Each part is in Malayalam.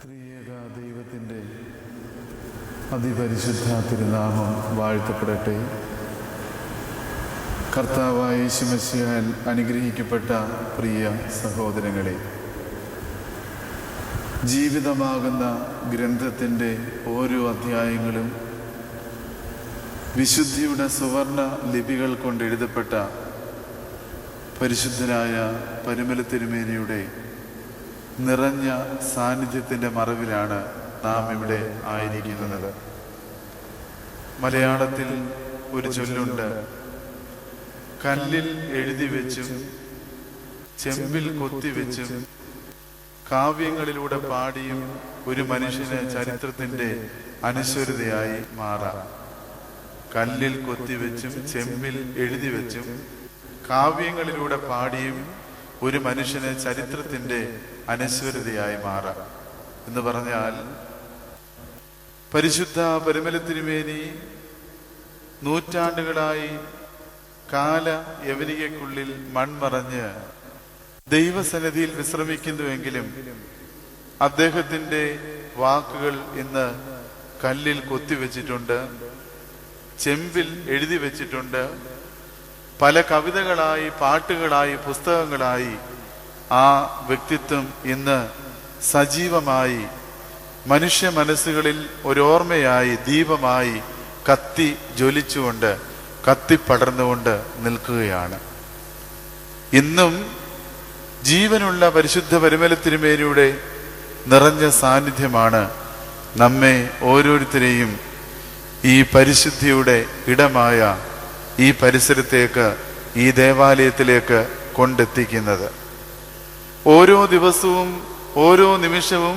ത്രിയേക ദൈവത്തിൻ്റെ അതിപരിശുദ്ധ തിരുനാമം വാഴ്ത്തപ്പെടട്ടെ. കർത്താവായ യേശു മിശിഹായിൽ അനുഗ്രഹിക്കപ്പെട്ട പ്രിയ സഹോദരങ്ങളെ, ജീവിതമാകുന്ന ഗ്രന്ഥത്തിൻ്റെ ഓരോ അധ്യായങ്ങളും വിശുദ്ധിയുടെ സുവർണ ലിപികൾ കൊണ്ട് എഴുതപ്പെട്ട പരിശുദ്ധനായ പരിമല തിരുമേനിയുടെ നിറഞ്ഞ സാന്നിധ്യത്തിൻ്റെ മറവിലാണ് നാം ഇവിടെ ആയിരിക്കുന്നത്. മലയാളത്തിൽ ഒരു ചൊല്ലുണ്ട്, കല്ലിൽ എഴുതി വെച്ചും ചെമ്പിൽ കൊത്തിവെച്ചും കാവ്യങ്ങളിലൂടെ പാടിയും ഒരു മനുഷ്യന് ചരിത്രത്തിൻ്റെ അനശ്വരതയായി മാറാം. കല്ലിൽ കൊത്തിവെച്ചും ചെമ്പിൽ എഴുതി വെച്ചും കാവ്യങ്ങളിലൂടെ പാടിയും ഒരു മനുഷ്യന് ചരിത്രത്തിൻ്റെ അനശ്വരതയായി മാറാം എന്ന് പറഞ്ഞാൽ, പരിശുദ്ധ പരിമല തിരുമേനി നൂറ്റാണ്ടുകളായി കാല യവനികയ്ക്കുള്ളിൽ മൺമറഞ്ഞ് ദൈവസന്നിധിയിൽ വിശ്രമിക്കുന്നുവെങ്കിലും അദ്ദേഹത്തിൻ്റെ വാക്കുകൾ ഇന്ന് കല്ലിൽ കൊത്തിവെച്ചിട്ടുണ്ട്, ചെമ്പിൽ എഴുതി വെച്ചിട്ടുണ്ട്. പല കവിതകളായി, പാട്ടുകളായി, പുസ്തകങ്ങളായി ആ വ്യക്തിത്വം ഇന്ന് സജീവമായി മനുഷ്യ മനസ്സുകളിൽ ഒരോർമ്മയായി, ദീപമായി കത്തി ജ്വലിച്ചുകൊണ്ട്, കത്തിപ്പടർന്നുകൊണ്ട് നിൽക്കുകയാണ്. ഇന്നും ജീവനുള്ള പരിശുദ്ധ പരിമല തിരുമേനിയുടെ നിറഞ്ഞ സാന്നിധ്യമാണ് നമ്മെ ഓരോരുത്തരെയും ഈ പരിശുദ്ധിയുടെ ഇടമായ ഈ പരിസരത്തേക്ക്, ഈ ദേവാലയത്തിലേക്ക് കൊണ്ടെത്തിക്കുന്നത്. ഓരോ ദിവസവും, ഓരോ നിമിഷവും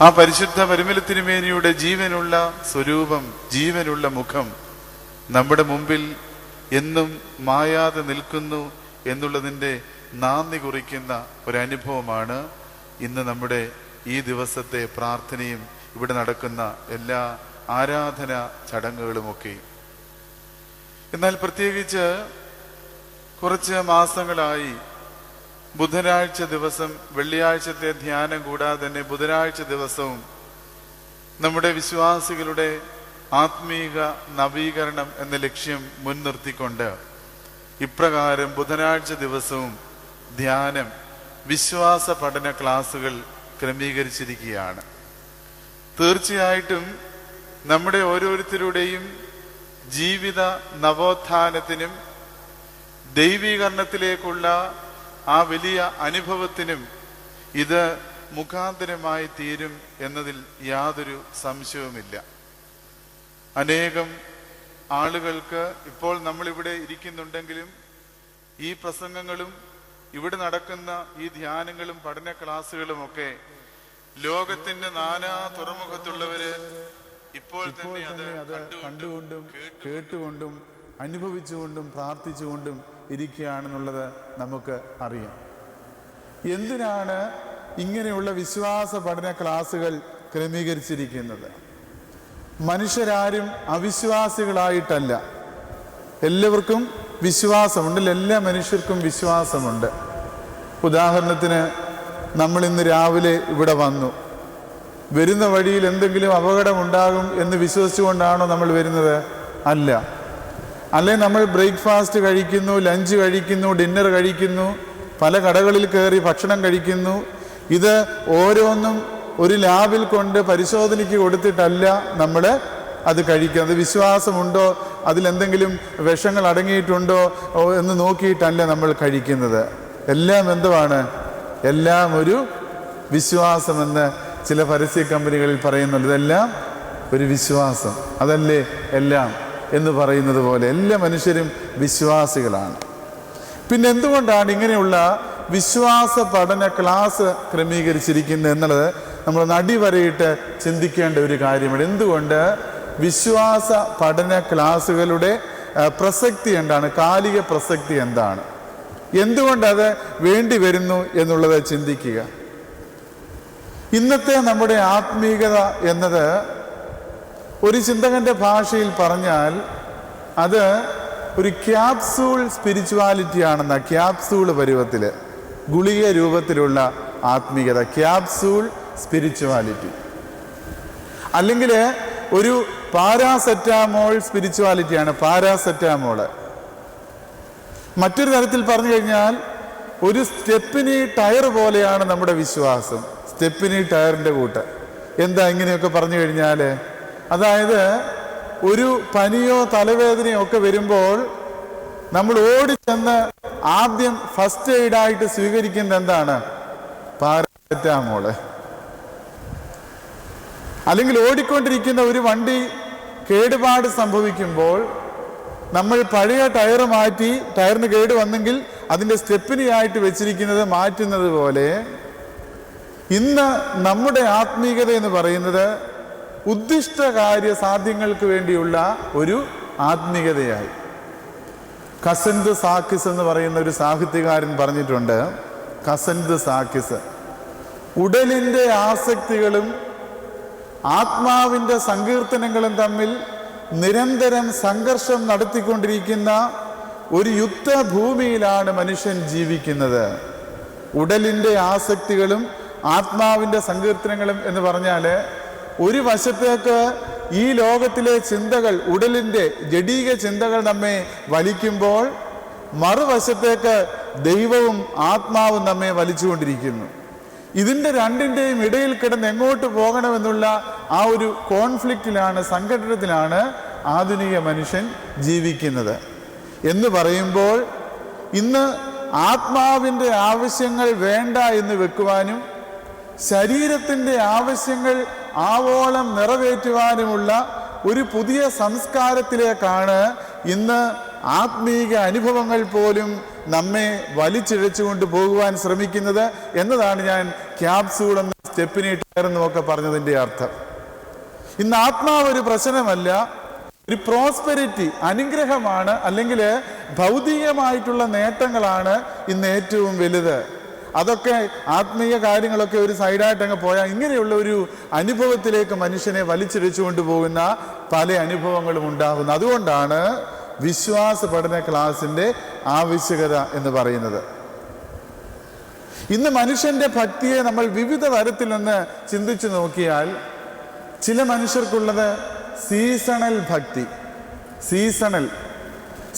ആ പരിശുദ്ധ പരിമല തിരുമേനിയുടെ ജീവനുള്ള സ്വരൂപം, ജീവനുള്ള മുഖം നമ്മുടെ മുമ്പിൽ എന്നും മായാതെ നിൽക്കുന്നു എന്നുള്ളതിൻ്റെ നാന്ദി കുറിക്കുന്ന ഒരനുഭവമാണ് ഇന്ന് നമ്മുടെ ഈ ദിവസത്തെ പ്രാർത്ഥനയും ഇവിടെ നടക്കുന്ന എല്ലാ ആരാധന ചടങ്ങുകളുമൊക്കെ. എന്നാൽ പ്രത്യേകിച്ച് കുറച്ച് മാസങ്ങളായി ബുധനാഴ്ച ദിവസം, വെള്ളിയാഴ്ചത്തെ ധ്യാനം കൂടാതെ തന്നെ ബുധനാഴ്ച ദിവസവും നമ്മുടെ വിശ്വാസികളുടെ ആത്മീക നവീകരണം എന്ന ലക്ഷ്യം മുൻനിർത്തിക്കൊണ്ട് ഇപ്രകാരം ബുധനാഴ്ച ദിവസവും ധ്യാനം, വിശ്വാസ പഠന ക്ലാസുകൾ ക്രമീകരിച്ചിരിക്കുകയാണ്. തീർച്ചയായിട്ടും നമ്മുടെ ഓരോരുത്തരുടെയും ജീവിത നവോത്ഥാനത്തിനും ദൈവീകരണത്തിലേക്കുള്ള ആ വലിയ അനുഭവത്തിനും ഇത് മുഖാന്തരമായി തീരും എന്നതിൽ യാതൊരു സംശയവുമില്ല. അനേകം ആളുകൾക്ക് ഇപ്പോൾ നമ്മളിവിടെ ഇരിക്കുന്നുണ്ടെങ്കിലും ഈ പ്രസംഗങ്ങളും ഇവിടെ നടക്കുന്ന ഈ ധ്യാനങ്ങളും പഠന ക്ലാസ്സുകളുമൊക്കെ ലോകത്തിന്റെ നാനാ തുറമുഖത്തുള്ളവര് ഇപ്പോൾ തന്നെ അത് കണ്ടുകൊണ്ടും കേട്ടുകൊണ്ടും അനുഭവിച്ചുകൊണ്ടും പ്രാർത്ഥിച്ചുകൊണ്ടും ഇരിക്കുകയാണെന്നുള്ളത് നമുക്ക് അറിയാം. എന്തിനാണ് ഇങ്ങനെയുള്ള വിശ്വാസ പഠന ക്ലാസുകൾ ക്രമീകരിച്ചിരിക്കുന്നത്? മനുഷ്യരാരും അവിശ്വാസികളായിട്ടല്ല. എല്ലാവർക്കും വിശ്വാസമുണ്ട്, എല്ലാ മനുഷ്യർക്കും വിശ്വാസമുണ്ട്. ഉദാഹരണത്തിന്, നമ്മൾ ഇന്ന് രാവിലെ ഇവിടെ വന്നു. വരുന്ന വഴിയിൽ എന്തെങ്കിലും അപകടമുണ്ടാകും എന്ന് വിശ്വസിച്ചുകൊണ്ടാണോ നമ്മൾ വരുന്നത്? അല്ല. അല്ലെ നമ്മൾ ബ്രേക്ക്ഫാസ്റ്റ് കഴിക്കുന്നു, ലഞ്ച് കഴിക്കുന്നു, ഡിന്നർ കഴിക്കുന്നു, പല കടകളിൽ കയറി ഭക്ഷണം കഴിക്കുന്നു. ഇത് ഓരോന്നും ഒരു ലാബിൽ കൊണ്ട് പരിശോധനയ്ക്ക് കൊടുത്തിട്ടല്ല നമ്മൾ അത് കഴിക്കുന്നത്. വിശ്വാസമുണ്ടോ, അതിലെന്തെങ്കിലും വിഷങ്ങൾ അടങ്ങിയിട്ടുണ്ടോ എന്ന് നോക്കിയിട്ടല്ല നമ്മൾ കഴിക്കുന്നത്. എല്ലാം എന്തുവാണ്? എല്ലാം ഒരു വിശ്വാസമെന്ന് ചില പരസ്യ കമ്പനികളിൽ പറയുന്നുണ്ട്. ഇതെല്ലാം ഒരു വിശ്വാസം, അതല്ലേ എല്ലാം എന്ന് പറയുന്നത് പോലെ എല്ലാ മനുഷ്യരും വിശ്വാസികളാണ്. പിന്നെ എന്തുകൊണ്ടാണ് ഇങ്ങനെയുള്ള വിശ്വാസ പഠന ക്ലാസ് ക്രമീകരിച്ചിരിക്കുന്നത് എന്നുള്ളത് നമ്മൾ നടിവരയിട്ട് ചിന്തിക്കേണ്ട ഒരു കാര്യമാണ്. എന്തുകൊണ്ട് വിശ്വാസ പഠന ക്ലാസുകളുടെ പ്രസക്തി എന്താണ്? കാലിക പ്രസക്തി എന്താണ്? എന്തുകൊണ്ടത് വേണ്ടി വരുന്നു എന്നുള്ളത് ചിന്തിക്കുക. ഇന്നത്തെ നമ്മുടെ ആത്മീകത എന്നത് ഒരു ചിന്തകന്റെ ഭാഷയിൽ പറഞ്ഞാൽ അത് ഒരു ക്യാപ്സൂൾ സ്പിരിച്വാലിറ്റി ആണെന്ന, ക്യാപ്സൂൾ പരുവത്തിൽ, ഗുളിക രൂപത്തിലുള്ള ആത്മീയത. ക്യാപ്സൂൾ സ്പിരിച്വാലിറ്റി, അല്ലെങ്കിൽ ഒരു പാരാസെറ്റാമോൾ സ്പിരിച്വാലിറ്റിയാണ് പാരാസെറ്റാമോള്. മറ്റൊരു തരത്തിൽ പറഞ്ഞു കഴിഞ്ഞാൽ ഒരു സ്റ്റെപ്പിനി ടയർ പോലെയാണ് നമ്മുടെ വിശ്വാസം. സ്റ്റെപ്പിനി ടയറിൻ്റെ കൂട്ട്. എന്താ ഇങ്ങനെയൊക്കെ പറഞ്ഞു കഴിഞ്ഞാൽ, അതായത് ഒരു പനിയോ തലവേദനയോ ഒക്കെ വരുമ്പോൾ നമ്മൾ ഓടിച്ചെന്ന് ആദ്യം ഫസ്റ്റ് എയ്ഡായിട്ട് സ്വീകരിക്കുന്നത് എന്താണ്? പാരാസെറ്റാമോള്. അല്ലെങ്കിൽ ഓടിക്കൊണ്ടിരിക്കുന്ന ഒരു വണ്ടി കേടുപാട് സംഭവിക്കുമ്പോൾ നമ്മൾ പഴയ ടയർ മാറ്റി, ടയറിന് കേട് വന്നെങ്കിൽ അതിൻ്റെ സ്റ്റെപ്പിനിയായിട്ട് വെച്ചിരിക്കുന്നത് മാറ്റുന്നത് പോലെ ഇന്ന് നമ്മുടെ ആത്മീയത എന്ന് പറയുന്നത് ഉദ്ദിഷ്ട കാര്യ സാധ്യങ്ങൾക്ക് വേണ്ടിയുള്ള ഒരു ആത്മീയതയായി. കസൻത് സാക്കിസ് എന്ന് പറയുന്ന ഒരു സാഹിത്യകാരൻ പറഞ്ഞിട്ടുണ്ട്, കസൻത് സാക്കിസ്, ഉടലിൻ്റെ ആസക്തികളും ആത്മാവിൻ്റെ സങ്കീർത്തനങ്ങളും തമ്മിൽ നിരന്തരം സംഘർഷം നടത്തിക്കൊണ്ടിരിക്കുന്ന ഒരു യുദ്ധഭൂമിയിലാണ് മനുഷ്യൻ ജീവിക്കുന്നത്. ഉടലിൻ്റെ ആസക്തികളും ആത്മാവിൻ്റെ സങ്കീർത്തനങ്ങളും എന്ന് പറഞ്ഞാൽ ഒരു വശത്തേക്ക് ഈ ലോകത്തിലെ ചിന്തകൾ, ഉടലിൻ്റെ ജഡീക ചിന്തകൾ നമ്മെ വലിക്കുമ്പോൾ മറുവശത്തേക്ക് ദൈവവും ആത്മാവും നമ്മെ വലിച്ചുകൊണ്ടിരിക്കുന്നു. ഇതിൻ്റെ രണ്ടിൻ്റെയും ഇടയിൽ കിടന്ന് എങ്ങോട്ട് പോകണമെന്നുള്ള ആ ഒരു കോൺഫ്ലിക്റ്റിലാണ്, സംഘടനത്തിലാണ് ആധുനിക മനുഷ്യൻ ജീവിക്കുന്നത്. എന്ന് പറയുമ്പോൾ ഇന്ന് ആത്മാവിൻ്റെ ആവശ്യങ്ങൾ വേണ്ട എന്ന് വെക്കുവാനും ശരീരത്തിൻ്റെ ആവശ്യങ്ങൾ ആവോളം നിറവേറ്റുവാനുമുള്ള ഒരു പുതിയ സംസ്കാരത്തിലേക്കാണ് ഇന്ന് ആത്മീക അനുഭവങ്ങൾ പോലും നമ്മെ വലിച്ചിഴച്ചുകൊണ്ട് പോകുവാൻ ശ്രമിക്കുന്നത് എന്നതാണ് ഞാൻ ക്യാപ്സൂൾ എന്ന സ്റ്റെപ്പിനി ടയർ എന്നൊക്കെ പറഞ്ഞതിൻ്റെ അർത്ഥം. ഇന്ന് ആത്മാവ് ഒരു പ്രശ്നമല്ല, ഒരു പ്രോസ്പെരിറ്റി, അനുഗ്രഹമാണ്, അല്ലെങ്കിൽ ഭൗതികമായിട്ടുള്ള നേട്ടങ്ങളാണ് ഇന്ന് ഏറ്റവും വലുത്. അതൊക്കെ ആത്മീയ കാര്യങ്ങളൊക്കെ ഒരു സൈഡായിട്ട് അങ്ങ് പോയാൽ ഇങ്ങനെയുള്ള ഒരു അനുഭവത്തിലേക്ക് മനുഷ്യനെ വലിച്ചിഴച്ചുകൊണ്ട് പോകുന്ന പല അനുഭവങ്ങളും ഉണ്ടാകുന്നു. അതുകൊണ്ടാണ് വിശ്വാസ പഠന ക്ലാസിൻ്റെ ആവശ്യകത എന്ന് പറയുന്നത്. ഇന്ന് മനുഷ്യന്റെ ഭക്തിയെ നമ്മൾ വിവിധ തരത്തിൽ നിന്ന് ചിന്തിച്ചു നോക്കിയാൽ ചില മനുഷ്യർക്കുള്ളത് സീസണൽ ഭക്തി.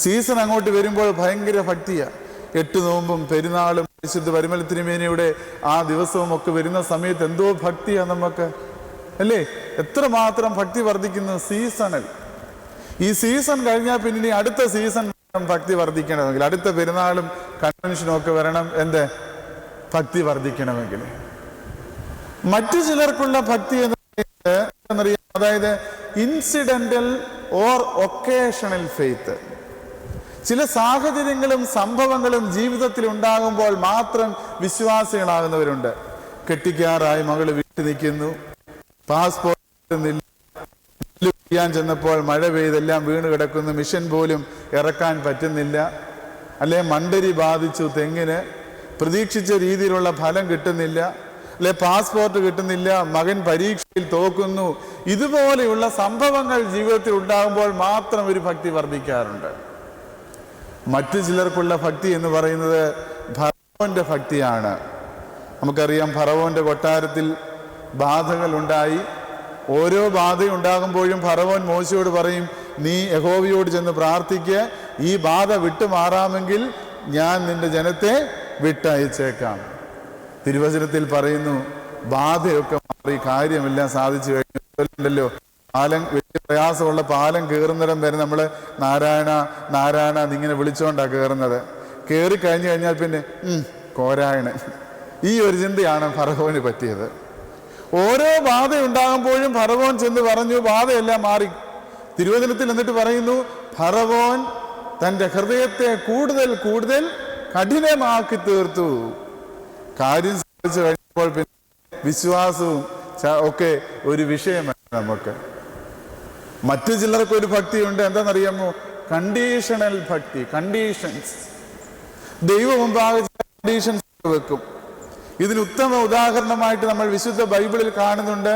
സീസൺ അങ്ങോട്ട് വരുമ്പോൾ ഭയങ്കര ഭക്തിയാണ്. 8 നോമ്പും പെരുന്നാളും വിശുദ്ധ പരിമല തിരുമേനിയുടെ ആ ദിവസവും ഒക്കെ വരുന്ന സമയത്ത് എന്തോ ഭക്തിയാണ് നമുക്ക്, അല്ലേ? എത്രമാത്രം ഭക്തി വർദ്ധിക്കുന്നു സീസണൽ. ഈ സീസൺ കഴിഞ്ഞാൽ പിന്നെ ഇനി അടുത്ത സീസൺ ഭക്തി വർദ്ധിക്കണമെങ്കിൽ, അടുത്ത പെരുന്നാളും കൺവെൻഷനും ഒക്കെ വരണം, എന്ത് ഭക്തി വർദ്ധിക്കണമെങ്കിൽ. മറ്റു ചിലർക്കുള്ള ഭക്തി എന്ന് പറയുന്നത്, അതായത് ഇൻസിഡന്റൽ ഓർ ഒക്കേഷണൽ ഫെയ്ത്ത്. ചില സാഹചര്യങ്ങളും സംഭവങ്ങളും ജീവിതത്തിൽ ഉണ്ടാകുമ്പോൾ മാത്രം വിശ്വാസികളാകുന്നവരുണ്ട്. കെട്ടിക്കാറായി മകള് വീട്ടിൽ നിൽക്കുന്നു, പാസ്പോർട്ട് ചെയ്യാൻ ചെന്നപ്പോൾ മഴ പെയ്തെല്ലാം വീണ് കിടക്കുന്നു, മിഷൻ പോലും ഇറക്കാൻ പറ്റുന്നില്ല, അല്ലെ മണ്ടരി ബാധിച്ചു തെങ്ങിന്, പ്രതീക്ഷിച്ച രീതിയിലുള്ള ഫലം കിട്ടുന്നില്ല, അല്ലെ പാസ്പോർട്ട് കിട്ടുന്നില്ല, മകൻ പരീക്ഷയിൽ തോക്കുന്നു. ഇതുപോലെയുള്ള സംഭവങ്ങൾ ജീവിതത്തിൽ ഉണ്ടാകുമ്പോൾ മാത്രം ഒരു ഭക്തി വർദ്ധിക്കാറുണ്ട്. മറ്റു ചിലർക്കുള്ള ഭക്തി എന്ന് പറയുന്നത് ഫറവോന്റെ ഭക്തിയാണ്. നമുക്കറിയാം, ഫറവോന്റെ കൊട്ടാരത്തിൽ ബാധകൾ ഉണ്ടായി. ഓരോ ബാധയുണ്ടാകുമ്പോഴും ഫറവോൻ മോശയോട് പറയും, നീ യഹോവയോട് ചെന്ന് പ്രാർത്ഥിക്കുക, ഈ ബാധ വിട്ടുമാറാമെങ്കിൽ ഞാൻ നിന്റെ ജനത്തെ വിട്ടയച്ചേക്കാം. തിരുവചനത്തിൽ പറയുന്നു, ബാധയൊക്കെ മാറി കാര്യമെല്ലാം സാധിച്ചു കഴിഞ്ഞല്ലോ. പാലം, വലിയ പ്രയാസമുള്ള പാലം കയറുന്നിടം വരെ നമ്മൾ നാരായണ നാരായണ എന്നിങ്ങനെ വിളിച്ചുകൊണ്ടാണ് കയറുന്നത്. കയറി കഴിഞ്ഞു കഴിഞ്ഞാൽ പിന്നെ കോരായണൻ. ഈ ഒരു ചിന്തയാണ് ഫറവോന് പറ്റിയത്. ഓരോ ബാധ ഉണ്ടാകുമ്പോഴും ഫറവോൻ ചെന്ന് പറഞ്ഞു, ബാധയെല്ലാം മാറി. തിരുവചനത്തിൽ എന്നിട്ട് പറയുന്നു, ഫറവോൻ തൻ്റെ ഹൃദയത്തെ കൂടുതൽ കൂടുതൽ കഠിനമാക്കി തീർത്തു. കാര്യം സാധിച്ചു കഴിഞ്ഞപ്പോൾ പിന്നെ വിശ്വാസവും ഒക്കെ ഒരു വിഷയമാണ് നമുക്ക്. മറ്റു ചിലർക്ക് ഒരു ഭക്തിയുണ്ട്, എന്താണെന്നറിയാമോ? കണ്ടീഷണൽ ഭക്തി. കണ്ടീഷൻസ്, ദൈവം മുമ്പാകെ കണ്ടീഷൻസ് വെക്കും. ഇതിന് ഉത്തമ ഉദാഹരണമായിട്ട് നമ്മൾ വിശുദ്ധ ബൈബിളിൽ കാണുന്നുണ്ട്.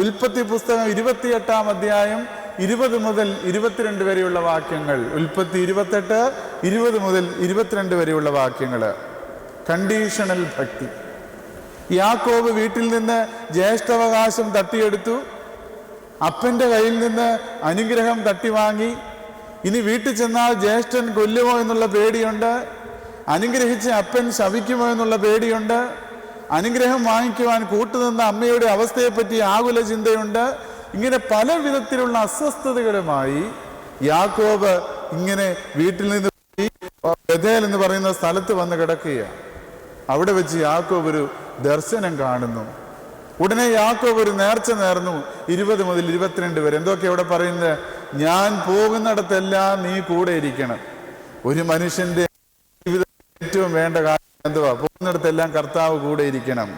ഉൽപ്പത്തി പുസ്തകം 28-ാം അധ്യായം 20 മുതൽ 22 വരെയുള്ള വാക്യങ്ങൾ. ഉൽപ്പത്തി 28, 20 മുതൽ 22 വരെയുള്ള വാക്യങ്ങൾ. കണ്ടീഷണൽ ഭക്തി. യാക്കോബ് വീട്ടിൽ നിന്ന് ജ്യേഷ്ഠാവകാശം തട്ടിയെടുത്തു, അപ്പൻ്റെ കയ്യിൽ നിന്ന് അനുഗ്രഹം തട്ടി വാങ്ങി. ഇനി വീട്ടിൽ ചെന്നാൽ ജ്യേഷ്ഠൻ കൊല്ലുമോ എന്നുള്ള പേടിയുണ്ട്, അനുഗ്രഹിച്ച അപ്പൻ ശപിക്കുമോ എന്നുള്ള പേടിയുണ്ട്, അനുഗ്രഹം വാങ്ങിക്കുവാൻ കൂട്ടുനിന്ന അമ്മയുടെ അവസ്ഥയെപ്പറ്റി ആകുല ചിന്തയുണ്ട്. ഇങ്ങനെ പല വിധത്തിലുള്ള അസ്വസ്ഥതകളുമായി യാക്കോബ് ഇങ്ങനെ വീട്ടിൽ നിന്ന് ബഥേൽ എന്ന് പറയുന്ന സ്ഥലത്ത് വന്ന് കിടക്കുകയാണ്. അവിടെ വെച്ച് യാക്കോബ് ഒരു ദർശനം കാണുന്നു. ഉടനെ യാക്കോബ് ഒരു നേർച്ച നേർന്നു. 20 മുതൽ 22 വരെ എന്തൊക്കെയാ അവിടെ പറയുന്നത്? ഞാൻ പോകുന്നിടത്തെല്ലാം നീ കൂടെ ഇരിക്കണം. ഒരു മനുഷ്യന്റെ ജീവിതത്തിൽ ഏറ്റവും വേണ്ട കാര്യം എന്തുവാ? പോകുന്നിടത്തെല്ലാം കർത്താവ് കൂടെ ഇരിക്കണം.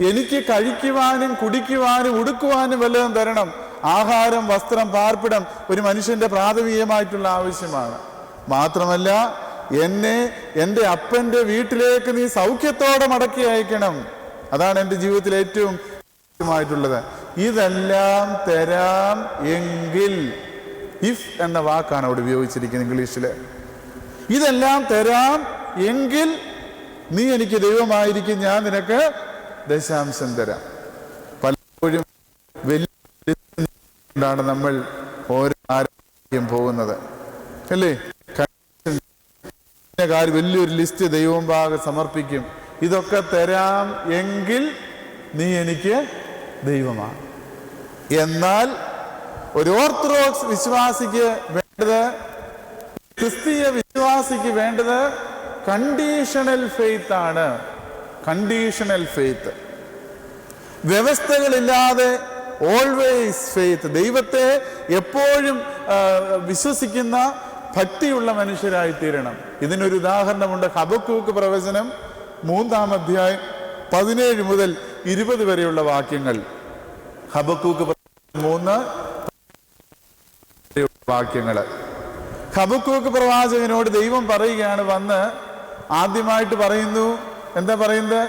എനിക്ക് കഴിക്കുവാനും കുടിക്കുവാനും ഉടുക്കുവാനും വല്ലതും തരണം. ആഹാരം, വസ്ത്രം, പാർപ്പിടം ഒരു മനുഷ്യന്റെ പ്രാഥമികമായിട്ടുള്ള ആവശ്യമാണ്. മാത്രമല്ല എന്നെ എൻ്റെ അപ്പൻ്റെ വീട്ടിലേക്ക് നീ സൗഖ്യത്തോടെ മടക്കി അയക്കണം. അതാണ് എൻ്റെ ജീവിതത്തിൽ ഏറ്റവും ആയിട്ടുള്ളത്. ഇതെല്ലാം തരാം എങ്കിൽ, ഇഫ് എന്ന വാക്കാണ് അവിടെ ഉപയോഗിച്ചിരിക്കുന്നത് ഇംഗ്ലീഷില്. ഇതെല്ലാം തരാം എങ്കിൽ നീ എനിക്ക് ദൈവമായിരിക്കും, ഞാൻ നിനക്ക് ദശാംശം തരാം. പലപ്പോഴും വലിയ നമ്മൾ ഓരോ ആരോഗ്യം പോകുന്നത് അല്ലേ? കാര്യം വലിയൊരു ലിസ്റ്റ് ദൈവം ഭാഗം സമർപ്പിക്കും. ഇതൊക്കെ തരാം എങ്കിൽ നീ എനിക്ക് ദൈവമാണ്. എന്നാൽ ഒരു ഓർത്തഡോക്സ് വിശ്വാസിക്ക് വേണ്ടത്, ക്രിസ്തീയ വിശ്വാസിക്ക് വേണ്ടത് കണ്ടീഷണൽ ഫെയ്ത്ത് ആണ്. കണ്ടീഷണൽ ഫെയ്ത്ത്, വ്യവസ്ഥകളില്ലാതെ ഓൾവേസ് ഫെയ്ത്ത്, ദൈവത്തെ എപ്പോഴും വിശ്വസിക്കുന്ന ഭക്തിയുള്ള മനുഷ്യരായി തീരണം. ഇതിനൊരു ഉദാഹരണമുണ്ട്. ഹബക്കൂക്ക് പ്രവചനം 3-ാം അധ്യായം 17 മുതൽ 20 വരെയുള്ള വാക്യങ്ങൾ. ഹബക്കൂക്ക് 3 വാക്യങ്ങള്. ഹബക്കൂക്ക് പ്രവാചകനോട് ദൈവം പറയുകയാണ്, വന്ന് ആദ്യമായിട്ട് പറയുന്നു. എന്താ പറയുന്നത്?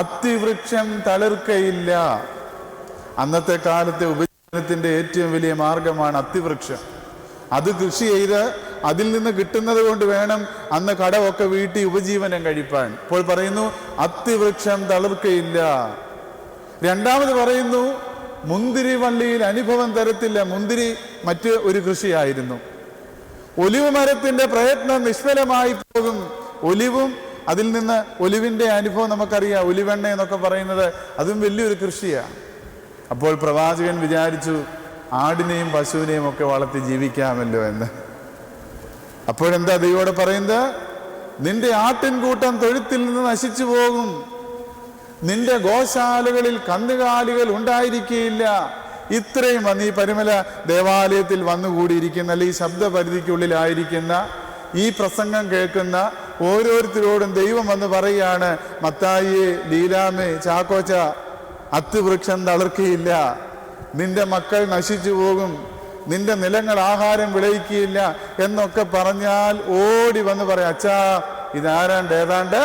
അത്തിവൃക്ഷം തളിർക്കയില്ല. അന്നത്തെ കാലത്തെ ഉപജീവനത്തിന്റെ ഏറ്റവും വലിയ മാർഗമാണ് അത്തിവൃക്ഷം. അത് കൃഷി ചെയ്ത് അതിൽ നിന്ന് കിട്ടുന്നത് കൊണ്ട് വേണം അന്ന് കടമൊക്കെ വീട്ടി ഉപജീവനം കഴിപ്പാൻ. ഇപ്പോൾ പറയുന്നു അത്തിവൃക്ഷം തളിർക്കയില്ല. രണ്ടാമത് പറയുന്നു മുന്തിരി വള്ളിയിൽ അനുഭവം തരത്തില്ല. മുന്തിരി മറ്റ് ഒരു കൃഷിയായിരുന്നു. ഒലിവ് മരത്തിന്റെ പ്രയത്നം നിഷ്ഫലമായി പോകും. ഒലിവും അതിൽ നിന്ന് ഒലിവിന്റെ അനുഭവം നമുക്കറിയാം. ഒലിവെണ്ണ എന്നൊക്കെ പറയുന്നത് അതും വലിയൊരു കൃഷിയാണ്. അപ്പോൾ പ്രവാചകൻ വിചാരിച്ചു ആടിനെയും പശുവിനെയും ഒക്കെ വളർത്തി ജീവിക്കാമല്ലോ എന്ന്. അപ്പോഴെന്താ ദൈവോട് പറയുന്നത്? നിന്റെ ആട്ടിൻകൂട്ടം തൊഴുത്തിൽ നിന്ന് നശിച്ചു പോകും, നിന്റെ ഗോശാലകളിൽ കന്നുകാലികൾ ഉണ്ടായിരിക്കുകയില്ല. ഇത്രയും വന്ന് ഈ പരിമല ദേവാലയത്തിൽ വന്നുകൂടിയിരിക്കുന്ന, അല്ലെങ്കിൽ ഈ ശബ്ദപരിധിക്കുള്ളിലായിരിക്കുന്ന, ഈ പ്രസംഗം കേൾക്കുന്ന ഓരോരുത്തരോടും ദൈവം വന്ന് പറയുകയാണ്, മത്തായിയെ, ലീലാമേ, ചാക്കോച്ച, അത്തിവൃക്ഷം തളിർക്കയില്ല, നിന്റെ മക്കൾ നശിച്ചു പോകും, നിന്റെ നിലങ്ങൾ ആഹാരം വിളയിക്കുകയില്ല എന്നൊക്കെ പറഞ്ഞാൽ ഓടി വന്ന് പറയാം, അച്ഛാ ഇതാരാണ്ട് ഏതാണ്ട്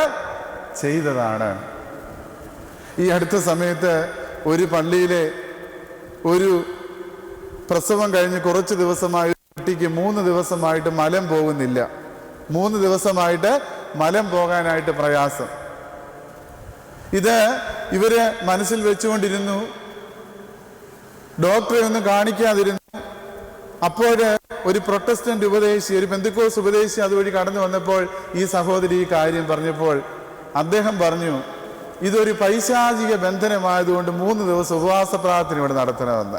ചെയ്തതാണ്. ഈ അടുത്ത സമയത്ത് ഒരു പള്ളിയിലെ ഒരു പ്രസവം കഴിഞ്ഞ് കുറച്ച് ദിവസമായി കുട്ടിക്ക് 3 ദിവസമായിട്ട് മലം പോകുന്നില്ല. 3 ദിവസമായിട്ട് മലം പോകാനായിട്ട് പ്രയാസം. ഇത് ഇവര് മനസ്സിൽ വെച്ചുകൊണ്ടിരുന്നു. ഡോക്ടറെ ഒന്നും കാണിക്കാതിരുന്നു. അപ്പോൾ ഒരു പ്രൊട്ടസ്റ്റന്റ് ഉപദേശി, ഒരു പെന്തക്കോസ് ഉപദേശി അതുവഴി കടന്നു വന്നപ്പോൾ ഈ സഹോദരി ഈ കാര്യം പറഞ്ഞപ്പോൾ അദ്ദേഹം പറഞ്ഞു, ഇതൊരു പൈശാചിക ബന്ധനമായതുകൊണ്ട് 3 ദിവസം ഉപവാസ പ്രാർത്ഥന ഇവിടെ നടത്തണമെന്ന്.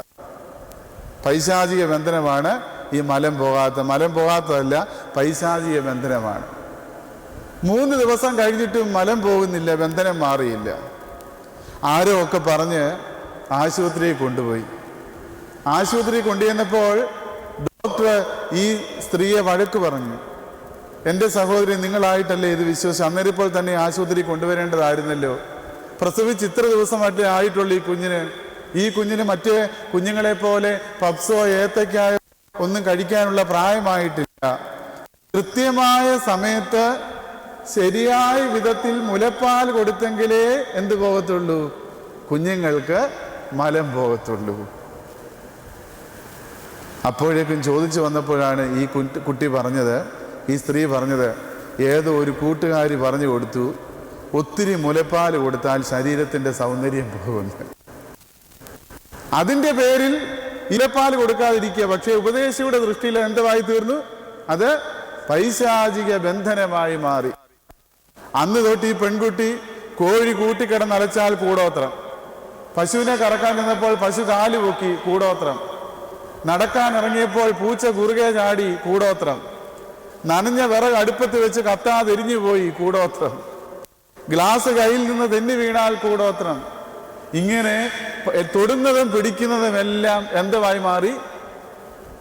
പൈശാചിക ബന്ധനമാണ് ഈ മലം പോകാത്തതല്ല, പൈശാചിക ബന്ധനമാണ്. 3 ദിവസം കഴിഞ്ഞിട്ടും മലം പോകുന്നില്ല, ബന്ധനം മാറിയില്ല. ആരോ ഒക്കെ പറഞ്ഞ് ആശുപത്രിയിൽ കൊണ്ടുപോയി. ആശുപത്രിയിൽ കൊണ്ടുചെന്നപ്പോൾ ഡോക്ടർ ഈ സ്ത്രീയെ വഴക്ക് പറഞ്ഞു, എൻ്റെ സഹോദരി നിങ്ങളായിട്ടല്ലേ ഇത് വിശ്വസിച്ച് അന്നേരപ്പോൾ തന്നെ ആശുപത്രി കൊണ്ടുവരേണ്ടതായിരുന്നല്ലോ. പ്രസവിച്ച് ഇത്ര ദിവസമായിട്ടേ ആയിട്ടുള്ളൂ ഈ കുഞ്ഞിന് മറ്റേ കുഞ്ഞുങ്ങളെ പോലെ പപ്സോ ഏത്തക്കായോ ഒന്നും കഴിക്കാനുള്ള പ്രായമായിട്ടില്ല. കൃത്യമായ സമയത്ത് ശരിയായ വിധത്തിൽ മുലപ്പാൽ കൊടുത്തെങ്കിലേ എന്ത് പോകത്തുള്ളൂ? കുഞ്ഞുങ്ങൾക്ക് മലം പോകത്തുള്ളൂ. അപ്പോഴേക്കും ചോദിച്ചു വന്നപ്പോഴാണ് ഈ കുട്ടി പറഞ്ഞത്, ഈ സ്ത്രീ പറഞ്ഞത്, ഏതോ ഒരു കൂട്ടുകാരി പറഞ്ഞു കൊടുത്തു, ഒത്തിരി മുലപ്പാൽ കൊടുത്താൽ ശരീരത്തിൻ്റെ സൗന്ദര്യം പോകുന്നു. അതിൻ്റെ പേരിൽ ഇലപ്പാൽ കൊടുക്കാതിരിക്കുക. പക്ഷേ ഉപദേശിയുടെ ദൃഷ്ടിയിൽ എന്തായി തീർന്നു? അത് പൈശാചിക ബന്ധനമായി മാറി. അന്ന് തൊട്ട് ഈ പെൺകുട്ടി കോഴി കൂട്ടിക്കിടന്നലച്ചാൽ കൂടോത്രം, പശുവിനെ കറക്കാൻ നിന്നപ്പോൾ പശു കാല് പൊക്കി കൂടോത്രം, നടക്കാൻ ഇറങ്ങിയപ്പോൾ പൂച്ച കുറുകെ ചാടി കൂടോത്രം, നനഞ്ഞ വിറക് അടുപ്പത്ത് വെച്ച് കത്താതെരിഞ്ഞു പോയി കൂടോത്രം, ഗ്ലാസ് കയ്യിൽ നിന്ന് തെന്നി വീണാൽ കൂടോത്രം. ഇങ്ങനെ തൊടുന്നതും പിടിക്കുന്നതും എല്ലാം എന്തുമായി മാറി?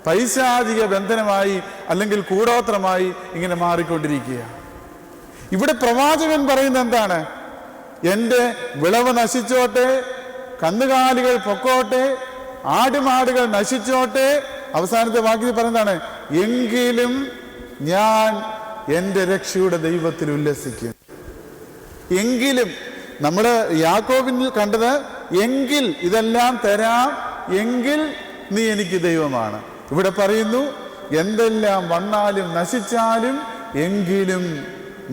പൈശാചിക ബന്ധനമായി അല്ലെങ്കിൽ കൂടോത്രമായി ഇങ്ങനെ മാറിക്കൊണ്ടിരിക്കുക. ഇവിടെ പ്രവാചകൻ പറയുന്നത് എന്താണ്? എൻ്റെ വിളവ് നശിച്ചോട്ടെ, കന്നുകാലികൾ പൊക്കോട്ടെ, ആടുമാടുകൾ നശിച്ചോട്ടെ. അവസാനത്തെ വാക്യത്തിൽ പറയുന്നതാണ്, എങ്കിലും ഞാൻ എൻ്റെ രക്ഷയുടെ ദൈവത്തിൽ ഉല്ലസിക്കും. എങ്കിലും നമ്മൾ യാക്കോബിൽ കണ്ടത്, എങ്കിൽ ഇതെല്ലാം തരാം, എങ്കിൽ നീ എനിക്ക് ദൈവമാണ്. ഇവിടെ പറയുന്നു, എന്തെല്ലാം വന്നാലും നശിച്ചാലും എങ്കിലും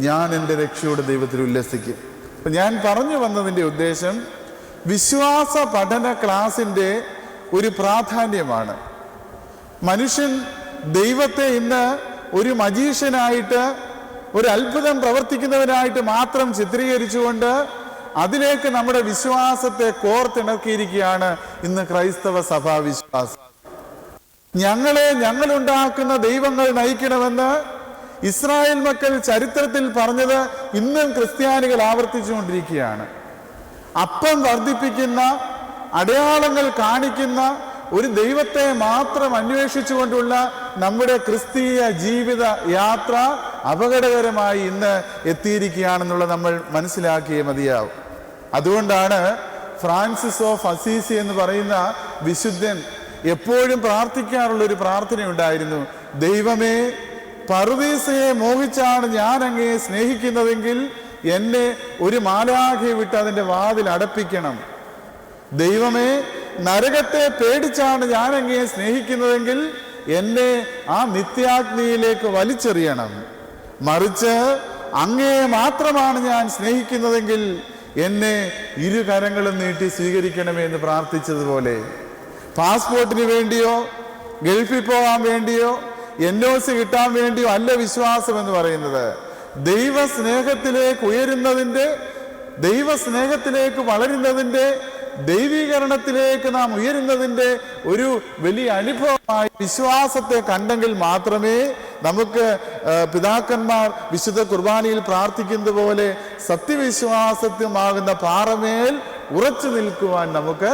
ഞാൻ എൻ്റെ രക്ഷയുടെ ദൈവത്തിൽ ഉല്ലസിക്കും. അപ്പം ഞാൻ പറഞ്ഞു വന്നതിൻ്റെ ഉദ്ദേശം വിശ്വാസ പഠന ക്ലാസിൻ്റെ ഒരു പ്രാധാന്യമാണ്. മനുഷ്യൻ ദൈവത്തെ ഇന്ന് ഒരു മജീഷ്യനായിട്ട്, ഒരു അത്ഭുതം പ്രവർത്തിക്കുന്നവനായിട്ട് മാത്രം ചിത്രീകരിച്ചുകൊണ്ട് അതിലേക്ക് നമ്മുടെ വിശ്വാസത്തെ കോർത്തിണക്കിയിരിക്കുകയാണ് ഇന്ന് ക്രൈസ്തവ സഭാ വിശ്വാസം. ഞങ്ങളുണ്ടാക്കുന്ന ദൈവങ്ങൾ നയിക്കണമെന്ന് ഇസ്രായേൽ മക്കൾ ചരിത്രത്തിൽ പറഞ്ഞത് ഇന്നും ക്രിസ്ത്യാനികൾ ആവർത്തിച്ചുകൊണ്ടിരിക്കുകയാണ്. അപ്പം വർദ്ധിപ്പിക്കുന്ന, അടയാളങ്ങൾ കാണിക്കുന്ന ഒരു ദൈവത്തെ മാത്രം അന്വേഷിച്ചുകൊണ്ടുള്ള നമ്മുടെ ക്രിസ്തീയ ജീവിത യാത്ര അപകടകരമായി ഇന്ന് എത്തിയിരിക്കുകയാണെന്നുള്ളത് നമ്മൾ മനസ്സിലാക്കിയേ മതിയാവും. അതുകൊണ്ടാണ് ഫ്രാൻസിസ് ഓഫ് അസീസി എന്ന് പറയുന്ന വിശുദ്ധൻ എപ്പോഴും പ്രാർത്ഥിക്കാറുള്ള ഒരു പ്രാർത്ഥനയുണ്ടായിരുന്നു. ദൈവമേ, പറുദീസയെ മോഹിച്ചാണ് ഞാൻ അങ്ങയെ സ്നേഹിക്കുന്നതെങ്കിൽ എന്നെ ഒരു മാലാഖയെ വിട്ട് അതിൻ്റെ വാതിൽ അടപ്പിക്കണം. ദൈവമേ, നരകത്തെ പേടിച്ചാണ് ഞാൻ അങ്ങയെ സ്നേഹിക്കുന്നതെങ്കിൽ എന്നെ ആ നിത്യാഗ്നിയിലേക്ക് വലിച്ചെറിയണം. മറിച്ച് അങ്ങയെ മാത്രമാണ് ഞാൻ സ്നേഹിക്കുന്നതെങ്കിൽ എന്നെ ഇരു കരങ്ങളും നീട്ടി സ്വീകരിക്കണമേ എന്ന് പ്രാർത്ഥിച്ചതുപോലെ, പാസ്പോർട്ടിന് വേണ്ടിയോ ഗൾഫിൽ പോകാൻ വേണ്ടിയോ NOC കിട്ടാൻ വേണ്ടിയോ അല്ല വിശ്വാസം എന്ന് പറയുന്നത്. ദൈവസ്നേഹത്തിലേക്ക് ഉയരുന്നതിൻ്റെ, ദൈവസ്നേഹത്തിലേക്ക് വളരുന്നതിൻ്റെ, ദൈവീകരണത്തിലേക്ക് നാം ഉയരുന്നതിൻ്റെ ഒരു വലിയ അനുഭവമായി വിശ്വാസത്തെ കണ്ടെങ്കിൽ മാത്രമേ നമുക്ക് പിതാക്കന്മാർ വിശുദ്ധ കുർബാനയിൽ പ്രാർത്ഥിക്കുന്നത് പോലെ സത്യവിശ്വാസത്വമാകുന്ന പാറമേൽ ഉറച്ചു നിൽക്കുവാൻ നമുക്ക്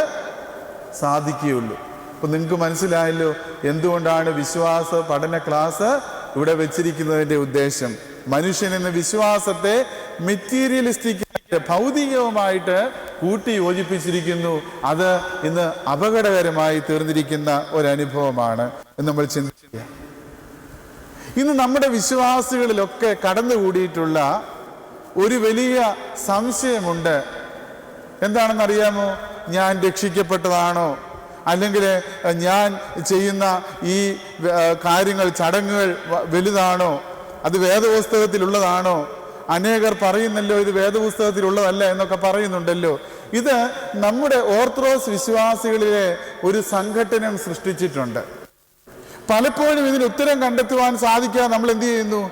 സാധിക്കുകയുള്ളൂ. അപ്പം നിങ്ങൾക്ക് മനസ്സിലായല്ലോ എന്തുകൊണ്ടാണ് വിശ്വാസ പഠന ക്ലാസ് ഇവിടെ വെച്ചിരിക്കുന്നതിൻ്റെ ഉദ്ദേശം. മനുഷ്യൻ എന്ന വിശ്വാസത്തെ മെറ്റീരിയലിസ്റ്റിക്, ഭൗതികവുമായിട്ട് കൂട്ടി യോജിപ്പിച്ചിരിക്കുന്നു. അത് ഇന്ന് അപകടകരമായി തീർന്നിരിക്കുന്ന ഒരനുഭവമാണ് എന്ന് നമ്മൾ ചിന്തിക്കുക. ഇന്ന് നമ്മുടെ വിശ്വാസികളിലൊക്കെ കടന്നുകൂടിയിട്ടുള്ള ഒരു വലിയ സംശയമുണ്ട്. എന്താണെന്നറിയാമോ? ഞാൻ രക്ഷിക്കപ്പെട്ടതാണോ? അല്ലെങ്കിൽ ഞാൻ ചെയ്യുന്ന ഈ കാര്യങ്ങൾ, ചടങ്ങുകൾ വലുതാണോ? അത് വേദപുസ്തകത്തിലുള്ളതാണോ? അനേകർ പറയുന്നല്ലോ ഇത് വേദപുസ്തകത്തിലുള്ളതല്ല എന്നൊക്കെ പറയുന്നുണ്ടല്ലോ. ഇത് നമ്മുടെ ഓർത്തഡോക്സ് വിശ്വാസികളിലെ ഒരു സംഘടനം സൃഷ്ടിച്ചിട്ടുണ്ട്. പലപ്പോഴും ഇതിന് ഉത്തരം കണ്ടെത്തുവാൻ സാധിക്കാതെ നമ്മൾ എന്ത് ചെയ്യുന്നു?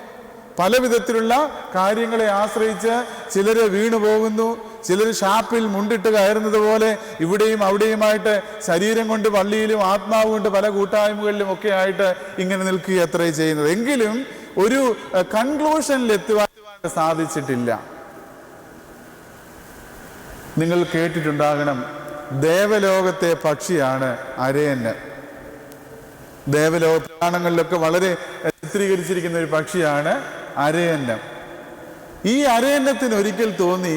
പല വിധത്തിലുള്ള കാര്യങ്ങളെ ആശ്രയിച്ച് ചിലർ വീണു പോകുന്നു. ചിലർ ഷാപ്പിൽ മുണ്ടിട്ട് കയറുന്നത് പോലെ ഇവിടെയും അവിടെയുമായിട്ട് ശരീരം കൊണ്ട് പള്ളിയിലും ആത്മാവ് കൊണ്ട് പല കൂട്ടായ്മകളിലും ഒക്കെ ആയിട്ട് ഇങ്ങനെ നിൽക്കുക അത്രേ ചെയ്യുന്നത്. എങ്കിലും ഒരു കൺക്ലൂഷനിലെത്തുവാൻ സാധിച്ചിട്ടില്ല. നിങ്ങൾ കേട്ടിട്ടുണ്ടാകണം, ദേവലോകത്തെ പക്ഷിയാണ് അരയന്ന്. ദേവലോക പുരാണങ്ങളിലൊക്കെ വളരെ ചിത്രീകരിച്ചിരിക്കുന്ന ഒരു പക്ഷിയാണ് അരയന്നം. ഈ അരയന്നത്തിന് ഒരിക്കൽ തോന്നി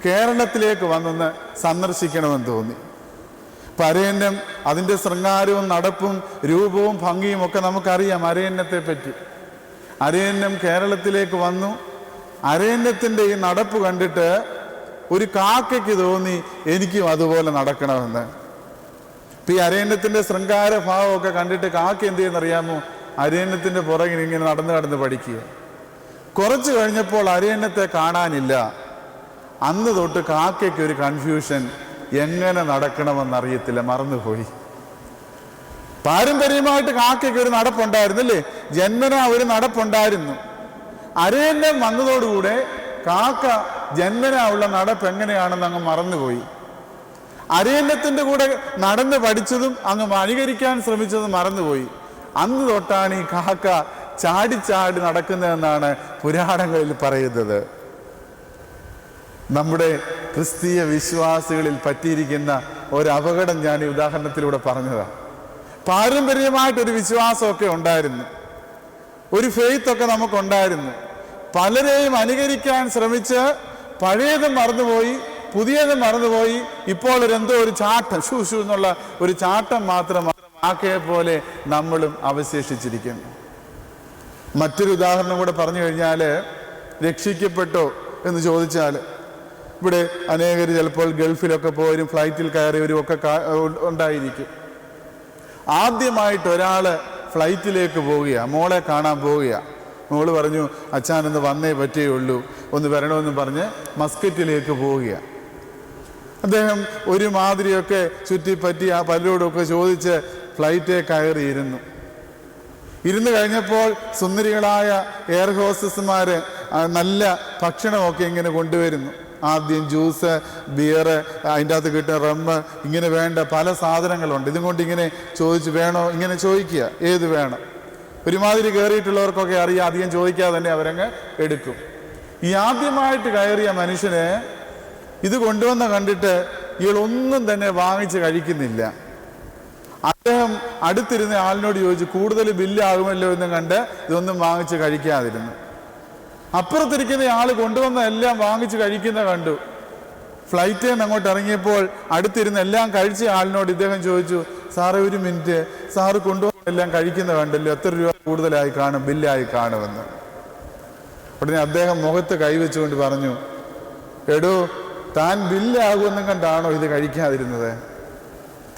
കേരളത്തിലേക്ക് വന്നൊന്ന് സന്ദർശിക്കണമെന്ന് തോന്നി. അപ്പം അരയന്നം, അതിൻ്റെ ശൃംഗാരവും നടപ്പും രൂപവും ഭംഗിയും ഒക്കെ നമുക്കറിയാം അരയന്നത്തെ പറ്റി. അരയന്നം കേരളത്തിലേക്ക് വന്നു. അരയന്നത്തിൻ്റെ ഈ നടപ്പ് കണ്ടിട്ട് ഒരു കാക്കയ്ക്ക് തോന്നി എനിക്കും അതുപോലെ നടക്കണമെന്ന്. ഇപ്പം ഈ അരയന്നത്തിൻ്റെ ശൃംഗാര ഭാവമൊക്കെ കണ്ടിട്ട് കാക്ക എന്ത് ചെയ്യുന്നറിയാമോ? അരയന്നത്തിൻ്റെ പുറകിൽ ഇങ്ങനെ നടന്ന് പഠിക്കുക. കുറച്ച് കഴിഞ്ഞപ്പോൾ അരയന്നത്തെ കാണാനില്ല. അന്ന് തൊട്ട് കാക്കയ്ക്ക് ഒരു കൺഫ്യൂഷൻ, എങ്ങനെ നടക്കണമെന്നറിയത്തില്ല, മറന്നുപോയി. പാരമ്പര്യമായിട്ട് കാക്കയ്ക്ക് ഒരു നടപ്പുണ്ടായിരുന്നു അല്ലേ, ജന്മന ഒരു നടപ്പുണ്ടായിരുന്നു. അരയന്നം വന്നതോടുകൂടെ കാക്ക ജന്മന ഉള്ള നടപ്പ് എങ്ങനെയാണെന്ന് അങ്ങ് മറന്നുപോയി. അരയന്നത്തിന്റെ കൂടെ നടന്ന് പഠിച്ചതും അങ്ങ് അനുകരിക്കാൻ ശ്രമിച്ചതും മറന്നുപോയി. അന്ന് തൊട്ടാണ് ഈ കാക്ക ചാടി നടക്കുന്നതെന്നാണ് പുരാണങ്ങളിൽ പറയുന്നത്. നമ്മുടെ ക്രിസ്തീയ വിശ്വാസികളിൽ പറ്റിയിരിക്കുന്ന ഒരു അപകടം ഞാൻ ഈ ഉദാഹരണത്തിലൂടെ പറഞ്ഞതാണ്. പാരമ്പര്യമായിട്ടൊരു വിശ്വാസമൊക്കെ ഉണ്ടായിരുന്നു, ഒരു ഫെയ്ത്ത് ഒക്കെ നമുക്കുണ്ടായിരുന്നു. പലരെയും അനുകരിക്കാൻ ശ്രമിച്ച് പഴയതും മറന്നുപോയി, പുതിയതും മറന്നുപോയി. ഇപ്പോൾ ഒരു ചാട്ടം, ഷൂ എന്നുള്ള ഒരു ചാട്ടം മാത്രം കാക്കയെ പോലെ നമ്മളും അവശേഷിച്ചിരിക്കുന്നു. മറ്റൊരു ഉദാഹരണം കൂടെ പറഞ്ഞു കഴിഞ്ഞാൽ, രക്ഷിക്കപ്പെട്ടോ എന്ന് ചോദിച്ചാൽ, ഇവിടെ അനേകർ ചിലപ്പോൾ ഗൾഫിലൊക്കെ പോയവരും ഫ്ലൈറ്റിൽ കയറിയവരും ഒക്കെ ഉണ്ടായിരിക്കും. ആദ്യമായിട്ട് ഒരാൾ ഫ്ലൈറ്റിലേക്ക് പോവുകയാണ്, മോളെ കാണാൻ പോവുകയാണ്. മോള് പറഞ്ഞു, അച്ഛാനൊന്ന് വന്നേ പറ്റുകയുള്ളൂ, ഒന്ന് വരണമെന്ന് പറഞ്ഞ് മസ്കറ്റിലേക്ക് പോവുകയാണ്. അദ്ദേഹം ഒരു മാതിരിയൊക്കെ ചുറ്റിപ്പറ്റി ആ പലരോടൊക്കെ ചോദിച്ച് ഫ്ലൈറ്റേ കയറിയിരുന്നു. ഇരുന്ന് കഴിഞ്ഞപ്പോൾ സുന്ദരികളായ എയർ ഹോസ്റ്റസ്മാർ നല്ല ഭക്ഷണമൊക്കെ ഇങ്ങനെ കൊണ്ടുവരുന്നു. ആദ്യം ജ്യൂസ്, ബിയർ, അതിൻ്റെ അകത്ത് കിട്ടുന്ന റമ്മ്, ഇങ്ങനെ വേണ്ട പല സാധനങ്ങളുണ്ട്. ഇതും കൊണ്ട് ഇങ്ങനെ ചോദിച്ച് വേണോ, ഇങ്ങനെ ചോദിക്കുക, ഏത് വേണം. ഒരുമാതിരി കയറിയിട്ടുള്ളവർക്കൊക്കെ അറിയാം, അധികം ചോദിക്കാതെ തന്നെ അവരങ്ങ് എടുക്കും. ഈ ആദ്യമായിട്ട് കയറിയ മനുഷ്യന് ഇത് കൊണ്ടുവന്ന കണ്ടിട്ട് ഇയാളൊന്നും തന്നെ വാങ്ങിച്ച് കഴിക്കുന്നില്ല. അദ്ദേഹം അടുത്തിരുന്ന ആളിനോട് ചോദിച്ചു, കൂടുതൽ ബില്ലാകുമല്ലോ എന്നും കണ്ട് ഇതൊന്നും വാങ്ങിച്ച് കഴിക്കാതിരുന്നു. അപ്പുറത്തിരിക്കുന്ന ആൾ കൊണ്ടുവന്ന എല്ലാം വാങ്ങിച്ച് കഴിക്കുന്ന കണ്ടു. ഫ്ലൈറ്റിൽ നിന്ന് അങ്ങോട്ട് ഇറങ്ങിയപ്പോൾ അടുത്തിരുന്ന് എല്ലാം കഴിച്ച ആളിനോട് ഇദ്ദേഹം ചോദിച്ചു, സാറേ ഒരു മിനിറ്റ്, സാറ് കൊണ്ടുവന്ന എല്ലാം കഴിക്കുന്ന കണ്ടല്ലോ, എത്ര രൂപ കൂടുതലായി കാണും, ബില്ലായി കാണുമെന്ന്. ഉടനെ അദ്ദേഹം മുഖത്ത് കൈവച്ചുകൊണ്ട് പറഞ്ഞു, എടോ, താൻ ബില്ലാകുമെന്നും കണ്ടാണോ ഇത് കഴിക്കാതിരുന്നത്?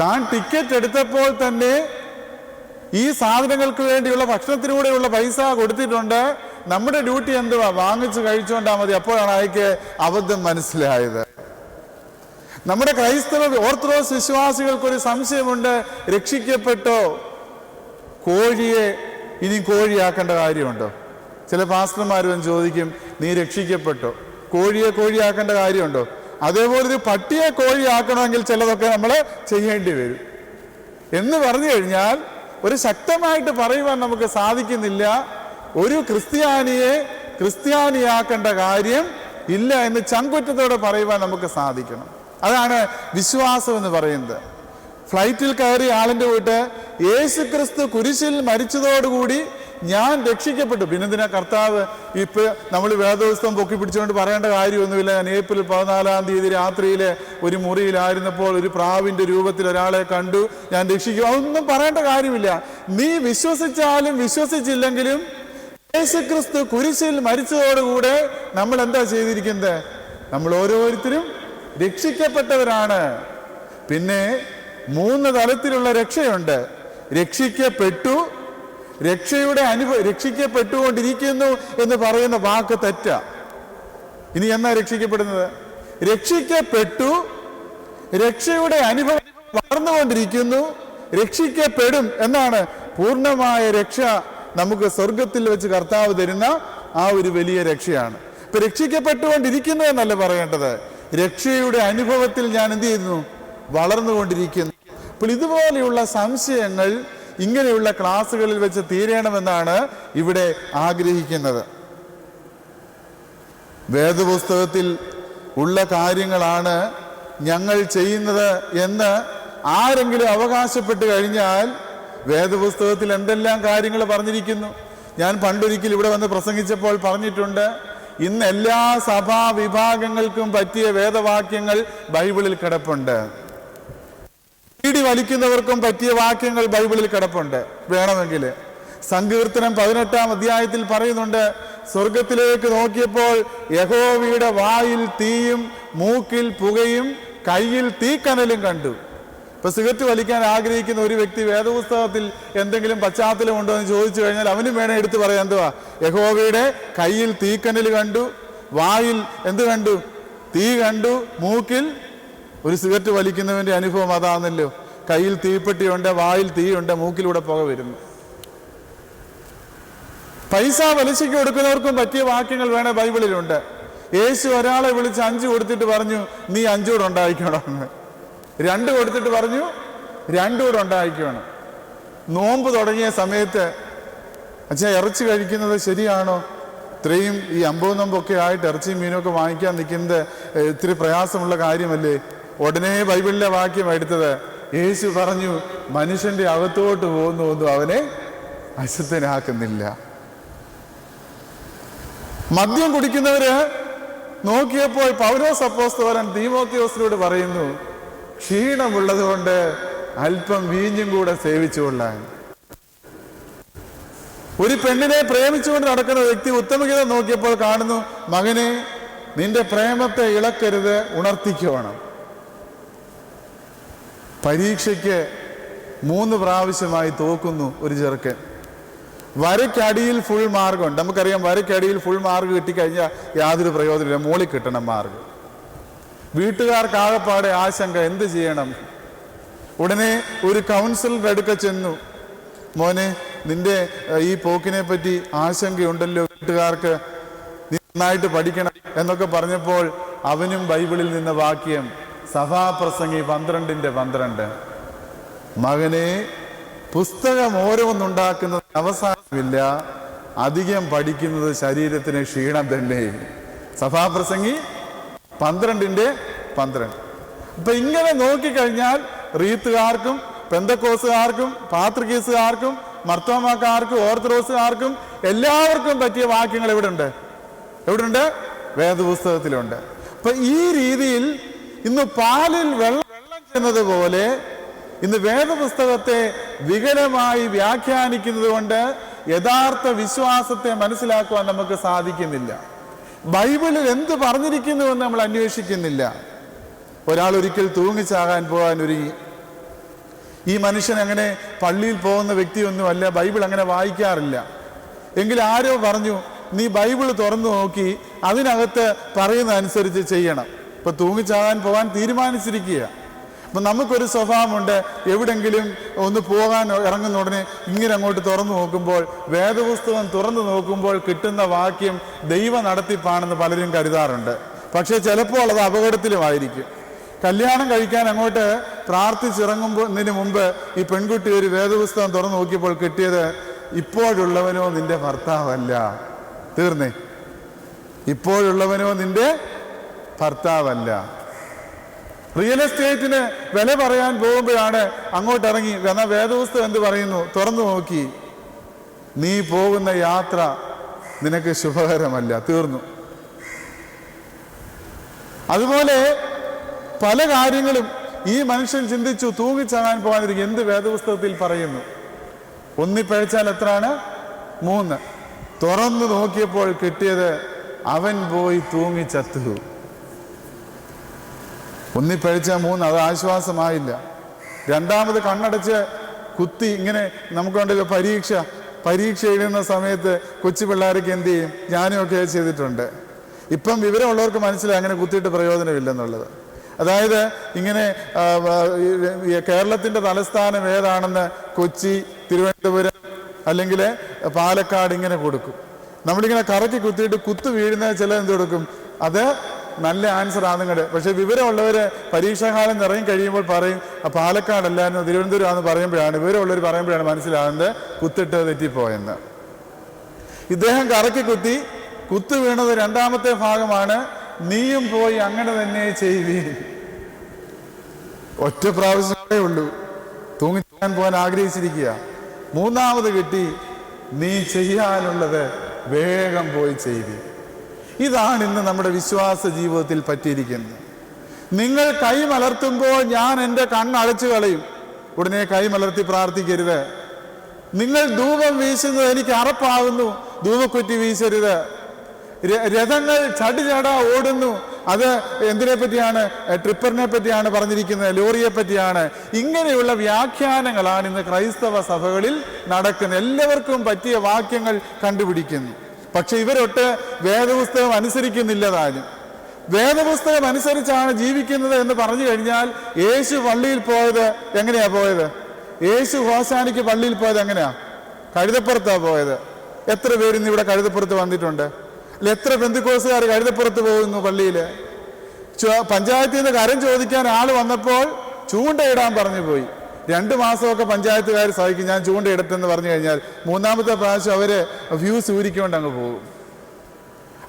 താൻ ടിക്കറ്റ് എടുത്തപ്പോൾ തന്നെ ഈ സാധനങ്ങൾക്ക് വേണ്ടിയുള്ള ഭക്ഷണത്തിലൂടെയുള്ള പൈസ കൊടുത്തിട്ടുണ്ട്. നമ്മുടെ ഡ്യൂട്ടി എന്തുവാ, വാങ്ങിച്ച് കഴിച്ചുകൊണ്ടാ മതി. അപ്പോഴാണ് അയക്ക് അബദ്ധം മനസ്സിലായത്. നമ്മുടെ ക്രൈസ്തവ ഓർത്തഡോക്സ് വിശ്വാസികൾക്കൊരു സംശയമുണ്ട്, രക്ഷിക്കപ്പെട്ടോ? കോഴിയെ ഇനി കോഴിയാക്കേണ്ട കാര്യമുണ്ടോ? ചില പാസ്റ്റർമാരും ചോദിക്കും, നീ രക്ഷിക്കപ്പെട്ടോ, കോഴിയെ കോഴിയാക്കേണ്ട കാര്യമുണ്ടോ? അതേപോലെ ഒരു പട്ടിയെ കോഴിയാക്കണമെങ്കിൽ ചിലതൊക്കെ നമ്മൾ ചെയ്യേണ്ടി വരും എന്ന് പറഞ്ഞു കഴിഞ്ഞാൽ ഒരു ശക്തമായിട്ട് പറയുവാൻ നമുക്ക് സാധിക്കുന്നില്ല. ഒരു ക്രിസ്ത്യാനിയെ ക്രിസ്ത്യാനിയാക്കേണ്ട കാര്യം ഇല്ല എന്ന് ചങ്കുറ്റത്തോടെ പറയുവാൻ നമുക്ക് സാധിക്കണം. അതാണ് വിശ്വാസം എന്ന് പറയുന്നത്. ഫ്ലൈറ്റിൽ കയറിയ ആളിൻ്റെ വീട്ട് യേശു ക്രിസ്തു കുരിശിൽ മരിച്ചതോടുകൂടി ഞാൻ രക്ഷിക്കപ്പെട്ടു. പിന്നെന്തിനാ കർത്താവ് ഇപ്പൊ നമ്മൾ വേദപുസ്തകം പൊക്കി പിടിച്ചുകൊണ്ട് പറയേണ്ട കാര്യമൊന്നുമില്ല. ഞാൻ ഏപ്രിൽ 14 രാത്രിയിൽ ഒരു മുറിയിലായിരുന്നപ്പോൾ ഒരു പ്രാവിന്റെ രൂപത്തിൽ ഒരാളെ കണ്ടു, ഞാൻ രക്ഷിക്കും, അതൊന്നും പറയേണ്ട കാര്യമില്ല. നീ വിശ്വസിച്ചാലും വിശ്വസിച്ചില്ലെങ്കിലും യേശുക്രിസ്തു കുരിശിൽ മരിച്ചതോടുകൂടെ നമ്മൾ എന്താ ചെയ്തിരിക്കുന്നത്? നമ്മൾ ഓരോരുത്തരും രക്ഷിക്കപ്പെട്ടവരാണ്. പിന്നെ 3 തലത്തിലുള്ള രക്ഷയുണ്ട്. രക്ഷിക്കപ്പെട്ടു, രക്ഷിക്കപ്പെട്ടുകൊണ്ടിരിക്കുന്നു എന്ന് പറയുന്ന വാക്ക് തെറ്റാ. ഇനി എന്നാ രക്ഷിക്കപ്പെടുന്നത്? രക്ഷിക്കപ്പെട്ടു, രക്ഷയുടെ അനുഭവം വളർന്നുകൊണ്ടിരിക്കുന്നു, രക്ഷിക്കപ്പെടും എന്നാണ്. പൂർണ്ണമായ രക്ഷ നമുക്ക് സ്വർഗത്തിൽ വെച്ച് കർത്താവ് തരുന്ന ആ ഒരു വലിയ രക്ഷയാണ്. ഇപ്പൊ രക്ഷിക്കപ്പെട്ടുകൊണ്ടിരിക്കുന്നു എന്നല്ല പറയേണ്ടത്, രക്ഷയുടെ അനുഭവത്തിൽ ഞാൻ എന്ത് ചെയ്യുന്നു? വളർന്നുകൊണ്ടിരിക്കുന്നു. അപ്പോൾ ഇതുപോലെയുള്ള സംശയങ്ങൾ ഇങ്ങനെയുള്ള ക്ലാസ്സുകളിൽ വെച്ച് തീരണമെന്നാണ് ഇവിടെ ആഗ്രഹിക്കുന്നത്. വേദപുസ്തകത്തിൽ ഉള്ള കാര്യങ്ങളാണ് ഞങ്ങൾ ചെയ്യുന്നത് എന്ന് ആരെങ്കിലും അവകാശപ്പെട്ട് കഴിഞ്ഞാൽ വേദപുസ്തകത്തിൽ എന്തെല്ലാം കാര്യങ്ങൾ പറഞ്ഞിരിക്കുന്നു. ഞാൻ പണ്ടൊരിക്കൽ ഇവിടെ വന്ന് പ്രസംഗിച്ചപ്പോൾ പറഞ്ഞിട്ടുണ്ട്, ഇന്ന് എല്ലാ സഭാ വിഭാഗങ്ങൾക്കും പറ്റിയ വേദവാക്യങ്ങൾ ബൈബിളിൽ കിടപ്പുണ്ട്. ഇടി വലിക്കുന്നവർക്കും പറ്റിയ വാക്യങ്ങൾ ബൈബിളിൽ കിടപ്പുണ്ട്. വേണമെങ്കിൽ സങ്കീർത്തനം 18-ാം അധ്യായത്തിൽ പറയുന്നുണ്ട്, സ്വർഗത്തിലേക്ക് നോക്കിയപ്പോൾ യഹോവയുടെ വായിൽ തീയും മൂക്കിൽ പുകയും കയ്യിൽ തീക്കനലും കണ്ടു. ഇപ്പൊ സിഗരറ്റ് വലിക്കാൻ ആഗ്രഹിക്കുന്ന ഒരു വ്യക്തി വേദപുസ്തകത്തിൽ എന്തെങ്കിലും പശ്ചാത്തലം ഉണ്ടോ എന്ന് ചോദിച്ചു കഴിഞ്ഞാൽ അവനും വേണം എടുത്തു പറയാൻ, എന്തുവാ? യഹോവയുടെ കയ്യിൽ തീക്കനൽ കണ്ടു, വായിൽ എന്ത് കണ്ടു? തീ കണ്ടു, മൂക്കിൽ ഒരു സിഗരറ്റ് വലിക്കുന്നവന്റെ അനുഭവം അതാണല്ലോ. കയ്യിൽ തീപ്പെട്ടിയുണ്ട്, വായിൽ തീയുണ്ട്, മൂക്കിലൂടെ പുക വരുന്നു. പൈസ പലിശയ്ക്ക് കൊടുക്കുന്നവർക്കും പറ്റിയ വാക്യങ്ങൾ വേണേ ബൈബിളിലുണ്ട്. യേശു ഒരാളെ വിളിച്ച് 5 കൊടുത്തിട്ട് പറഞ്ഞു, നീ 5 കൂടെ ഉണ്ടായിക്കണമെന്ന്. 2 കൊടുത്തിട്ട് പറഞ്ഞു, 2 കൂടെ ഉണ്ടായിക്കണം. നോമ്പ് തുടങ്ങിയ സമയത്ത് അച്ഛാ ഇറച്ചി കഴിക്കുന്നത് ശരിയാണോ? ഇത്രയും ഈ 50 നോമ്പൊക്കെ ആയിട്ട് ഇറച്ചിയും മീനൊക്കെ വാങ്ങിക്കാൻ നിൽക്കുന്നത് ഇത്തിരി പ്രയാസമുള്ള കാര്യമല്ലേ? ഉടനെ ബൈബിളിലെ വാക്യം എടുത്തത്, യേശു പറഞ്ഞു, മനുഷ്യന്റെ അകത്തോട്ട് പോകുന്നൊന്നും അവനെ അശുദ്ധനാക്കുന്നില്ല. മദ്യം കുടിക്കുന്നവര് നോക്കിയപ്പോൾ പൗലോസ് അപ്പോസ്തലൻ തീമോഥെയോസിനോട് പറയുന്നു, ക്ഷീണമുള്ളത് കൊണ്ട് അല്പം വീഞ്ഞും കൂടെ സേവിച്ചുകൊള്ളാൻ. ഒരു പെണ്ണിനെ പ്രേമിച്ചുകൊണ്ട് നടക്കുന്ന വ്യക്തി ഉത്തമഗീത നോക്കിയപ്പോൾ കാണുന്നു, മകനെ നിന്റെ പ്രേമത്തെ ഇളക്കരുത്, ഉണർത്തിക്കോണം. പരീക്ഷയ്ക്ക് 3 പ്രാവശ്യമായി തോക്കുന്നു ഒരു ചെറുക്കൻ. വരയ്ക്കടിയിൽ ഫുൾ മാർക്കുണ്ട്. നമുക്കറിയാം, വരയ്ക്കടിയിൽ ഫുൾ മാർക്ക് കിട്ടിക്കഴിഞ്ഞാൽ യാതൊരു പ്രയോജനമില്ല, മോളിൽ കിട്ടണം മാർക്ക്. വീട്ടുകാർക്ക് ആകെപ്പാടെ ആശങ്ക, എന്ത് ചെയ്യണം? ഉടനെ ഒരു കൗൺസിലറുടെ അടുക്ക ചെന്നു, മോനെ നിന്റെ ഈ പോക്കിനെ പറ്റി ആശങ്കയുണ്ടല്ലോ വീട്ടുകാർക്ക്, നീ നന്നായിട്ട് പഠിക്കണം എന്നൊക്കെ പറഞ്ഞപ്പോൾ അവനും ബൈബിളിൽ നിന്ന വാക്യം സഭാപ്രസംഗി 12:12, മകനെ പുസ്തകം ഓരോന്നുണ്ടാക്കുന്നത് അവസാനമില്ല, അധികം പഠിക്കുന്നത് ശരീരത്തിന് ക്ഷീണം തന്നെ. സഭാപ്രസംഗി 12:12. അപ്പൊ ഇങ്ങനെ നോക്കിക്കഴിഞ്ഞാൽ റീത്തുകാർക്കും പെന്തക്കോസുകാർക്കും പാത്രികീസുകാർക്കും മർത്തോമാക്കാർക്കും ഓർത്തഡോക്സുകാർക്കും എല്ലാവർക്കും പറ്റിയ വാക്യങ്ങൾ എവിടുണ്ട്? വേദപുസ്തകത്തിലുണ്ട്. അപ്പൊ ഈ രീതിയിൽ ഇന്ന് പാലിൽ വെള്ളം ചെന്നത് പോലെ ഇന്ന് വേദപുസ്തകത്തെ വികലമായി വ്യാഖ്യാനിക്കുന്നത് കൊണ്ട് യഥാർത്ഥ വിശ്വാസത്തെ മനസ്സിലാക്കുവാൻ നമുക്ക് സാധിക്കുന്നില്ല. ബൈബിളിൽ എന്ത് പറഞ്ഞിരിക്കുന്നുവെന്ന് നമ്മൾ അന്വേഷിക്കുന്നില്ല. ഒരാൾ ഒരിക്കൽ തൂങ്ങിച്ചാകാൻ പോകാൻ ഒരുങ്ങി. ഈ മനുഷ്യൻ അങ്ങനെ പള്ളിയിൽ പോകുന്ന വ്യക്തിയൊന്നുമല്ല, ബൈബിൾ അങ്ങനെ വായിക്കാറില്ല. എങ്കിൽ ആരോ പറഞ്ഞു, നീ ബൈബിൾ തുറന്നു നോക്കി അതിനകത്ത് പറയുന്ന അനുസരിച്ച് ചെയ്യണം. ഇപ്പൊ തൂങ്ങിച്ചാകാൻ പോകാൻ തീരുമാനിച്ചിരിക്കുക. അപ്പൊ നമുക്കൊരു സ്വഭാവമുണ്ട്, എവിടെങ്കിലും ഒന്ന് പോകാൻ ഇറങ്ങുന്ന ഉടനെ ഇങ്ങനെ അങ്ങോട്ട് തുറന്നു നോക്കുമ്പോൾ, വേദപുസ്തകം തുറന്നു നോക്കുമ്പോൾ കിട്ടുന്ന വാക്യം ദൈവ നടത്തിപ്പാണെന്ന് പലരും കരുതാറുണ്ട്. പക്ഷെ ചിലപ്പോൾ അത് അപകടത്തിലുമായിരിക്കും. കല്യാണം കഴിക്കാൻ അങ്ങോട്ട് പ്രാർത്ഥിച്ചിറങ്ങുന്നതിന് മുമ്പ് ഈ പെൺകുട്ടി ഒരു വേദപുസ്തകം തുറന്നു നോക്കിയപ്പോൾ കിട്ടിയത്, ഇപ്പോഴുള്ളവനോ നിന്റെ ഭർത്താവല്ല. തീർന്നേ, ഇപ്പോഴുള്ളവനോ നിന്റെ ഭർത്താവല്ല. റിയൽ എസ്റ്റേറ്റിന് വില പറയാൻ പോകുമ്പോഴാണ് അങ്ങോട്ട് ഇറങ്ങി, എന്നാൽ വേദപുസ്തകം എന്ത് പറയുന്നു? തുറന്നു നോക്കി, നീ പോകുന്ന യാത്ര നിനക്ക് ശുഭകരമല്ല. തീർന്നു. അതുപോലെ പല കാര്യങ്ങളും ഈ മനുഷ്യൻ ചിന്തിച്ചു, തൂങ്ങിച്ചാകാൻ പോകാനിരിക്കും. എന്ത് വേദപുസ്തകത്തിൽ പറയുന്നു? ഒന്നിപ്പഴിച്ചാൽ എത്രയാണ്? 3. തുറന്നു നോക്കിയപ്പോൾ കിട്ടിയത്, അവൻ പോയി തൂങ്ങിച്ചത്തു. ഒന്നിപ്പഴിച്ച 3, അത് ആശ്വാസമായില്ല. രണ്ടാമത് കണ്ണടച്ച് കുത്തി ഇങ്ങനെ, നമുക്കുണ്ടല്ലോ പരീക്ഷ എഴുതുന്ന സമയത്ത് കൊച്ചു പിള്ളേർക്ക് എന്ത് ചെയ്യും? ഞാനും ഒക്കെ ചെയ്തിട്ടുണ്ട്. ഇപ്പം വിവരമുള്ളവർക്ക് മനസ്സിലായി അങ്ങനെ കുത്തിയിട്ട് പ്രയോജനമില്ലെന്നുള്ളത്. അതായത് ഇങ്ങനെ കേരളത്തിൻ്റെ തലസ്ഥാനം ഏതാണെന്ന് കൊച്ചി, തിരുവനന്തപുരം അല്ലെങ്കിൽ പാലക്കാട് ഇങ്ങനെ കൊടുക്കും. നമ്മളിങ്ങനെ കറക്കി കുത്തിയിട്ട് കുത്തു വീഴുന്ന ചില എന്ത് കൊടുക്കും? അത് നല്ല ആൻസർ ആണെന്നുണ്ട്. പക്ഷെ വിവരമുള്ളവർ പരീക്ഷാകാലം ഇറങ്ങി കഴിയുമ്പോൾ പറയും, പാലക്കാടല്ലായിരുന്നു തിരുവനന്തപുരം ആണെന്ന് പറയുമ്പോഴാണ്, വിവരമുള്ളവർ പറയുമ്പോഴാണ് മനസ്സിലാകുന്നത് കുത്തിട്ട് തെറ്റിപ്പോയെന്ന്. ഇദ്ദേഹം കറക്കി കുത്തു വീണത് 2ാമത്തെ ഭാഗമാണ്, നീയും പോയി അങ്ങനെ തന്നെ ചെയ്യുവീൻ. ഒറ്റ പ്രാവശ്യമേ ഉള്ളൂ, തൂങ്ങിച്ചാൻ പോകാൻ ആഗ്രഹിച്ചിരിക്കുക. 3ാമത് കിട്ടി, നീ ചെയ്യാനുള്ളത് വേഗം പോയി ചെയ്യുവീൻ. ഇതാണ് ഇന്ന് നമ്മുടെ വിശ്വാസ ജീവിതത്തിൽ പറ്റിയിരിക്കുന്നത്. നിങ്ങൾ കൈ മലർത്തുമ്പോൾ ഞാൻ എൻ്റെ കണ്ണടച്ചു കളയും. ഉടനെ കൈ മലർത്തി പ്രാർത്ഥിക്കരുത്. നിങ്ങൾ ധൂപം വീശുന്നത് എനിക്ക് അറപ്പാകുന്നു, ധൂപക്കുറ്റി വീശരുത്. രഥങ്ങൾ ചടുചട ഓടുന്നു, അത് എന്തിനെ പറ്റിയാണ്? ട്രിപ്പറിനെ പറ്റിയാണ് പറഞ്ഞിരിക്കുന്നത്, ലോറിയെ പറ്റിയാണ്. ഇങ്ങനെയുള്ള വ്യാഖ്യാനങ്ങളാണ് ഇന്ന് ക്രൈസ്തവ സഭകളിൽ നടക്കുന്നത്. എല്ലാവർക്കും പറ്റിയ വാക്യങ്ങൾ കണ്ടുപിടിക്കുന്നു. പക്ഷെ ഇവരൊട്ട് വേദപുസ്തകം അനുസരിക്കുന്നില്ല താനും. വേദപുസ്തകം അനുസരിച്ചാണ് ജീവിക്കുന്നത് എന്ന് പറഞ്ഞു കഴിഞ്ഞാൽ യേശു പള്ളിയിൽ പോയത് എങ്ങനെയാ പോയത്? യേശു ഹോശാനിക്ക് പള്ളിയിൽ പോയത് എങ്ങനെയാ? കഴുതപ്പുറത്താ പോയത്. എത്ര പേരിന്ന് ഇവിടെ കഴുതപ്പുറത്ത് വന്നിട്ടുണ്ട്? അല്ല, എത്ര പെന്തിക്കോസുകാർ കഴുതപ്പുറത്ത് പോകുന്നു പള്ളിയിൽ? പഞ്ചായത്തിൽ നിന്ന് കരം ചോദിക്കാൻ ആൾ വന്നപ്പോൾ ചൂണ്ടയിടാൻ പറഞ്ഞു പോയി. 2 മാസമൊക്കെ പഞ്ചായത്തുകാർ സഹിക്കും, ഞാൻ ചൂണ്ടയിടത്തെന്ന് പറഞ്ഞു കഴിഞ്ഞാൽ 3-ാമത്തെ പ്രാവശ്യം അവര് ഫ്യൂസ് ഊരിക്കൊണ്ട് അങ്ങ് പോകും.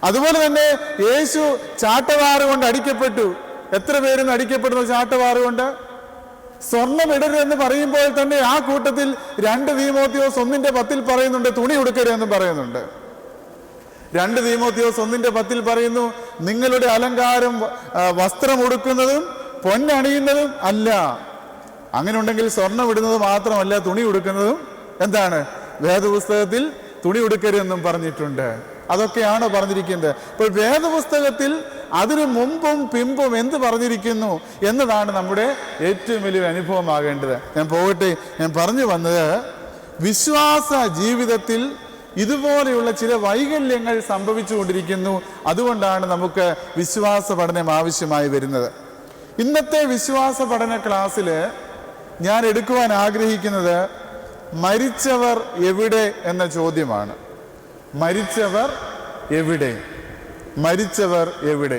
അതുപോലെ തന്നെ യേശു ചാട്ടവാറ് കൊണ്ട് അടിക്കപ്പെട്ടു. എത്ര പേരൊന്നും അടിക്കപ്പെടുന്നു ചാട്ടവാറ് കൊണ്ട്? സ്വർണം ഇടരുതെന്ന് പറയുമ്പോൾ തന്നെ ആ കൂട്ടത്തിൽ 2 തീമോത്തിയോസ് 1:10 പറയുന്നുണ്ട് തുണി ഉടുക്കരുതെന്ന് പറയുന്നുണ്ട്. 2 തീമോത്തിയോസ് 1:10 പറയുന്നു, നിങ്ങളുടെ അലങ്കാരം വസ്ത്രം ഉടുക്കുന്നതും പൊന്നണിയുന്നതും അല്ല. അങ്ങനെ ഉണ്ടെങ്കിൽ സ്വർണം ഇടുന്നത് മാത്രമല്ല, തുണി ഉടുക്കുന്നതും എന്താണ്? വേദപുസ്തകത്തിൽ തുണി ഉടുക്കരുതെന്നും പറഞ്ഞിട്ടുണ്ട്. അതൊക്കെയാണോ പറഞ്ഞിരിക്കുന്നത്? ഇപ്പോൾ വേദപുസ്തകത്തിൽ അതിനു മുമ്പും പിമ്പും എന്ത് പറഞ്ഞിരിക്കുന്നു എന്നതാണ് നമ്മുടെ ഏറ്റവും വലിയ അനുഭവമാകേണ്ടത്. ഞാൻ പോകട്ടെ, ഞാൻ പറഞ്ഞു വന്നത് വിശ്വാസ ജീവിതത്തിൽ ഇതുപോലെയുള്ള ചില വൈകല്യങ്ങൾ സംഭവിച്ചുകൊണ്ടിരിക്കുന്നു. അതുകൊണ്ടാണ് നമുക്ക് വിശ്വാസ പഠനം ആവശ്യമായി വരുന്നത്. ഇന്നത്തെ വിശ്വാസ പഠന ക്ലാസ്സിൽ ഞാൻ എടുക്കുവാൻ ആഗ്രഹിക്കുന്നത് മരിച്ചവർ എവിടെ എന്ന ചോദ്യമാണ്. മരിച്ചവർ എവിടെ? മരിച്ചവർ എവിടെ?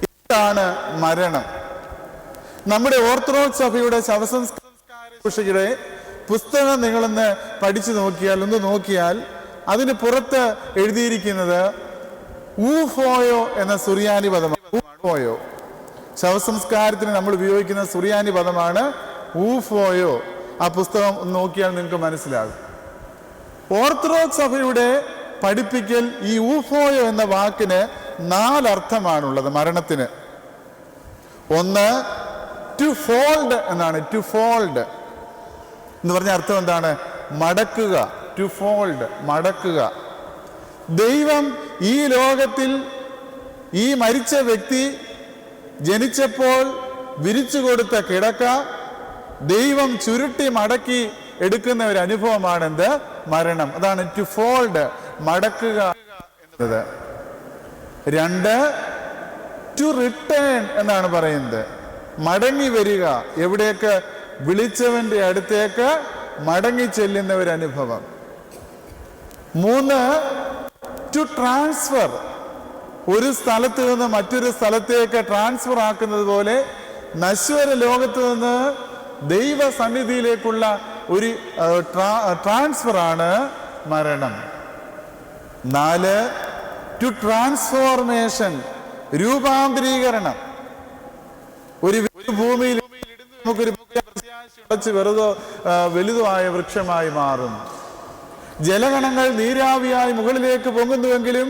ഇതാണ് മരണം. നമ്മുടെ ഓർത്തഡോക്സ് സഭയുടെ ശവസംസ്കാര പുസ്തകം നിങ്ങളൊന്ന് പഠിച്ചു നോക്കിയാൽ, ഒന്ന് നോക്കിയാൽ അതിന് പുറത്ത് എഴുതിയിരിക്കുന്നത് ഊഫോയോ എന്ന സുറിയാനി പദമാണ്. ഊഫോയോ ശവസംസ്കാരത്തിന് നമ്മൾ ഉപയോഗിക്കുന്ന സുറിയാനി പദമാണ് ഊഫോയോ. ആ പുസ്തകം ഒന്ന് നോക്കിയാൽ നിങ്ങൾക്ക് മനസ്സിലാകും. ഓർത്തഡോക്സ് സഭയുടെ പഠിപ്പിക്കൽ ഈ ഊഫോയോ എന്ന വാക്കിന് 4 അർത്ഥമാണുള്ളത് മരണത്തിന്. ഒന്ന്, ടു ഫോൾഡ് എന്നാണ്. ടു ഫോൾഡ് എന്ന് പറഞ്ഞ അർത്ഥം എന്താണ്? മടക്കുക. ടു ഫോൾഡ്, മടക്കുക. ദൈവം ഈ ലോകത്തിൽ ഈ മരിച്ച വ്യക്തി ജനിച്ചപ്പോൾ വിരിച്ചു കൊടുത്ത കിടക്ക ദൈവം ചുരുട്ടി മടക്കി എടുക്കുന്ന ഒരു അനുഭവമാണ് എന്ത്? മരണം. അതാണ് ടു ഫോൾഡ്, മടക്കുക എന്നത്. 2, ടു റിട്ടേൺ എന്നാണ് പറയുന്നത്. മടങ്ങി വരിക. എവിടേക്ക്? വിളിച്ചവന്റെ അടുത്തേക്ക് മടങ്ങി ചെല്ലുന്ന ഒരു അനുഭവം. 3, ടു ട്രാൻസ്ഫർ. ഒരു സ്ഥലത്ത് നിന്ന് മറ്റൊരു സ്ഥലത്തേക്ക് ട്രാൻസ്ഫർ ആക്കുന്നത് പോലെ നശ്വര ലോകത്ത് നിന്ന് ദൈവ സന്നിധിയിലേക്കുള്ള ഒരു ട്രാൻസ്ഫർ ആണ് മരണം. 4, ടു ട്രാൻസ്ഫോർമേഷൻ, രൂപാന്തരീകരണം. ഒരു ഭൂമിയിൽ നമുക്കൊരു വെറുതോ വലുതോ ആയ വൃക്ഷമായി മാറും. ജലഗണങ്ങൾ നീരാവിയായി മുകളിലേക്ക് പൊങ്ങുന്നുവെങ്കിലും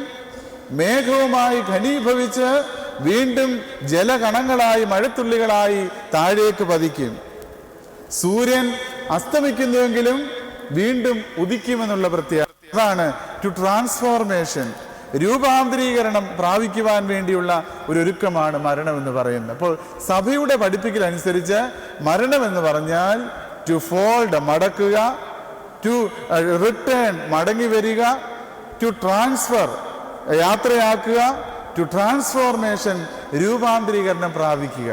മേഘവുമായി ഘനീഭവിച്ച് വീണ്ടും ജലകണങ്ങളായി മഴത്തുള്ളികളായി താഴേക്ക് പതിക്കും. സൂര്യൻ അസ്തമിക്കുന്നുവെങ്കിലും വീണ്ടും ഉദിക്കുമെന്നുള്ള പ്രത്യേകത. അതാണ് ടു ട്രാൻസ്ഫോർമേഷൻ, രൂപാന്തരീകരണം പ്രാപിക്കുവാൻ വേണ്ടിയുള്ള ഒരു ഒരുക്കമാണ് മരണം എന്ന് പറയുന്നത്. അപ്പോൾ സഭയുടെ പഠിപ്പിക്കൽ അനുസരിച്ച് മരണം എന്ന് പറഞ്ഞാൽ ടു ഫോൾഡ്, മടക്കുക, ടു റിട്ടേൺ, മടങ്ങി വരിക, ടു ട്രാൻസ്ഫർ, യാത്രയാക്കുക, ടു ട്രാൻസ്ഫോർമേഷൻ, രൂപാന്തരീകരണം പ്രാപിക്കുക.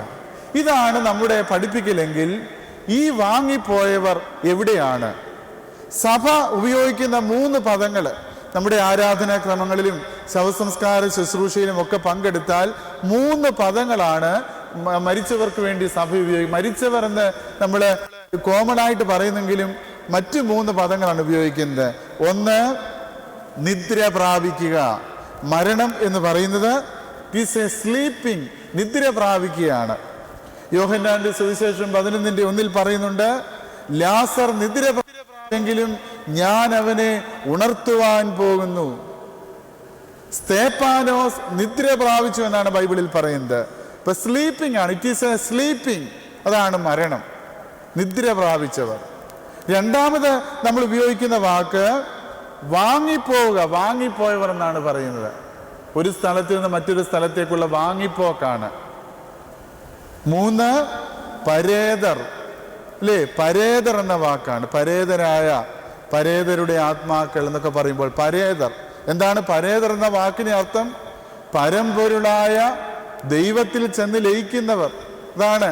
ഇതാണ് നമ്മുടെ പഠിപ്പിക്കലെങ്കിൽ ഈ വാങ്ങിപ്പോയവർ എവിടെയാണ്? സഭ ഉപയോഗിക്കുന്ന 3 പദങ്ങൾ നമ്മുടെ ആരാധനാക്രമങ്ങളിലും ശവസംസ്കാര ശുശ്രൂഷയിലും ഒക്കെ പങ്കെടുത്താൽ 3 പദങ്ങളാണ് മരിച്ചവർക്ക് വേണ്ടി സഭ ഉപയോഗിക്കും. മരിച്ചവർ എന്ന് നമ്മൾ കോമൺ ആയിട്ട് പറയുന്നെങ്കിലും മറ്റു 3 പദങ്ങളാണ് ഉപയോഗിക്കുന്നത്. 1, നിദ്ര പ്രാപിക്കുക. മരണം എന്ന് പറയുന്നത് ഇസ് എ സ്ലീപ്പിംഗ്, നിദ്ര പ്രാപിക്കുകയാണ്. യോഹന്നാന്റെ സുവിശേഷം 11:1 പറയുന്നുണ്ട്, ലാസർ നിദ്ര പ്രാപിച്ചെങ്കിലും ഞാൻ അവനെ ഉണർത്തുവാൻ പോകുന്നു. സ്തേഫാനോസ് നിദ്ര പ്രാപിച്ചു എന്നാണ് ബൈബിളിൽ പറയുന്നത്. ഇപ്പൊ സ്ലീപ്പിംഗ് ആണ്, ഇറ്റ് ഈസ് എ സ്ലീപ്പിംഗ്. അതാണ് മരണം, നിദ്ര പ്രാപിച്ചവർ. രണ്ടാമത് നമ്മൾ ഉപയോഗിക്കുന്ന വാക്ക് വാങ്ങിപ്പോവുക, വാങ്ങിപ്പോയവർ എന്നാണ് പറയുന്നത്. ഒരു സ്ഥലത്ത് നിന്ന് മറ്റൊരു സ്ഥലത്തേക്കുള്ള വാങ്ങിപ്പോക്കാണ്. 3, പരേതർ, അല്ലേ? പരേതർ എന്ന വാക്കാണ്. പരേതരായ, പരേതരുടെ ആത്മാക്കൾ എന്നൊക്കെ പറയുമ്പോൾ പരേതർ. എന്താണ് പരേതർ എന്ന വാക്കിന് അർത്ഥം? പരമ്പൊരുളായ ദൈവത്തിൽ ചെന്ന് ലയിക്കുന്നവർ. അതാണ്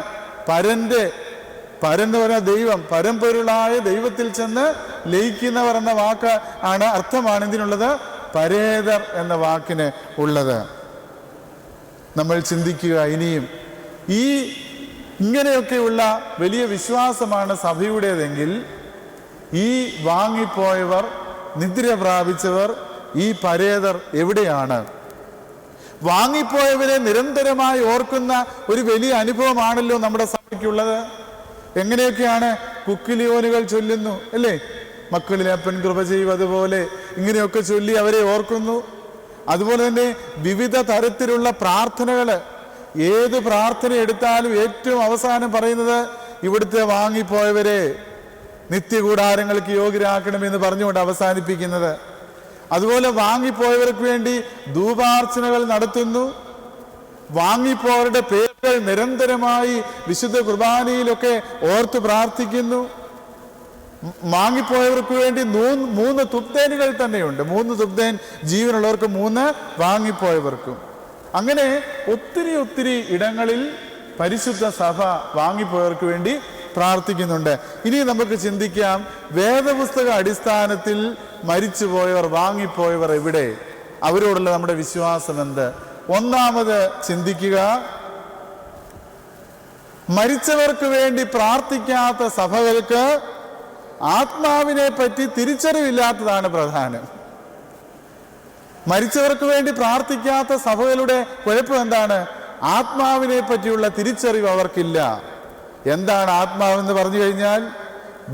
പരന്ന് പറഞ്ഞ ദൈവം, പരമ്പൊരുളായ ദൈവത്തിൽ ചെന്ന് ലയിക്കുന്നവർ എന്ന വാക്ക് ആണ്, അർത്ഥമാണ് ഇതിനുള്ളത്, പരേതർ എന്ന വാക്കിന് ഉള്ളത്. നമ്മൾ ചിന്തിക്കുക, ഇനിയും ഇങ്ങനെയൊക്കെയുള്ള വലിയ വിശ്വാസമാണ് സഭയുടേതെങ്കിൽ ഈ വാങ്ങിപ്പോയവർ, നിദ്ര പ്രാപിച്ചവർ, ഈ പരേതർ എവിടെയാണ്? വാങ്ങിപ്പോയവരെ നിരന്തരമായി ഓർക്കുന്ന ഒരു വലിയ അനുഭവമാണല്ലോ നമ്മുടെ സഭയ്ക്കുള്ളത്. എങ്ങനെയൊക്കെയാണ്? കുക്കിലിയോനുകൾ ചൊല്ലുന്നു അല്ലേ? മക്കളിലെ അപ്പൻ കൃപ ചെയ്യുവതുപോലെ ഇങ്ങനെയൊക്കെ ചൊല്ലി അവരെ ഓർക്കുന്നു. അതുപോലെ തന്നെ വിവിധ തരത്തിലുള്ള പ്രാർത്ഥനകൾ, ഏത് പ്രാർത്ഥന എടുത്താലും ഏറ്റവും അവസാനം പറയുന്നത് ഇവിടുത്തെ വാങ്ങിപ്പോയവരെ നിത്യകൂടാരങ്ങൾക്ക് യോഗ്യരാക്കണമെന്ന് പറഞ്ഞുകൊണ്ട് അവസാനിപ്പിക്കുന്നത്. അതുപോലെ വാങ്ങിപ്പോയവർക്ക് വേണ്ടി ധൂപാർച്ചനകൾ നടത്തുന്നു. വാങ്ങിപ്പോയവരുടെ പേരുകൾ നിരന്തരമായി വിശുദ്ധ കുർബാനയിലൊക്കെ ഓർത്ത് പ്രാർത്ഥിക്കുന്നു. വാങ്ങിപ്പോയവർക്ക് വേണ്ടി 3 തുബ്ദേനുകൾ തന്നെയുണ്ട്. 3 തുബ്ദേൻ ജീവനുള്ളവർക്ക്, 3 വാങ്ങിപ്പോയവർക്കും. അങ്ങനെ ഒത്തിരി ഇടങ്ങളിൽ പരിശുദ്ധ സഭ വാങ്ങിപ്പോയവർക്ക് വേണ്ടി പ്രാർത്ഥിക്കുന്നുണ്ട്. ഇനി നമുക്ക് ചിന്തിക്കാം, വേദപുസ്തക അടിസ്ഥാനത്തിൽ മരിച്ചുപോയവർ, വാങ്ങിപ്പോയവർ എവിടെ? അവരോടുള്ള നമ്മുടെ വിശ്വാസം എന്ത്? ഒന്നാമത് ചിന്തിക്കുക, മരിച്ചവർക്ക് വേണ്ടി പ്രാർത്ഥിക്കാത്ത സഭകൾക്ക് ആത്മാവിനെ പറ്റി തിരിച്ചറിവില്ലാത്തതാണ് പ്രധാനം. മരിച്ചവർക്ക് വേണ്ടി പ്രാർത്ഥിക്കാത്ത സഭകളുടെ കുഴപ്പം എന്താണ്? ആത്മാവിനെ പറ്റിയുള്ള തിരിച്ചറിവ് അവർക്കില്ല. എന്താണ് ആത്മാവെന്ന് പറഞ്ഞു കഴിഞ്ഞാൽ?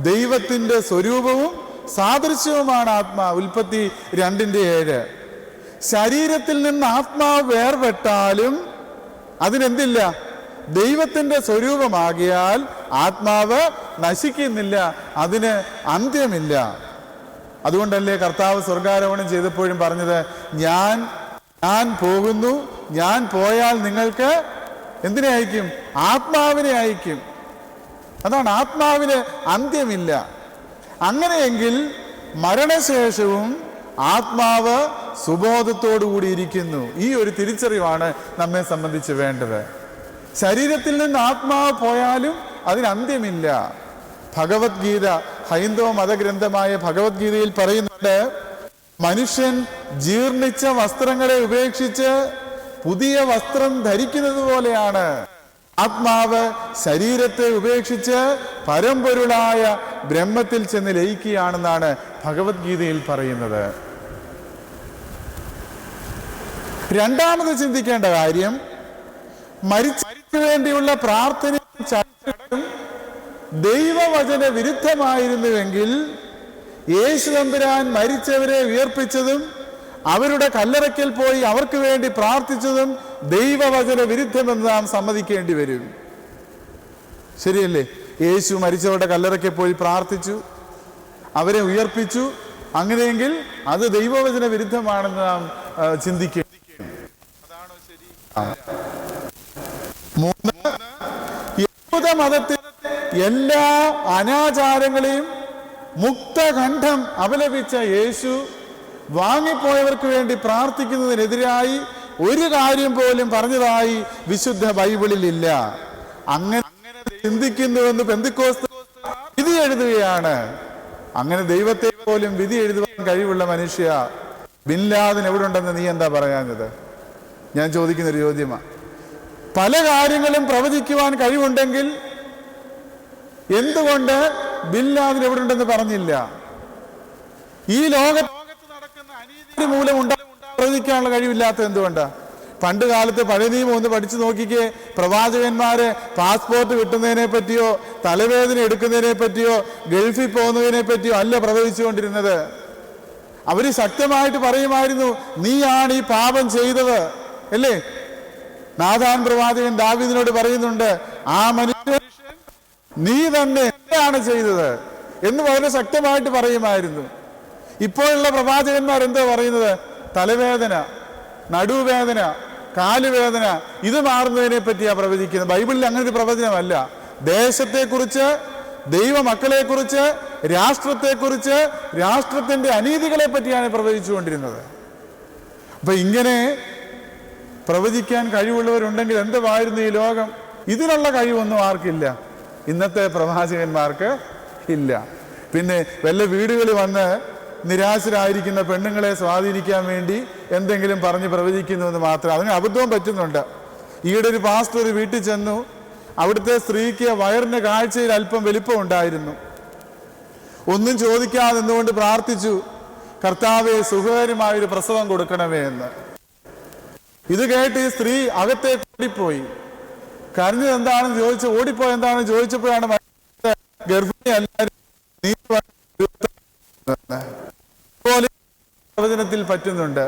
ദൈവത്തിൻ്റെ സ്വരൂപവും സാദൃശ്യവുമാണ് ആത്മാവ്. ഉൽപ്പത്തി 2:7. ശരീരത്തിൽ നിന്ന് ആത്മാവ് വേർപെട്ടാലും അതിനെന്തില്ല? ദൈവത്തിൻ്റെ സ്വരൂപമാകിയാൽ ആത്മാവ് നശിക്കുന്നില്ല, അതിന് അന്ത്യമില്ല. അതുകൊണ്ടല്ലേ കർത്താവ് സ്വർഗാരോഹണം ചെയ്തപ്പോഴും പറഞ്ഞത്, ഞാൻ പോകുന്നു, ഞാൻ പോയാൽ നിങ്ങൾക്ക് എന്തിനെ അയക്കും? ആത്മാവിനെ അയക്കും. അതാണ്, ആത്മാവിന് അന്ത്യമില്ല. അങ്ങനെയെങ്കിൽ മരണശേഷവും ആത്മാവ് സുബോധത്തോടു കൂടി ഇരിക്കുന്നു. ഈ ഒരു തിരിച്ചറിവാണ് നമ്മെ സംബന്ധിച്ച് വേണ്ടത്. ശരീരത്തിൽ നിന്ന് ആത്മാവ് പോയാലും അതിന് അന്ത്യമില്ല. ഭഗവത്ഗീത, ഹൈന്ദവ മതഗ്രന്ഥമായ ഭഗവത്ഗീതയിൽ പറയുന്നുണ്ട്, മനുഷ്യൻ ജീർണിച്ച വസ്ത്രങ്ങളെ ഉപേക്ഷിച്ച് പുതിയ വസ്ത്രം ധരിക്കുന്നത് പോലെയാണ് ആത്മാവ് ശരീരത്തെ ഉപേക്ഷിച്ച് പരമ്പൊരുളായ ബ്രഹ്മത്തിൽ ചെന്ന് ലയിക്കുകയാണെന്നാണ് ഭഗവത്ഗീതയിൽ പറയുന്നത്. രണ്ടാമത് ചിന്തിക്കേണ്ട കാര്യം, മരിച്ചവർക്ക് വേണ്ടിയുള്ള പ്രാർത്ഥനയും ചടങ്ങും ദൈവവചന വിരുദ്ധമായിരുന്നുവെങ്കിൽ യേശു തമ്പുരാൻ മരിച്ചവരെ ഉയർപ്പിച്ചതും അവരുടെ കല്ലറയ്ക്കൽ പോയി അവർക്ക് വേണ്ടി പ്രാർത്ഥിച്ചതും ദൈവവചന വിരുദ്ധമെന്ന് നാം സമ്മതിക്കേണ്ടി വരും. ശരിയല്ലേ? യേശു മരിച്ചവരുടെ കല്ലറയ്ക്കൽ പോയി പ്രാർത്ഥിച്ചു, അവരെ ഉയർപ്പിച്ചു. അങ്ങനെയെങ്കിൽ അത് ദൈവവചന വിരുദ്ധമാണെന്ന് നാം ചിന്തിക്കും. അതാണോ ശരി? 3, യഹൂദ മതത്തിൽ എല്ലാ അനാചാരങ്ങളെയും മുക്തകണ്ഠം അപലപിച്ച യേശു വാങ്ങിപ്പോയവർക്ക് വേണ്ടി പ്രാർത്ഥിക്കുന്നതിനെതിരായി ഒരു കാര്യം പോലും പറഞ്ഞതായി വിശുദ്ധ ബൈബിളിൽ ഇല്ല. അങ്ങനെ ചിന്തിക്കുന്നുവെന്ന് പെന്തക്കോസ്ത് വിധി എഴുതുകയാണ്. അങ്ങനെ ദൈവത്തെ പോലും വിധി എഴുതുവാൻ കഴിവുള്ള മനുഷ്യ, ബിൻ ലാദൻ എവിടെ ഉണ്ടെന്ന് നീ എന്താ പറയാഞ്ഞത്? ഞാൻ ചോദിക്കുന്നൊരു ചോദ്യമാണ്. പല കാര്യങ്ങളും പ്രവചിക്കുവാൻ കഴിവുണ്ടെങ്കിൽ എന്തുകൊണ്ട് ബിൻ ലാദൻ എവിടെ ഉണ്ടെന്ന് പറഞ്ഞില്ല? ഈ ലോകത്ത് നടക്കുന്ന അനീതി മൂലം പ്രവചിക്കാനുള്ള കഴിവില്ലാത്തത് എന്തുകൊണ്ടാ? പണ്ട് കാലത്ത് പഴയ നിയമം ഒന്ന് പഠിച്ചു നോക്കിക്കേ. പ്രവാചകന്മാര് പാസ്പോർട്ട് കിട്ടുന്നതിനെ പറ്റിയോ തലവേദന എടുക്കുന്നതിനെ പറ്റിയോ ഗൾഫിൽ പോകുന്നതിനെ പറ്റിയോ അല്ല പ്രവചിച്ചുകൊണ്ടിരുന്നത്. അവര് ശക്തമായിട്ട് പറയുമായിരുന്നു, നീയാണ് ഈ പാപം ചെയ്തത്, അല്ലേ? നാഥാൻ പ്രവാചകൻ ദാവീദിനോട് പറയുന്നുണ്ട്, ആ മനുഷ്യൻ നീ തന്നെ എന്താണ് ചെയ്തത് എന്ന് വളരെ ശക്തമായിട്ട് പറയുമായിരുന്നു. ഇപ്പോഴുള്ള പ്രവാചകന്മാർ എന്താ പറയുന്നത്? തലവേദന, നടുവേദന, കാലുവേദന, ഇത് മാറുന്നതിനെ പറ്റിയാണ് പ്രവചിക്കുന്നത്. ബൈബിളിൽ അങ്ങനെ ഒരു പ്രവചനമല്ല. ദേശത്തെക്കുറിച്ച്, ദൈവമക്കളെക്കുറിച്ച്, രാഷ്ട്രത്തെക്കുറിച്ച്, രാഷ്ട്രത്തിന്റെ അനീതികളെ പറ്റിയാണ് പ്രവചിച്ചുകൊണ്ടിരുന്നത്. അപ്പൊ ഇങ്ങനെ പ്രവചിക്കാൻ കഴിവുള്ളവരുണ്ടെങ്കിൽ എന്തുമായിരുന്നു ഈ ലോകം? ഇതിനുള്ള കഴിവൊന്നും ആർക്കില്ല, ഇന്നത്തെ പ്രവാചകന്മാർക്ക് ഇല്ല. പിന്നെ വല്ല വീടുകളിൽ വന്ന് നിരാശരായിരിക്കുന്ന പെണ്ണുങ്ങളെ സ്വാധീനിക്കാൻ വേണ്ടി എന്തെങ്കിലും പറഞ്ഞ് പ്രവചിക്കുന്നുവെന്ന് മാത്രം. അതിന് അബദ്ധവും പറ്റുന്നുണ്ട്. ഈയിടെ ഒരു പാസ്റ്റർ ഒരു വീട്ടിൽ ചെന്നു. അവിടുത്തെ സ്ത്രീക്ക് വയറിന് കാഴ്ചയിൽ അല്പം വലിപ്പം ഉണ്ടായിരുന്നു. ഒന്നും ചോദിക്കാതെ നിന്നുകൊണ്ട് പ്രാർത്ഥിച്ചു, കർത്താവെ സുഖകരമായൊരു പ്രസവം കൊടുക്കണമേ എന്ന്. ഇത് കേട്ട് ഈ സ്ത്രീ അകത്തേക്ക് ഓടിപ്പോയി. കരഞ്ഞത് എന്താണെന്ന് ചോദിച്ചു, ഓടിപ്പോയി എന്താണെന്ന് ചോദിച്ചപ്പോഴാണ് ഗർഭിണി എല്ലാവരും പ്രവചനത്തിൽ പറ്റുന്നുണ്ട്.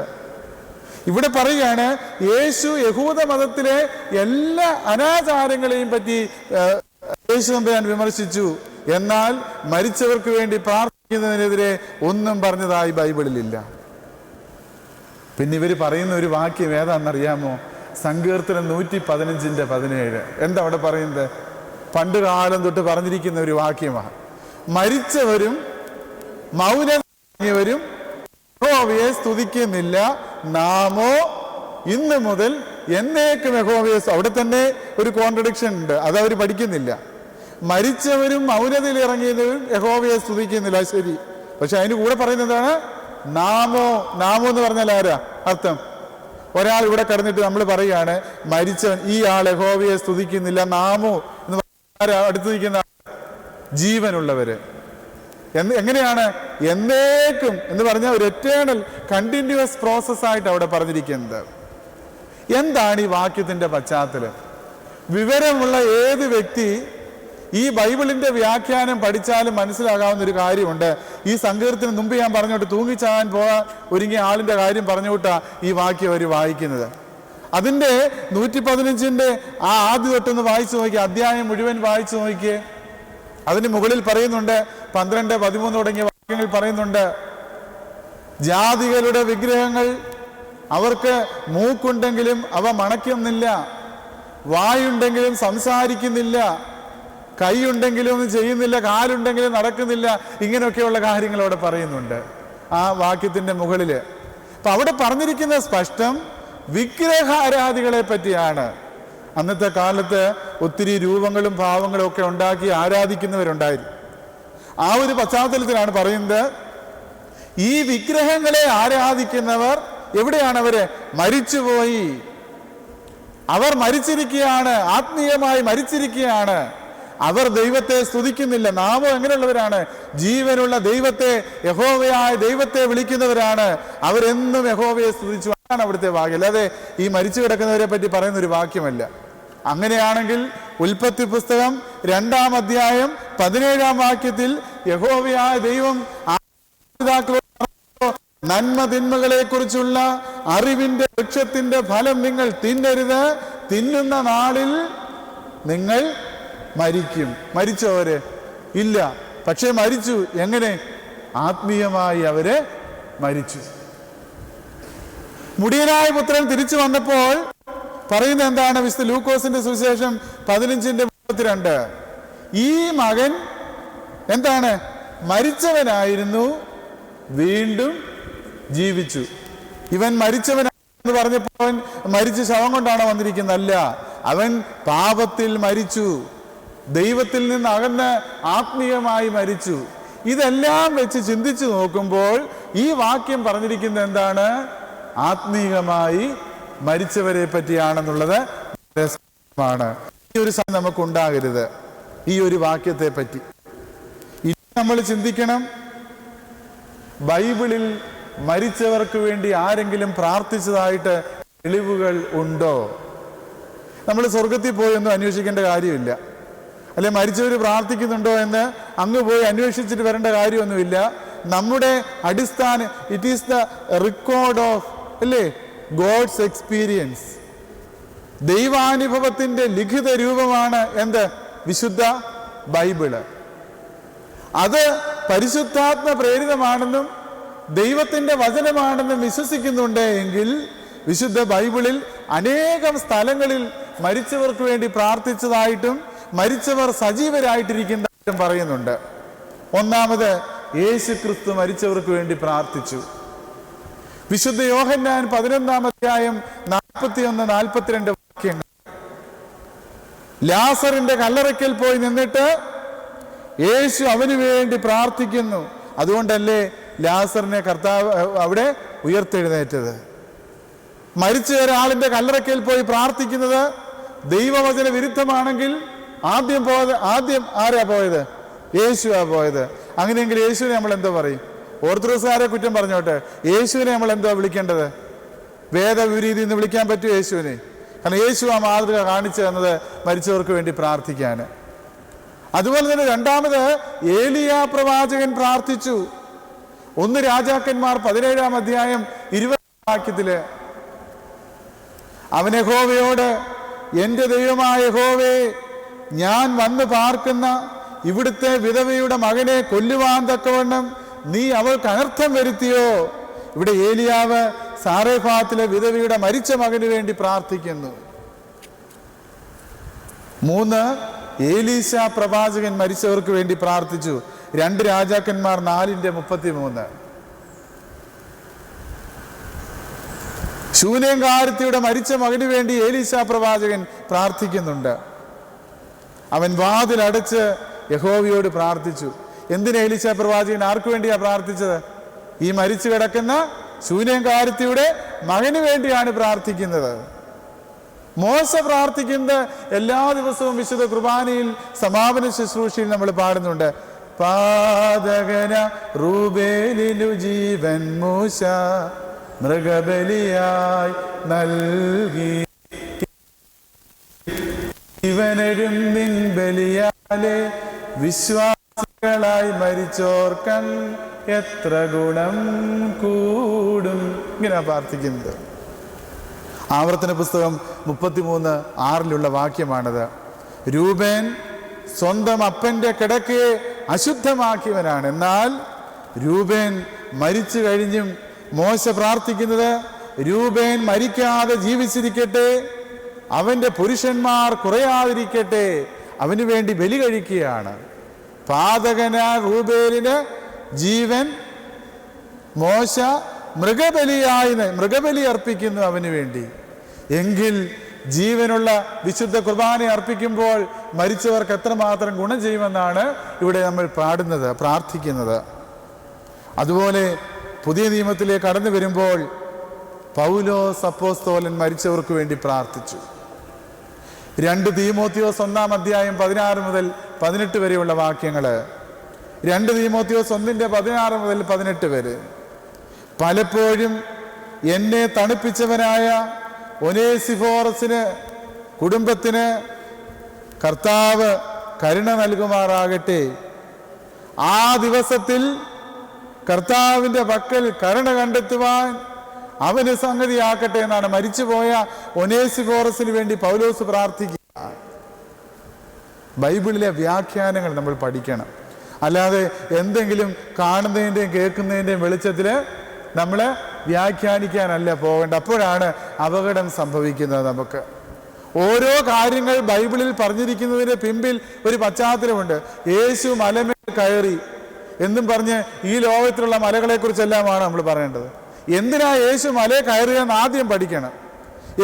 ഇവിടെ പറയുകയാണ്, യേശു യഹൂദ മതത്തിലെ എല്ലാ അനാചാരങ്ങളെയും പറ്റി യേശു തമ്പുരാൻ വിമർശിച്ചു. എന്നാൽ മരിച്ചവർക്ക് വേണ്ടി പ്രാർത്ഥിക്കുന്നതിനെതിരെ ഒന്നും പറഞ്ഞതായി ബൈബിളിലില്ല. പിന്നെ ഇവർ പറയുന്ന ഒരു വാക്യം ഏതാണെന്നറിയാമോ? സങ്കീർത്തനം 115:17. എന്താ അവിടെ പറയുന്നത്? പണ്ട് കാലം തൊട്ട് പറഞ്ഞിരിക്കുന്ന ഒരു വാക്യമാണ്. മരിച്ചവരും മൗനവരും യഹോവയെ സ്തുതിക്കുന്നില്ല, നാമോ ഇന്ന് മുതൽ എന്നേക്കും യഹോവയെ. അവിടെ തന്നെ ഒരു കോൺട്രഡിക്ഷൻ ഉണ്ട്, അതവർ പഠിക്കുന്നില്ല. മരിച്ചവരും മൗനതയിൽ ഇറങ്ങിയവരും യഹോവയെ സ്തുതിക്കുന്നില്ല, ശരി. പക്ഷെ അതിന് കൂടെ പറയുന്നത് എന്താണ്? നാമോ. നാമോ എന്ന് പറഞ്ഞാൽ ആരാ അർത്ഥം? ഒരാൾ ഇവിടെ കിടന്നിട്ട് നമ്മൾ പറയുകയാണ്, മരിച്ചവൻ ഈ ആൾ യഹോവയെ സ്തുതിക്കുന്നില്ല, നാമോ എന്ന് പറഞ്ഞാൽ അടുത്ത് നിൽക്കുന്ന ജീവനുള്ളവര്. എങ്ങനെയാണ്? എന്നേക്കും എന്ന് പറഞ്ഞാൽ ഒരു എറ്റേണൽ കണ്ടിന്യൂസ് പ്രോസസ് ആയിട്ട് അവിടെ പറഞ്ഞിരിക്കുന്നത്. എന്താണ് ഈ വാക്യത്തിന്റെ പശ്ചാത്തലം? വിവരമുള്ള ഏത് വ്യക്തി ഈ ബൈബിളിന്റെ വ്യാഖ്യാനം പഠിച്ചാലും മനസ്സിലാകാവുന്ന ഒരു കാര്യമുണ്ട്. ഈ സങ്കീർത്തനം മുമ്പ് ഞാൻ പറഞ്ഞോട്ട് തൂങ്ങിച്ചാകാൻ പോകാൻ ഒരുങ്ങിയ ആളിന്റെ കാര്യം പറഞ്ഞുകൊണ്ടാ ഈ വാക്യം അവർ വായിക്കുന്നത്. അതിന്റെ 115 ആ ആദ്യ തൊട്ടൊന്ന് വായിച്ചു നോക്കിയേ, അധ്യായം മുഴുവൻ വായിച്ചു നോക്കിയേ. അതിന് മുകളിൽ പറയുന്നുണ്ട്, 12, 13 തുടങ്ങിയ വാക്യങ്ങൾ പറയുന്നുണ്ട്, ജാതികളുടെ വിഗ്രഹങ്ങൾ, അവർക്ക് മൂക്കുണ്ടെങ്കിലും അവ മണക്കുന്നില്ല, വായുണ്ടെങ്കിലും സംസാരിക്കുന്നില്ല, കൈയുണ്ടെങ്കിലും ഒന്നും ചെയ്യുന്നില്ല, കാലുണ്ടെങ്കിലും നടക്കുന്നില്ല, ഇങ്ങനെയൊക്കെയുള്ള കാര്യങ്ങൾ അവിടെ പറയുന്നുണ്ട് ആ വാക്യത്തിന്റെ മുകളില്. അപ്പൊ അവിടെ പറഞ്ഞിരിക്കുന്ന സ്പഷ്ടം വിഗ്രഹാരാധികളെ പറ്റിയാണ്. അന്നത്തെ കാലത്ത് ഒത്തിരി രൂപങ്ങളും ഭാവങ്ങളും ഒക്കെ ഉണ്ടാക്കി ആരാധിക്കുന്നവരുണ്ടായിരുന്നു. ആ ഒരു പശ്ചാത്തലത്തിലാണ് പറയുന്നത്, ഈ വിഗ്രഹങ്ങളെ ആരാധിക്കുന്നവർ എവിടെയാണ്? അവര് മരിച്ചുപോയി, അവർ മരിച്ചിരിക്കുകയാണ്, ആത്മീയമായി മരിച്ചിരിക്കുകയാണ്. അവർ ദൈവത്തെ സ്തുതിക്കുന്നില്ല. നാമോ എങ്ങനെയുള്ളവരാണ്? ജീവനുള്ള ദൈവത്തെ, യഹോവയായ ദൈവത്തെ വിളിക്കുന്നവരാണ്. അവരെന്നും യഹോവയെ സ്തുതിച്ചു. ആണ് അവിടുത്തെ വാക്യം, അല്ലാതെ ഈ മരിച്ചു കിടക്കുന്നവരെ പറ്റി പറയുന്ന ഒരു വാക്യമല്ല. അങ്ങനെയാണെങ്കിൽ ഉൽപ്പത്തി പുസ്തകം 2-ാം അധ്യായം 17-ാം വാക്യത്തിൽ യഹോവയായ ദൈവം നന്മ തിന്മകളെ കുറിച്ചുള്ള അറിവിന്റെ വൃക്ഷത്തിന്റെ ഫലം നിങ്ങൾ തിന്നരുത്, തിന്നുന്ന നാളിൽ നിങ്ങൾ മരിക്കും. മരിച്ചവര് ഇല്ല, പക്ഷെ മരിച്ചു. എങ്ങനെ? ആത്മീയമായി അവര് മരിച്ചു. മുടിയനായ പുത്രൻ തിരിച്ചു വന്നപ്പോൾ പറയുന്നത് എന്താണ്? വിശുദ്ധ ലൂക്കോസിന്റെ സുവിശേഷം 15:32. ഈ മകൻ എന്താണ്? മരിച്ചവനായിരുന്നു, വീണ്ടും ജീവിച്ചു. ഇവൻ മരിച്ചവനാണെന്ന് പറഞ്ഞപ്പോൾ മരിച്ച ശവം കൊണ്ടാണ് വന്നിരിക്കുന്നതല്ല, അവൻ പാപത്തിൽ മരിച്ചു, ദൈവത്തിൽ നിന്ന് അകന്ന് ആത്മീയമായി മരിച്ചു. ഇതെല്ലാം വെച്ച് ചിന്തിച്ചു നോക്കുമ്പോൾ ഈ വാക്യം പറഞ്ഞിരിക്കുന്നത് എന്താണ്? ആത്മീയമായി മരിച്ചവരെ പറ്റിയാണെന്നുള്ളത് ആണ്. ഈ ഒരു സമയം നമുക്കുണ്ടാകരുത് ഈ ഒരു വാക്യത്തെ പറ്റി. ഇനി നമ്മൾ ചിന്തിക്കണം, ബൈബിളിൽ മരിച്ചവർക്ക് വേണ്ടി ആരെങ്കിലും പ്രാർത്ഥിച്ചതായിട്ട് തെളിവുകൾ ഉണ്ടോ? നമ്മൾ സ്വർഗത്തിൽ പോയി ഒന്നും അന്വേഷിക്കേണ്ട കാര്യമില്ല, അല്ലെ മരിച്ചവർ പ്രാർത്ഥിക്കുന്നുണ്ടോ എന്ന് അങ്ങ് പോയി അന്വേഷിച്ചിട്ട് വരേണ്ട കാര്യമൊന്നുമില്ല. നമ്മുടെ അടിസ്ഥാന it is the record of, അല്ലേ, ഗോഡ്സ് എക്സ്പീരിയൻസ്. ദൈവാനുഭവത്തിന്റെ ലിഖിത രൂപമാണ് എന്ത്? വിശുദ്ധ ബൈബിള്. അത് പരിശുദ്ധാത്മ പ്രേരിതമാണെന്നും ദൈവത്തിന്റെ വചനമാണെന്നും വിശ്വസിക്കുന്നുണ്ട് എങ്കിൽ വിശുദ്ധ ബൈബിളിൽ അനേകം സ്ഥലങ്ങളിൽ മരിച്ചവർക്ക് വേണ്ടി പ്രാർത്ഥിച്ചതായിട്ടും മരിച്ചവർ സജീവരായിട്ടിരിക്കുന്നതായിട്ടും പറയുന്നുണ്ട്. ഒന്നാമത്, യേശു ക്രിസ്തു മരിച്ചവർക്ക് വേണ്ടി പ്രാർത്ഥിച്ചു. വിശുദ്ധ യോഹന്നാൻ 11-ാം അധ്യായം 41-42 വാക്യങ്ങൾ. ലാസറിന്റെ കല്ലറയ്ക്കൽ പോയി നിന്നിട്ട് യേശു അവന് വേണ്ടി പ്രാർത്ഥിക്കുന്നു. അതുകൊണ്ടല്ലേ ലാസറിനെ കർത്താവ് അവിടെ ഉയർത്തെഴുന്നേറ്റത്. മരിച്ച ഒരാളിന്റെ കല്ലറയ്ക്കൽ പോയി പ്രാർത്ഥിക്കുന്നത് ദൈവവചന വിരുദ്ധമാണെങ്കിൽ ആദ്യം ആരാ പോയത്? യേശുവാ പോയത്. അങ്ങനെയെങ്കിൽ യേശുവിനെ നമ്മൾ എന്തോ പറയും? ഓർത്തഡോക്സുകാരെ കുറ്റം പറഞ്ഞോട്ടെ, യേശുവിനെ നമ്മൾ എന്തോ വിളിക്കേണ്ടത്? വേദവിരീതി എന്ന് വിളിക്കാൻ പറ്റും യേശുവിനെ? കാരണം യേശു ആ മാതൃക കാണിച്ചു തന്നത് മരിച്ചവർക്ക് വേണ്ടി പ്രാർത്ഥിക്കാൻ. അതുപോലെ തന്നെ രണ്ടാമത് ഏലിയാ പ്രവാചകൻ പ്രാർത്ഥിച്ചു. 1 രാജാക്കന്മാർ 17-ാം അധ്യായം 20-ാം വാക്യത്തില് അവൻ യഹോവയോട്, എന്റെ ദൈവമായ യഹോവേ, ഞാൻ വന്ന് പാർക്കുന്ന ഇവിടുത്തെ വിധവയുടെ മകനെ കൊല്ലുവാൻ തക്കവണ്ണം നീ അവൾക്ക് അനർത്ഥം വരുത്തിയോ? ഇവിടെ ഏലിയാവ് സാറേഫാത്തിലെ വിധവയുടെ മരിച്ച മകന് വേണ്ടി പ്രാർത്ഥിക്കുന്നു. 3 ഏലീശ പ്രവാചകൻ മരിച്ചവർക്ക് വേണ്ടി പ്രാർത്ഥിച്ചു. 2 രാജാക്കന്മാർ 4:33. ശൂനേംകാരത്തിയുടെ മരിച്ച മകന് വേണ്ടി ഏലീശ പ്രവാചകൻ പ്രാർത്ഥിക്കുന്നുണ്ട്. അവൻ വാതിലടച്ച് യഹോവയോട് പ്രാർത്ഥിച്ചു. എന്തിനാ ഏലീശ പ്രവാചകൻ ആർക്കു വേണ്ടിയാ പ്രാർത്ഥിച്ചത്? ഈ മരിച്ചു കിടക്കുന്ന ശൂനേംകാരത്തിയുടെ മകന് വേണ്ടിയാണ് പ്രാർത്ഥിക്കുന്നത്. മോശ പ്രാർത്ഥിക്കുന്നത് എല്ലാ ദിവസവും വിശുദ്ധ കുർബാനയിൽ സമാപന ശുശ്രൂഷയിൽ നമ്മൾ പാടുന്നുണ്ട്. പാതകന റൂബേലിനു ജീവൻ മൂശ മൃഗബലിയായി നൽകി, ജീവനരും നിൻ ബലിയാലെ വിശ്വാസികളായി മരിച്ചോർക്കൻ എത്ര ഗുണം കൂടും. ഇങ്ങനെ പ്രാർത്ഥിക്കുന്നത്. ആവർത്തന പുസ്തകം 33:6 വാക്യമാണത്. രൂബേൻ സ്വന്തം അപ്പന്റെ കിടക്കയെ അശുദ്ധമാക്കിയവനാണ്. എന്നാൽ രൂബേൻ മരിച്ചു കഴിഞ്ഞും മോശ പ്രാർത്ഥിക്കുന്നത്, രൂബേൻ മരിക്കാതെ ജീവിച്ചിരിക്കട്ടെ, അവന്റെ പുരുഷന്മാർ കുറയാതിരിക്കട്ടെ, അവന് വേണ്ടി ബലി കഴിക്കുകയാണ്. പാതകന റൂബേലിന് ജീവൻ, മോശ മൃഗബലി അർപ്പിക്കുന്നു അവന് വേണ്ടി. എങ്കിൽ ജീവനുള്ള വിശുദ്ധ കുർബാന അർപ്പിക്കുമ്പോൾ മരിച്ചവർക്ക് എത്രമാത്രം ഗുണം ചെയ്യുമെന്നാണ് ഇവിടെ നമ്മൾ പ്രാർത്ഥിക്കുന്നത്. അതുപോലെ പുതിയ നിയമത്തിലേക്ക് കടന്നു വരുമ്പോൾ പൗലോസ് അപ്പോസ്തലൻ മരിച്ചവർക്ക് വേണ്ടി പ്രാർത്ഥിച്ചു. 2 തീമോത്തിയോസ് 1-ാം അധ്യായം 16 മുതൽ 18 വരെയുള്ള വാക്യങ്ങള്. 2 തീമോത്തിയോസ് 1:16 മുതൽ 18 വരെ. പലപ്പോഴും എന്നെ തണുപ്പിച്ചവനായ ഒനേസിഫോറസിന് കുടുംബത്തിന് കർത്താവ് കരുണ നൽകുമാറാകട്ടെ. ആ ദിവസത്തിൽ കർത്താവിൻ്റെ പക്കൽ കരുണ കണ്ടെത്തുവാൻ അവന് സംഗതിയാക്കട്ടെ എന്നാണ് മരിച്ചുപോയ ഒനേസിഫോറസിന് വേണ്ടി പൗലോസ് പ്രാർത്ഥിക്കുക. ബൈബിളിലെ വ്യാഖ്യാനങ്ങൾ നമ്മൾ പഠിക്കണം. അല്ലാതെ എന്തെങ്കിലും കാണുന്നതിൻ്റെയും കേൾക്കുന്നതിൻ്റെയും വെളിച്ചത്തിൽ നമ്മൾ വ്യാഖ്യാനിക്കാനല്ല പോകേണ്ട. അപ്പോഴാണ് അപകടം സംഭവിക്കുന്നത്. നമുക്ക് ഓരോ കാര്യങ്ങൾ ബൈബിളിൽ പറഞ്ഞിരിക്കുന്നതിന് പിമ്പിൽ ഒരു പശ്ചാത്തലമുണ്ട്. യേശു മലമേൽ കയറി എന്നും പറഞ്ഞ് ഈ ലോകത്തിലുള്ള മലകളെക്കുറിച്ചെല്ലാമാണ് നമ്മൾ പറയേണ്ടത്. എന്തിനാ യേശു മലയിൽ കയറിയെന്ന് ആദ്യം പഠിക്കണം.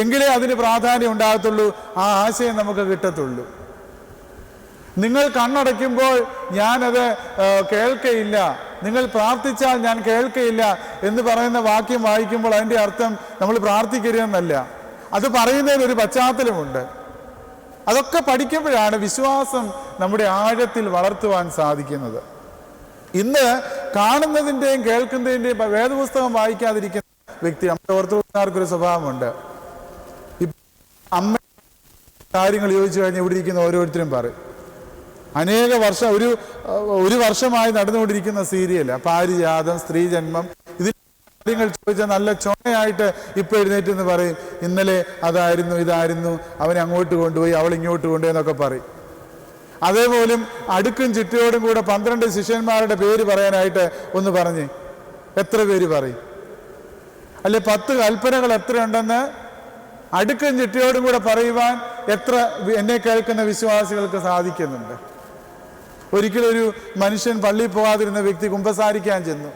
എങ്കിലേ അതിന് പ്രാധാന്യം ഉണ്ടാകത്തുള്ളൂ, ആ ആശയം നമുക്ക് കിട്ടത്തുള്ളൂ. നിങ്ങൾ കണ്ണടയ്ക്കുമ്പോൾ ഞാനത് കേൾക്കയില്ല, നിങ്ങൾ പ്രാർത്ഥിച്ചാൽ ഞാൻ കേൾക്കയില്ല എന്ന് പറയുന്ന വാക്യം വായിക്കുമ്പോൾ അതിൻ്റെ അർത്ഥം നമ്മൾ പ്രാർത്ഥിക്കരുതെന്നല്ല. അത് പറയുന്നതിനൊരു പശ്ചാത്തലമുണ്ട്. അതൊക്കെ പഠിക്കുമ്പോഴാണ് വിശ്വാസം നമ്മുടെ ആഴത്തിൽ വളർത്തുവാൻ സാധിക്കുന്നത്. ഇന്ന് കാണുന്നതിൻ്റെയും കേൾക്കുന്നതിൻ്റെയും വേദപുസ്തകം വായിക്കാതിരിക്കുന്ന വ്യക്തി, നമ്മുടെ ഓർത്തഡോക്സുകാർക്കൊരു സ്വഭാവമുണ്ട്. അമ്മ കാര്യങ്ങൾ ചോദിച്ചു കഴിഞ്ഞാൽ ഇവിടെ ഇരിക്കുന്ന ഓരോരുത്തരും പറയും. അനേക വർഷം ഒരു വർഷമായി നടന്നുകൊണ്ടിരിക്കുന്ന സീരിയൽ പാരിജാതം, സ്ത്രീ ജന്മം, ഇതിൽ കാര്യങ്ങൾ ചോദിച്ചാൽ നല്ല ചുണയായിട്ട് ഇപ്പം എഴുന്നേറ്റ് എന്ന് പറയും. ഇന്നലെ അതായിരുന്നു, ഇതായിരുന്നു, അവനെ അങ്ങോട്ട് കൊണ്ടുപോയി, അവൾ ഇങ്ങോട്ട് കൊണ്ടുപോയി എന്നൊക്കെ പറയും. അതേപോലും അടുക്കും ചുറ്റോടും കൂടെ 12 ശിഷ്യന്മാരുടെ പേര് പറയാനായിട്ട് ഒന്ന് പറഞ്ഞ് എത്ര പേര് പറയും? അല്ലെ 10 കൽപ്പനകൾ എത്രയുണ്ടെന്ന് അടുക്കും ചുറ്റയോടും കൂടെ പറയുവാൻ എത്ര എന്നെ കേൾക്കുന്ന വിശ്വാസികൾക്ക് സാധിക്കുന്നുണ്ട്? ഒരിക്കലൊരു മനുഷ്യൻ പള്ളിയിൽ പോകാതിരുന്ന വ്യക്തി കുമ്പസാരിക്കാൻ ചെന്നു.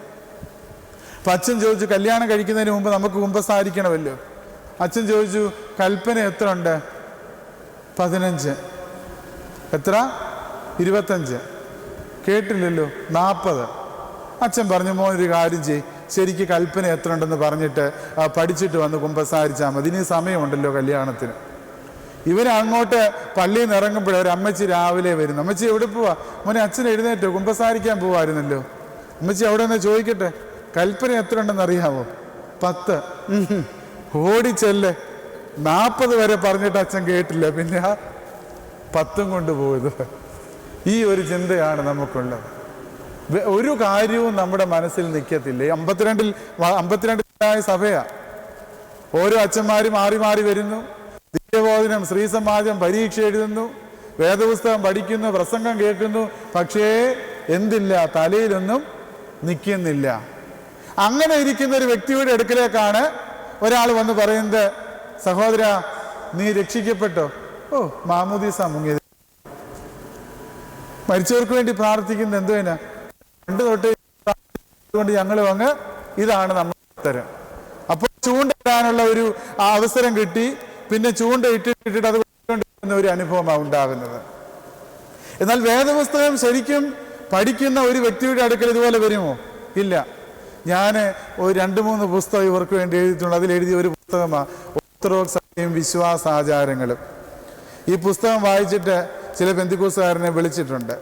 അപ്പം അച്ഛൻ ചോദിച്ചു, കല്യാണം കഴിക്കുന്നതിന് മുമ്പ് നമുക്ക് കുമ്പസാരിക്കണമല്ലോ. അച്ഛൻ ചോദിച്ചു, കൽപ്പന എത്ര ഉണ്ട്? 15. എത്ര? 25. കേട്ടില്ലല്ലോ, 40. അച്ഛൻ പറഞ്ഞു, മോനൊരു കാര്യം ചെയ്യ്, ശരിക്ക് കൽപ്പന എത്ര ഉണ്ടെന്ന് പറഞ്ഞിട്ട് പഠിച്ചിട്ട് വന്ന് കുമ്പസാരിച്ചാൽ മതി, ഇനി സമയമുണ്ടല്ലോ കല്യാണത്തിന്. ഇവരങ്ങോട്ട് പള്ളിയിൽ നിന്ന് ഇറങ്ങുമ്പോഴേ ഒരു അമ്മച്ചി രാവിലെ വരുന്നു. അമ്മച്ചി എവിടെ പോവാ? മോനെ അച്ഛൻ എഴുന്നേറ്റോ, കുമ്പസാരിക്കാൻ പോവായിരുന്നല്ലോ. അമ്മച്ചി അവിടെ നിന്ന് ചോദിക്കട്ടെ, കൽപ്പന എത്ര ഉണ്ടെന്ന് അറിയാമോ? 10. ഓടിച്ചല്ലേ, 40 വരെ പറഞ്ഞിട്ട് അച്ഛൻ കേട്ടില്ല, പിന്നെ 10 കൊണ്ട് പോയത്. ഈ ഒരു ചിന്തയാണ് നമുക്കുള്ളത്. ഒരു കാര്യവും നമ്മുടെ മനസ്സിൽ നിൽക്കത്തില്ല. 52 സഭയാ. ഓരോ അച്ഛന്മാരും മാറി മാറി വരുന്നു, ദിവ്യബോധനം, ശ്രീ സമാജം, പരീക്ഷ എഴുതുന്നു, വേദപുസ്തകം പഠിക്കുന്നു, പ്രസംഗം കേൾക്കുന്നു. പക്ഷേ എന്തില്ല, തലയിലൊന്നും നിൽക്കുന്നില്ല. അങ്ങനെ ഇരിക്കുന്ന ഒരു വ്യക്തിയുടെ അടുക്കലേക്കാണ് ഒരാൾ വന്ന് പറയുന്നത്, സഹോദര നീ രക്ഷിക്കപ്പെട്ടോ? ഓ, മാമോദീസ മുങ്ങിയത്. മരിച്ചവർക്ക് വേണ്ടി പ്രാർത്ഥിക്കുന്നത് എന്തുവേനാ? പണ്ട് തൊട്ട് കൊണ്ട് ഞങ്ങളും അങ്ങ് ഇതാണ് നമ്മുടെ ഉത്തരം. അപ്പോൾ ചൂണ്ടയിടാനുള്ള ഒരു അവസരം കിട്ടി. പിന്നെ ചൂണ്ട ഇട്ടിട്ട് അത് കൊണ്ടുവരുന്ന ഒരു അനുഭവമാണ് ഉണ്ടാകുന്നത്. എന്നാൽ വേദപുസ്തകം ശരിക്കും പഠിക്കുന്ന ഒരു വ്യക്തിയുടെ അടുക്കൽ ഇതുപോലെ വരുമോ? ഇല്ല. ഞാൻ ഒരു 2-3 പുസ്തകം ഇവർക്ക് വേണ്ടി എഴുതിയിട്ടുണ്ട്. അതിലെഴുതിയ ഒരു പുസ്തകമാണ് ഓർത്തഡോക്സ് സഭയും വിശ്വാസാചാരങ്ങളും. ഈ പുസ്തകം വായിച്ചിട്ട് ചില പെന്തിക്കോസ്തുകാരനെ വിളിച്ചിട്ടുണ്ട്.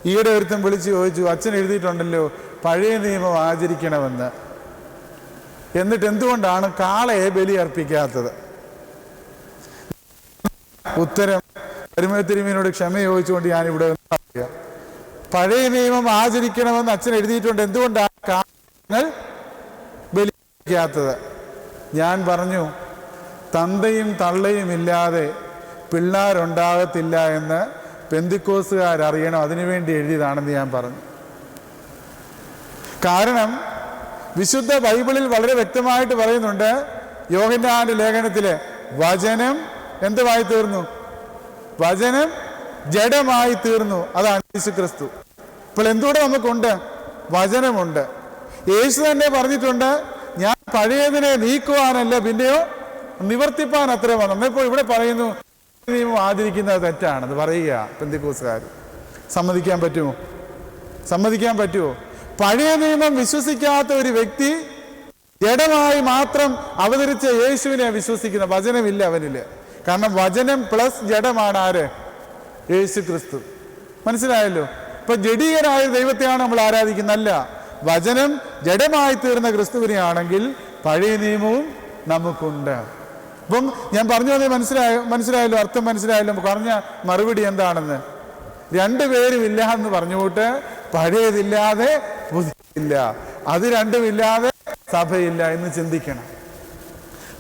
ഈയിടെ ഒരുത്തൻ വിളിച്ച് ചോദിച്ചു, അച്ഛൻ എഴുതിയിട്ടുണ്ടല്ലോ പഴയ നിയമം ആചരിക്കണമെന്ന്, എന്നിട്ട് എന്തുകൊണ്ടാണ് കാളയെ ബലി അർപ്പിക്കാത്തത്? ഉത്തരം പരിമളത്തിരുമേനോട് ക്ഷമ ചോദിച്ചുകൊണ്ട് ഞാനിവിടെ പറയാം. പഴയ നിയമം ആചരിക്കണമെന്ന് അച്ഛൻ എഴുതിയിട്ടുണ്ട്, എന്തുകൊണ്ടാണ് കാളകൾ ബലി അർപ്പിക്കാത്തത്? ഞാൻ പറഞ്ഞു, തന്തയും തള്ളയും ഇല്ലാതെ പിള്ളേരുണ്ടാകത്തില്ല എന്ന് പെന്തിക്കോസ്തുകാരറിയണം, അതിനുവേണ്ടി എഴുതിയതാണെന്ന് ഞാൻ പറഞ്ഞു. കാരണം വിശുദ്ധ ബൈബിളിൽ വളരെ വ്യക്തമായിട്ട് പറയുന്നുണ്ട്, യോഹന്നാന്റെ ലേഖനത്തില് വചനം എന്തുമായി തീർന്നു? വചനം ജഡമായി തീർന്നു. അതാണ് യേശുക്രിസ്തു. ഇപ്പോൾ എന്തുകൂടെ നമുക്കുണ്ട്? വചനമുണ്ട്. യേശു തന്നെ പറഞ്ഞിട്ടുണ്ട്, ഞാൻ പഴയതിനെ നീക്കുവാനല്ല പിന്നെയോ നിവർത്തിപ്പാൻ അത്ര വന്നു. നമ്മളിപ്പോൾ ഇവിടെ പറയുന്നു നിയമം ആചരിക്കുന്നത് തെറ്റാണെന്ന് പറയുക പെന്തിക്കോസ്തുകാർ. സമ്മതിക്കാൻ പറ്റുമോ? സമ്മതിക്കാൻ പറ്റുമോ? പഴയ നിയമം വിശ്വസിക്കാത്ത ഒരു വ്യക്തി ജഡമായി മാത്രം അവതരിച്ച യേശുവിനെ വിശ്വസിക്കുന്ന, വചനമില്ല അവനില്. കാരണം വചനം പ്ലസ് ജഡമാണ് ആര്? യേശു ക്രിസ്തു. മനസ്സിലായല്ലോ? ഇപ്പൊ ജഡീയനായ ദൈവത്തെയാണ് നമ്മൾ ആരാധിക്കുന്നല്ല, വചനം ജഡമായി തീർന്ന ക്രിസ്തുവിനെയാണെങ്കിൽ പഴയ നിയമവും നമുക്കുണ്ട്. അപ്പം ഞാൻ പറഞ്ഞു വന്നത് മനസ്സിലായല്ലോ, അർത്ഥം മനസ്സിലായല്ലോ. പറഞ്ഞ മറുപടി എന്താണെന്ന്? 2 പേരും ഇല്ല എന്ന് പറഞ്ഞുകൊണ്ട് പഴയതില്ലാതെ പുതിയതില്ല, അത് രണ്ടുമില്ലാതെ സഭയില്ല എന്ന് ചിന്തിക്കണം.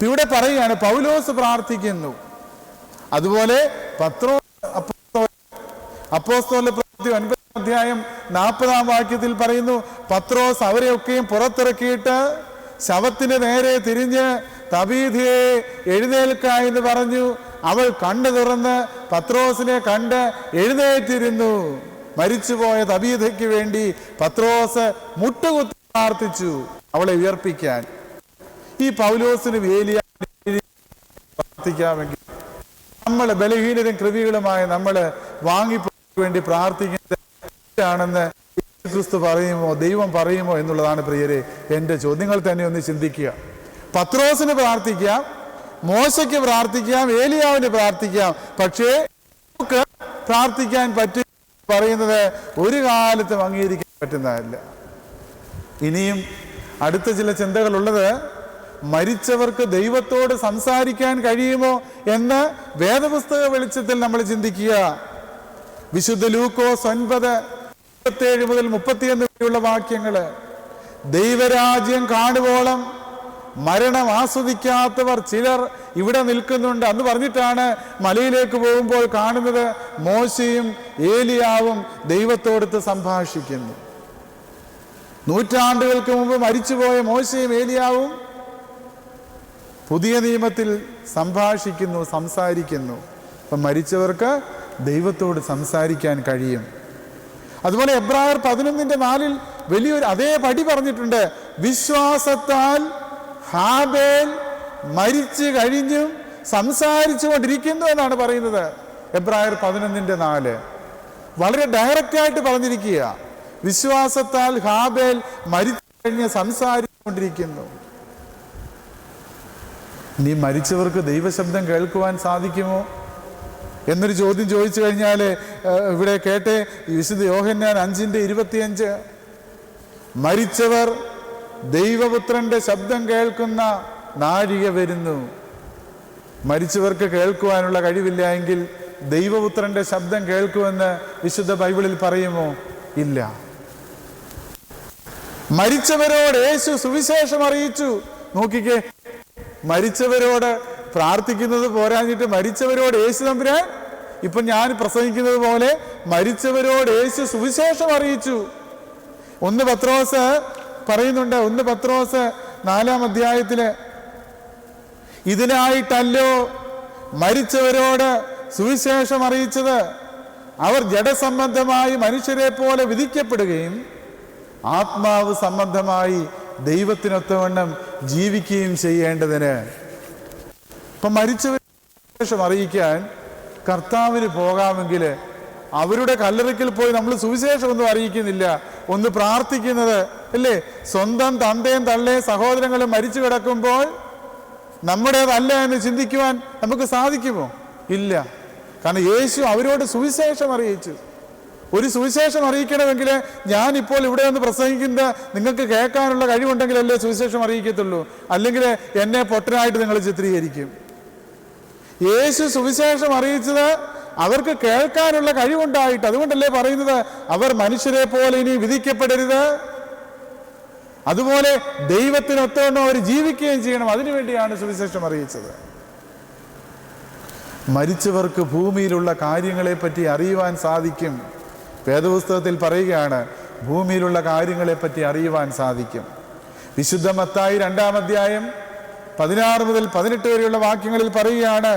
ഇവിടെ പറയുകയാണ്, പൗലോസ് പ്രാർത്ഥിക്കുന്നു. അതുപോലെ അപ്പോസ്തലരുടെ പ്രവൃത്തി 9-ാം അധ്യായം 40-ാം വാക്യത്തിൽ പറയുന്നു, പത്രോസ് അവരെയൊക്കെയും പുറത്തിറക്കിയിട്ട് ശവത്തിന് നേരെ തിരിഞ്ഞ് തബീഥയെ എഴുന്നേൽക്ക എന്ന് പറഞ്ഞു. അവൾ കണ്ണു തുറന്ന് പത്രോസിനെ കണ്ട് എഴുന്നേറ്റിരുന്നു. മരിച്ചുപോയ തബീഥയ്ക്ക് വേണ്ടി പത്രോസ് മുട്ടുകുത്തി പ്രാർത്ഥിച്ചു അവളെ ഉയർപ്പിക്കാൻ. ഈ പൗലോസിന് വേലിയ പ്രാർത്ഥിക്കാമെങ്കിൽ നമ്മൾ ബലഹീനരും കൃപികളുമായ നമ്മൾ വാങ്ങിപ്പോക്ക് വേണ്ടി പ്രാർത്ഥിക്കുന്നതാണെന്ന് ക്രിസ്തു പറയുമോ, ദൈവം പറയുമോ എന്നുള്ളതാണ് പ്രിയരെ എൻ്റെ ചോദ്യം. നിങ്ങൾ തന്നെ ഒന്ന് ചിന്തിക്കുക. പത്രോസിന് പ്രാർത്ഥിക്കാം, മോശയ്ക്ക് പ്രാർത്ഥിക്കാം, ഏലിയാവിന് പ്രാർത്ഥിക്കാം, പക്ഷേ നമുക്ക് പ്രാർത്ഥിക്കാൻ പറ്റും പറയുന്നത് ഒരു കാലത്തും അംഗീകരിക്കാൻ പറ്റുന്നതല്ല. ഇനിയും അടുത്ത ചില ചിന്തകളുള്ളത്, മരിച്ചവർക്ക് ദൈവത്തോട് സംസാരിക്കാൻ കഴിയുമോ എന്ന് വേദപുസ്തക വെളിച്ചത്തിൽ നമ്മൾ ചിന്തിക്കുക. വിശുദ്ധ ലൂക്കോസ് 9:27 മുതൽ 31 വരെയുള്ള വാക്യങ്ങള്, ദൈവരാജ്യം കാണുവോളം മരണം ആസ്വദിക്കാത്തവർ ചിലർ ഇവിടെ നിൽക്കുന്നുണ്ട്. അന്ന് പറഞ്ഞിട്ടാണ് മലയിലേക്ക് പോകുമ്പോൾ കാണുന്നത് മോശയും ഏലിയാവും ദൈവത്തോടത്ത് സംഭാഷിക്കുന്നു. നൂറ്റാണ്ടുകൾക്ക് മുമ്പ് മരിച്ചുപോയ മോശയും ഏലിയാവും പുതിയ നിയമത്തിൽ സംഭാഷിക്കുന്നു, സംസാരിക്കുന്നു. അപ്പം മരിച്ചവർക്ക് ദൈവത്തോട് സംസാരിക്കാൻ കഴിയും. അതുപോലെ എബ്രായർ 11:4 വലിയൊരു അതേ പടി പറഞ്ഞിട്ടുണ്ട്, വിശ്വാസത്താൽ ഹാബേൽ മരിച്ചു കഴിഞ്ഞും സംസാരിച്ചു കൊണ്ടിരിക്കുന്നു എന്നാണ് പറയുന്നത്. എബ്രായർ 11:4 വളരെ ഡയറക്റ്റായിട്ട് പറഞ്ഞിരിക്കുക. വിശ്വാസത്താൽ ഹാബേൽ മരിച്ചു കഴിഞ്ഞ് സംസാരിച്ചുകൊണ്ടിരിക്കുന്നു. നീ മരിച്ചവർക്ക് ദൈവശബ്ദം കേൾക്കുവാൻ സാധിക്കുമോ എന്നൊരു ചോദ്യം ചോദിച്ചു കഴിഞ്ഞാൽ ഇവിടെ കേട്ടെ, വിശുദ്ധ യോഹന്നാൻ 5:25 മരിച്ചവർ ദൈവപുത്രന്റെ ശബ്ദം കേൾക്കുന്ന നാഴിക വരുന്നു. മരിച്ചവർക്ക് കേൾക്കുവാനുള്ള കഴിവില്ല എങ്കിൽ ദൈവപുത്രന്റെ ശബ്ദം കേൾക്കുമെന്ന് വിശുദ്ധ ബൈബിളിൽ പറയുമോ? ഇല്ല. മരിച്ചവരോട് യേശു സുവിശേഷം അറിയിച്ചു. നോക്കിക്കേ, മരിച്ചവരോട് പ്രാർത്ഥിക്കുന്നത് പോരാഞ്ഞിട്ട് മരിച്ചവരോട് യേശു തമ്പുരാൻ ഇപ്പൊ ഞാൻ പ്രസംഗിക്കുന്നത് പോലെ മരിച്ചവരോട് യേശു സുവിശേഷം അറിയിച്ചു. 1 പത്രോസ് പറയുന്നുണ്ട്, 1 പത്രോസ് 4-ാം അധ്യായത്തില്, ഇതിനായിട്ടല്ലോ മരിച്ചവരോട് സുവിശേഷം അറിയിച്ചത്, അവർ ജഡസംബന്ധമായി മനുഷ്യരെ പോലെ വിധിക്കപ്പെടുകയും ആത്മാവ് സംബന്ധമായി ദൈവത്തിനൊത്തവണ്ണം ജീവിക്കുകയും ചെയ്യേണ്ടതിന്. ഇപ്പം മരിച്ചവരെ സുവിശേഷം അറിയിക്കാൻ കർത്താവിന് പോകാമെങ്കിൽ അവരുടെ കല്ലറയ്ക്കൽ പോയി നമ്മൾ സുവിശേഷം ഒന്നും അറിയിക്കുന്നില്ല, ഒന്ന് പ്രാർത്ഥിക്കുന്നത് അല്ലേ? സ്വന്തം തന്തയും തള്ളയും സഹോദരങ്ങളും മരിച്ചു കിടക്കുമ്പോൾ നമ്മുടേതല്ല എന്ന് ചിന്തിക്കുവാൻ നമുക്ക് സാധിക്കുമോ? ഇല്ല. കാരണം യേശു അവരോട് സുവിശേഷം അറിയിച്ചു. ഒരു സുവിശേഷം അറിയിക്കണമെങ്കിൽ ഞാനിപ്പോൾ ഇവിടെ നിന്ന് പ്രസംഗിക്കുന്നത് നിങ്ങൾക്ക് കേൾക്കാനുള്ള കഴിവുണ്ടെങ്കിലല്ലേ സുവിശേഷം അറിയിക്കത്തുള്ളൂ. അല്ലെങ്കിൽ എന്നെ പൊട്ടനായിട്ട് നിങ്ങൾ ചിത്രീകരിക്കും. യേശു സുവിശേഷം അറിയിച്ചത് അവർക്ക് കേൾക്കാനുള്ള കഴിവുണ്ടായിട്ട്. അതുകൊണ്ടല്ലേ പറയുന്നത് അവർ മനുഷ്യരെ പോലെ ഇനി വിധിക്കപ്പെടരുത്, അതുപോലെ ദൈവത്തിനൊത്തവണ്ണം അവർ ജീവിക്കുകയും ചെയ്യണം. അതിനുവേണ്ടിയാണ് സുവിശേഷം അറിയിച്ചത്. മരിച്ചവർക്ക് ഭൂമിയിലുള്ള കാര്യങ്ങളെ പറ്റി അറിയുവാൻ സാധിക്കും. വേദപുസ്തകത്തിൽ പറയുകയാണ്, ഭൂമിയിലുള്ള കാര്യങ്ങളെ പറ്റി അറിയുവാൻ സാധിക്കും. വിശുദ്ധ മത്തായി 2-ാം അധ്യായം 16 മുതൽ 18 വരെയുള്ള വാക്യങ്ങളിൽ പറയുകയാണ്,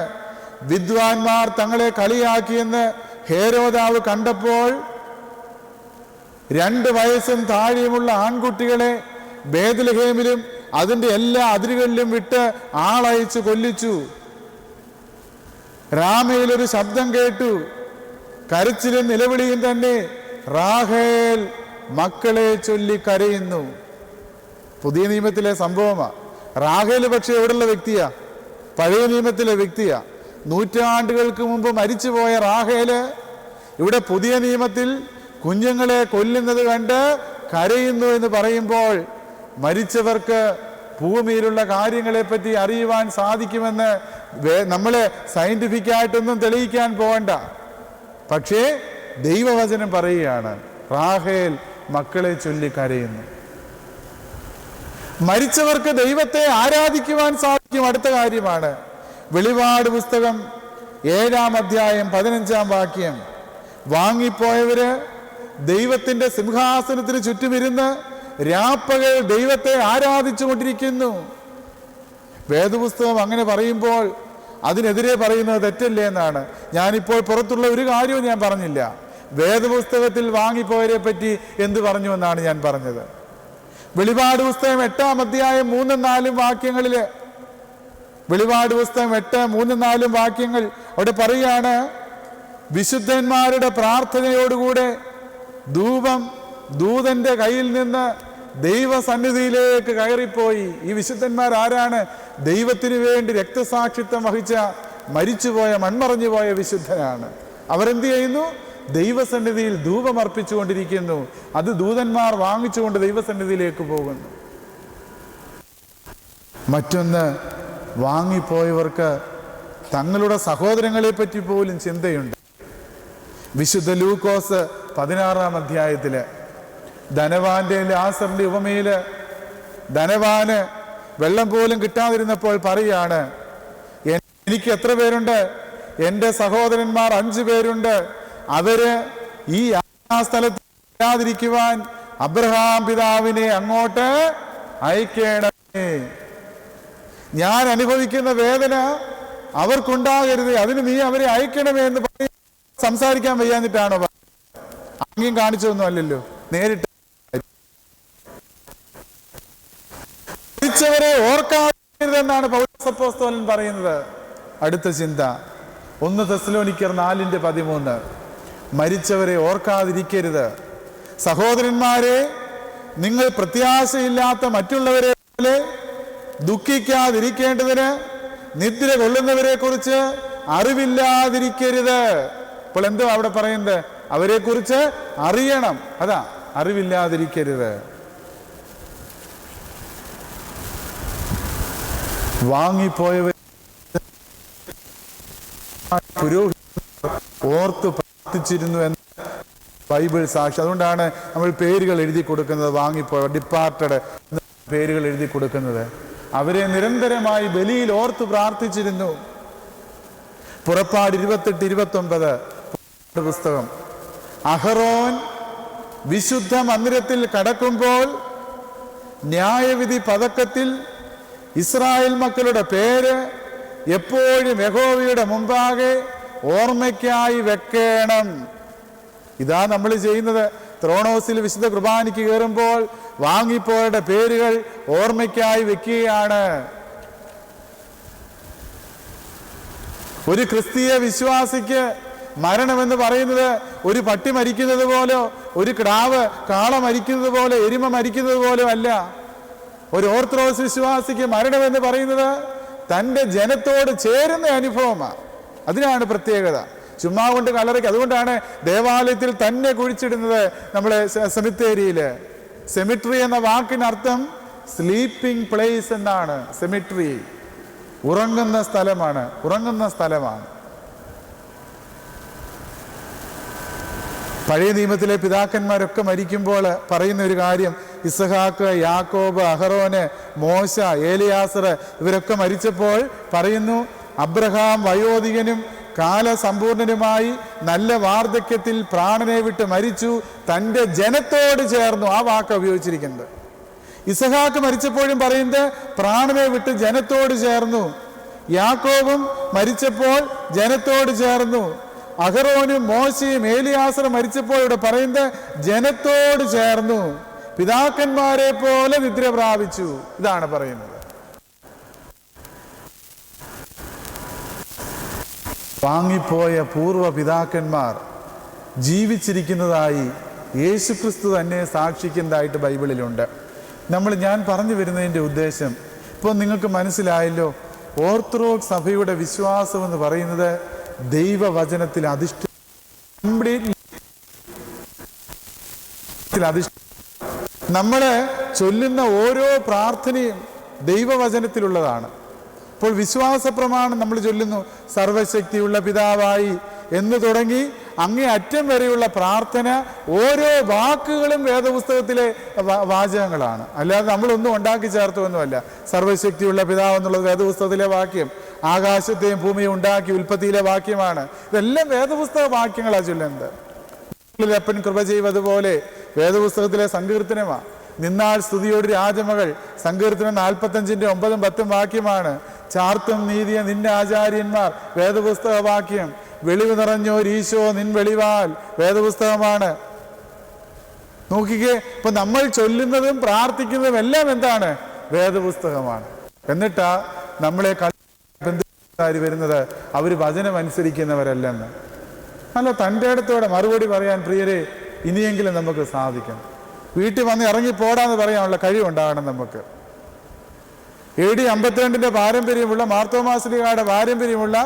വിദ്വാൻമാർ തങ്ങളെ കളിയാക്കിയെന്ന് ഹേരോദാവ് കണ്ടപ്പോൾ 2 വയസ്സും താഴെയുമുള്ള ആൺകുട്ടികളെ ബേത്ലഹേമിലും അതിൻ്റെ എല്ലാ അതിരുകളിലും വിട്ട് ആളയച്ച് കൊല്ലിച്ചു. രാമയിലൊരു ശബ്ദം കേട്ടു, കരച്ചിലും നിലവിളിയും തന്നെ, റാഹേൽ മക്കളെ ചൊല്ലി കരയുന്നു. പുതിയ നിയമത്തിലെ സംഭവമാണ്. റാഹേൽ പക്ഷേ എവിടെയുള്ള വ്യക്തിയാ? പഴയ നിയമത്തിലെ വ്യക്തിയാ. നൂറ്റാണ്ടുകൾക്ക് മുമ്പ് മരിച്ചുപോയ റാഹേല് ഇവിടെ പുതിയ നിയമത്തിൽ കുഞ്ഞുങ്ങളെ കൊല്ലുന്നത് കണ്ട് കരയുന്നു എന്ന് പറയുമ്പോൾ മരിച്ചവർക്ക് ഭൂമിയിലുള്ള കാര്യങ്ങളെപ്പറ്റി അറിയുവാൻ സാധിക്കുമെന്ന് നമ്മളെ സയന്റിഫിക്കായിട്ടൊന്നും തെളിയിക്കാൻ പോകണ്ട. പക്ഷേ ദൈവവചനം പറയുകയാണ്, റാഹേൽ മക്കളെ ചൊല്ലി കരയുന്നു. മരിച്ചവർക്ക് ദൈവത്തെ ആരാധിക്കുവാൻ സാധിക്കും. അടുത്ത കാര്യമാണ് വെളിപാട് പുസ്തകം 7-ാം അധ്യായം 15-ാം വാക്യം. വാങ്ങിപ്പോയവര് ദൈവത്തിന്റെ സിംഹാസനത്തിന് ചുറ്റുമിരുന്ന് രാപ്പകൽ ദൈവത്തെ ആരാധിച്ചു കൊണ്ടിരിക്കുന്നു. വേദപുസ്തകം അങ്ങനെ പറയുമ്പോൾ അതിനെതിരെ പറയുന്നത് തെറ്റല്ലേ എന്നാണ്. ഞാനിപ്പോൾ പുറത്തുള്ള ഒരു കാര്യവും ഞാൻ പറഞ്ഞില്ല. വേദപുസ്തകത്തിൽ വാങ്ങിപ്പോയവരെ പറ്റി എന്ത് പറഞ്ഞു എന്നാണ് ഞാൻ പറഞ്ഞത്. വെളിപാട് പുസ്തകം 8-ാം അധ്യായം 3-4 വാക്യങ്ങളിൽ, വെളിപാട് പുസ്തകം 8, 3, 4 വാക്യങ്ങൾ അവിടെ പറയുകയാണ്, വിശുദ്ധന്മാരുടെ പ്രാർത്ഥനയോടുകൂടെ ധൂപം ദൂതന്റെ കയ്യിൽ നിന്ന് ദൈവസന്നിധിയിലേക്ക് കയറിപ്പോയി. ഈ വിശുദ്ധന്മാർ ആരാണ്? ദൈവത്തിന് വേണ്ടി രക്തസാക്ഷിത്വം വഹിച്ച മരിച്ചുപോയ മൺമറഞ്ഞുപോയ വിശുദ്ധനാണ്. അവരെന്ത് ചെയ്യുന്നു? ദൈവസന്നിധിയിൽ ധൂപം അർപ്പിച്ചുകൊണ്ടിരിക്കുന്നു. അത് ദൂതന്മാർ വാങ്ങിച്ചുകൊണ്ട് ദൈവസന്നിധിയിലേക്ക് പോകുന്നു. മറ്റൊന്ന്, വാങ്ങിപ്പോയവർക്ക് തങ്ങളുടെ സഹോദരങ്ങളെ പറ്റി പോലും ചിന്തയുണ്ട്. വിശുദ്ധ ലൂക്കോസ് 16-ാം അധ്യായത്തില് ധനവാന്റെ ലാസറിന്റെ ഉപമയില് ധനവാന് വെള്ളം പോലും കിട്ടാതിരുന്നപ്പോൾ പറയാണ്, എനിക്ക് എത്ര പേരുണ്ട്? എൻ്റെ സഹോദരന്മാർ 5 പേരുണ്ട്. അവര് ഈ സ്ഥലത്ത് ഇല്ലാതിരിക്കുവാൻ അബ്രഹാം പിതാവിനെ അങ്ങോട്ട് അയക്കണമേ. ഞാൻ അനുഭവിക്കുന്ന വേദന അവർക്കുണ്ടാകരുത്, അതിന് നീ അവരെ അയക്കണമേ എന്ന് പറയും. സംസാരിക്കാൻ വയ്യാഞ്ഞിട്ടാണോ? ആംഗ്യം കാണിച്ചതൊന്നും അല്ലല്ലോ, നേരിട്ട്. മരിച്ചവരെ ഓർക്കാതിരിക്കരുതെന്നാണ് പൗലോസ് അപ്പോസ്തലൻ പറയുന്നത്. അടുത്ത ചിന്ത 1 തെസ്സലോനിക്കർ 4:13. മരിച്ചവരെ ഓർക്കാതിരിക്കരുത്. സഹോദരന്മാരെ, നിങ്ങൾ പ്രത്യാശയില്ലാത്ത മറ്റുള്ളവരെ പോലെ ദുഃഖിക്കാതിരിക്കേണ്ടതിന് നിദ്ര കൊള്ളുന്നവരെ കുറിച്ച് അറിവില്ലാതിരിക്കരുത്. ഇപ്പോൾ എന്തോ അവിടെ പറയുന്നത്? അവരെ കുറിച്ച് അറിയണം. അതാ, അറിവില്ലാതിരിക്കരുത്. വാങ്ങിപ്പോയവർ പുരോഹിതന്മാർ ഓർത്ത് പ്രാർത്ഥിച്ചിരുന്നു എന്ന് ബൈബിൾ സാക്ഷി. അതുകൊണ്ടാണ് നമ്മൾ പേരുകൾ എഴുതി കൊടുക്കുന്നത്. വാങ്ങിപ്പോയവർ, ഡിപ്പാർട്ടഡ് പേരുകൾ എഴുതി കൊടുക്കുന്നത്. അവരെ നിരന്തരമായി ബലിയിൽ ഓർത്ത് പ്രാർത്ഥിച്ചിരുന്നു. പുറപ്പാട് 28-29 പുസ്തകം. അഹറോൻ വിശുദ്ധ മന്ദിരത്തിൽ കടക്കുമ്പോൾ ന്യായവിധി പതക്കത്തിൽ ഇസ്രായേൽ മക്കളുടെ പേര് എപ്പോഴും യഹോവയുടെ മുമ്പാകെ ഓർമ്മയ്ക്കായി വെക്കണം. ഇതാ നമ്മൾ ചെയ്യുന്നത്. ത്രോണോസിൽ വിശുദ്ധ കുർബാനയ്ക്ക് കയറുമ്പോൾ വാങ്ങിപ്പോയുടെ പേരുകൾ ഓർമ്മയ്ക്കായി വെക്കുകയാണ്. ഒരു ക്രിസ്തീയ വിശ്വാസിക്ക് മരണമെന്ന് പറയുന്നത് ഒരു പട്ടി മരിക്കുന്നത് പോലോ, ഒരു കിടാവ് കാള മരിക്കുന്നത് പോലെ, എരുമ മരിക്കുന്നത് പോലും അല്ല. ഒരു ഓർത്തഡോക്സ് വിശ്വാസിക്ക് മരണമെന്ന് പറയുന്നത് തൻ്റെ ജനത്തോട് ചേരുന്ന അനുഭവമാണ്. അതിനാണ് പ്രത്യേകത. ചുമ്മാ കൊണ്ട് കലറയ്ക്ക്. അതുകൊണ്ടാണ് ദേവാലയത്തിൽ തന്നെ കുഴിച്ചിടുന്നത്. നമ്മളെ സെമിത്തേരിയില് സെമിട്രി എന്ന വാക്കിനർത്ഥം സ്ലീപ്പിംഗ് പ്ലേസ് എന്നാണ്. സെമിട്രി ഉറങ്ങുന്ന സ്ഥലമാണ്, ഉറങ്ങുന്ന സ്ഥലമാണ്. പഴയ നിയമത്തിലെ പിതാക്കന്മാരൊക്കെ മരിക്കുമ്പോൾ പറയുന്ന ഒരു കാര്യം, ഇസഹാക്ക്, യാക്കോബ്, അഹറോന്, മോശ, ഏലിയാസർ ഇവരൊക്കെ മരിച്ചപ്പോൾ പറയുന്നു, അബ്രഹാം വയോധികനും കാലസമ്പൂർണനുമായി നല്ല വാർദ്ധക്യത്തിൽ പ്രാണനെ വിട്ട് മരിച്ചു, തൻ്റെ ജനത്തോട് ചേർന്നു. ആ വാക്ക് ഉപയോഗിച്ചിരിക്കുന്നത്. ഇസഹാക്ക് മരിച്ചപ്പോഴും പറയുന്നത് പ്രാണനെ വിട്ട് ജനത്തോട് ചേർന്നു. യാക്കോബും മരിച്ചപ്പോൾ ജനത്തോട് ചേർന്നു. അഹറോനും മോശയും ഏലിയാസറും മരിച്ചപ്പോൾ ഇവിടെ പറയുന്നത് ജനത്തോട് ചേർന്നു, പിതാക്കന്മാരെ പോലെ നിദ്ര പ്രാപിച്ചു. ഇതാണ് പറയുന്നത്. വാങ്ങിപ്പോയ പൂർവ്വ പിതാക്കന്മാർ ജീവിച്ചിരിക്കുന്നതായി യേശുക്രിസ്തു തന്നെ സാക്ഷിക്കുന്നതായിട്ട് ബൈബിളിലുണ്ട്. ഞാൻ പറഞ്ഞു വരുന്നതിൻ്റെ ഉദ്ദേശം ഇപ്പോൾ നിങ്ങൾക്ക് മനസ്സിലായല്ലോ. ഓർത്തഡോക്സ് സഭയുടെ വിശ്വാസം എന്ന് പറയുന്നത് ദൈവവചനത്തിൽ നമ്മൾ ചൊല്ലുന്ന ഓരോ പ്രാർത്ഥനയും ദൈവവചനത്തിലുള്ളതാണ്. ഇപ്പോൾ വിശ്വാസ പ്രമാണം നമ്മൾ ചൊല്ലുന്നു, സർവശക്തിയുള്ള പിതാവായി എന്ന് തുടങ്ങി അങ്ങേ അറ്റം വരെയുള്ള പ്രാർത്ഥന ഓരോ വാക്കുകളും വേദപുസ്തകത്തിലെ വാചകങ്ങളാണ്. അല്ലാതെ നമ്മളൊന്നും ഉണ്ടാക്കി ചേർത്തൊന്നുമല്ല. സർവശക്തിയുള്ള പിതാവ് എന്നുള്ളത് വേദപുസ്തകത്തിലെ വാക്യം. ആകാശത്തെയും ഭൂമിയും ഉണ്ടാക്കി ഉൽപ്പത്തിയിലെ വാക്യമാണ്. ഇതെല്ലാം വേദപുസ്തക വാക്യങ്ങളാണ് ചൊല്ലുന്നത്. അപ്പൻ കൃപ ചെയ്വതുപോലെ വേദപുസ്തകത്തിലെ സങ്കീർത്തനമാണ്. നിന്നാൾ സ്തുതിയോട് രാജമകൾ സങ്കീർത്തനം 45-9-10 വാക്യമാണ്. ചാർത്തും നീതിയ നിന്റെ ആചാര്യന്മാർ വേദപുസ്തക വാക്യം. വെളിവ് നിറഞ്ഞോരീശോ നിൻ വെളിവാൽ വേദപുസ്തകമാണ്. നോക്കിക്കേ, ഇപ്പൊ നമ്മൾ ചൊല്ലുന്നതും പ്രാർത്ഥിക്കുന്നതും എല്ലാം എന്താണ്? വേദപുസ്തകമാണ്. എന്നിട്ടാ നമ്മളെ ബന്ധുക്കാർ വരുന്നത് അവർ വചനം അനുസരിക്കുന്നവരല്ലെന്ന്. അല്ല, തൻ്റെ അടുത്തോടെ മറുപടി പറയാൻ പ്രിയരെ ഇനിയെങ്കിലും നമുക്ക് സാധിക്കണം. വീട്ടിൽ വന്ന് ഇറങ്ങിപ്പോടാന്ന് പറയാനുള്ള കഴിവുണ്ടാകണം നമുക്ക്. AD 52 പാരമ്പര്യമുള്ള മാർത്തോമാശ്ലീഹായുടെ പാരമ്പര്യമുള്ള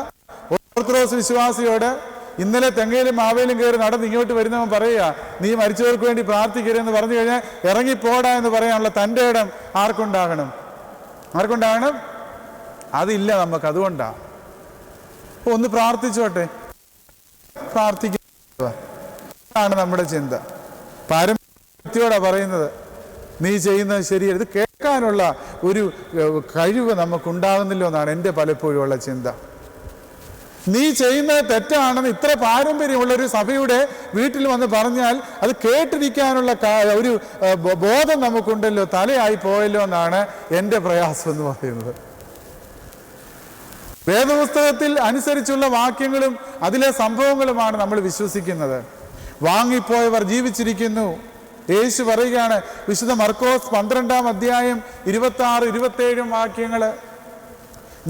ഓർത്തഡോക്സ് വിശ്വാസിയോട് ഇന്നലെ തെങ്ങയിലും മാവേലും കയറി നടന്ന് ഇങ്ങോട്ട് വരുന്നവൻ പറയുക, നീ മരിച്ചവർക്ക് വേണ്ടി പ്രാർത്ഥിക്കരുതെന്ന് പറഞ്ഞു കഴിഞ്ഞാൽ ഇറങ്ങിപ്പോടാ എന്ന് പറയാനുള്ള തൻ്റെ ഇടം ആർക്കുണ്ടാകണം? അതില്ല നമുക്ക്. അതുകൊണ്ടാണ് ഒന്ന് പ്രാർത്ഥിച്ചോട്ടെ, പ്രാർത്ഥിക്കുകയാണ് നമ്മുടെ ചിന്ത. പാരമ്പര്യോടാ പറയുന്നത്, നീ ചെയ്യുന്നത് ശരിയല്ല. ഇത് കേൾക്കാനുള്ള ഒരു കഴിവ് നമുക്കുണ്ടാകുന്നില്ല എന്നാണ് എൻ്റെ പലപ്പോഴും ഉള്ള ചിന്ത. നീ ചെയ്യുന്നത് തെറ്റാണെന്ന് ഇത്ര പാരമ്പര്യമുള്ള ഒരു സഭയുടെ വീട്ടിൽ വന്ന് പറഞ്ഞാൽ അത് കേട്ടിരിക്കാനുള്ള ഒരു ബോധം നമുക്കുണ്ടല്ലോ, തലയായി പോയല്ലോ എന്നാണ് എൻ്റെ പ്രയാസം എന്ന് പറയുന്നത്. വേദപുസ്തകത്തിൽ അനുസരിച്ചുള്ള വാക്യങ്ങളും അതിലെ സംഭവങ്ങളുമാണ് നമ്മൾ വിശ്വസിക്കുന്നത്. വാങ്ങിപ്പോയവർ ജീവിച്ചിരിക്കുന്നു. യേശു പറയുകയാണ്, വിശുദ്ധ മർക്കോസ് 12-ാം അധ്യായം 26-27 വാക്യങ്ങൾ,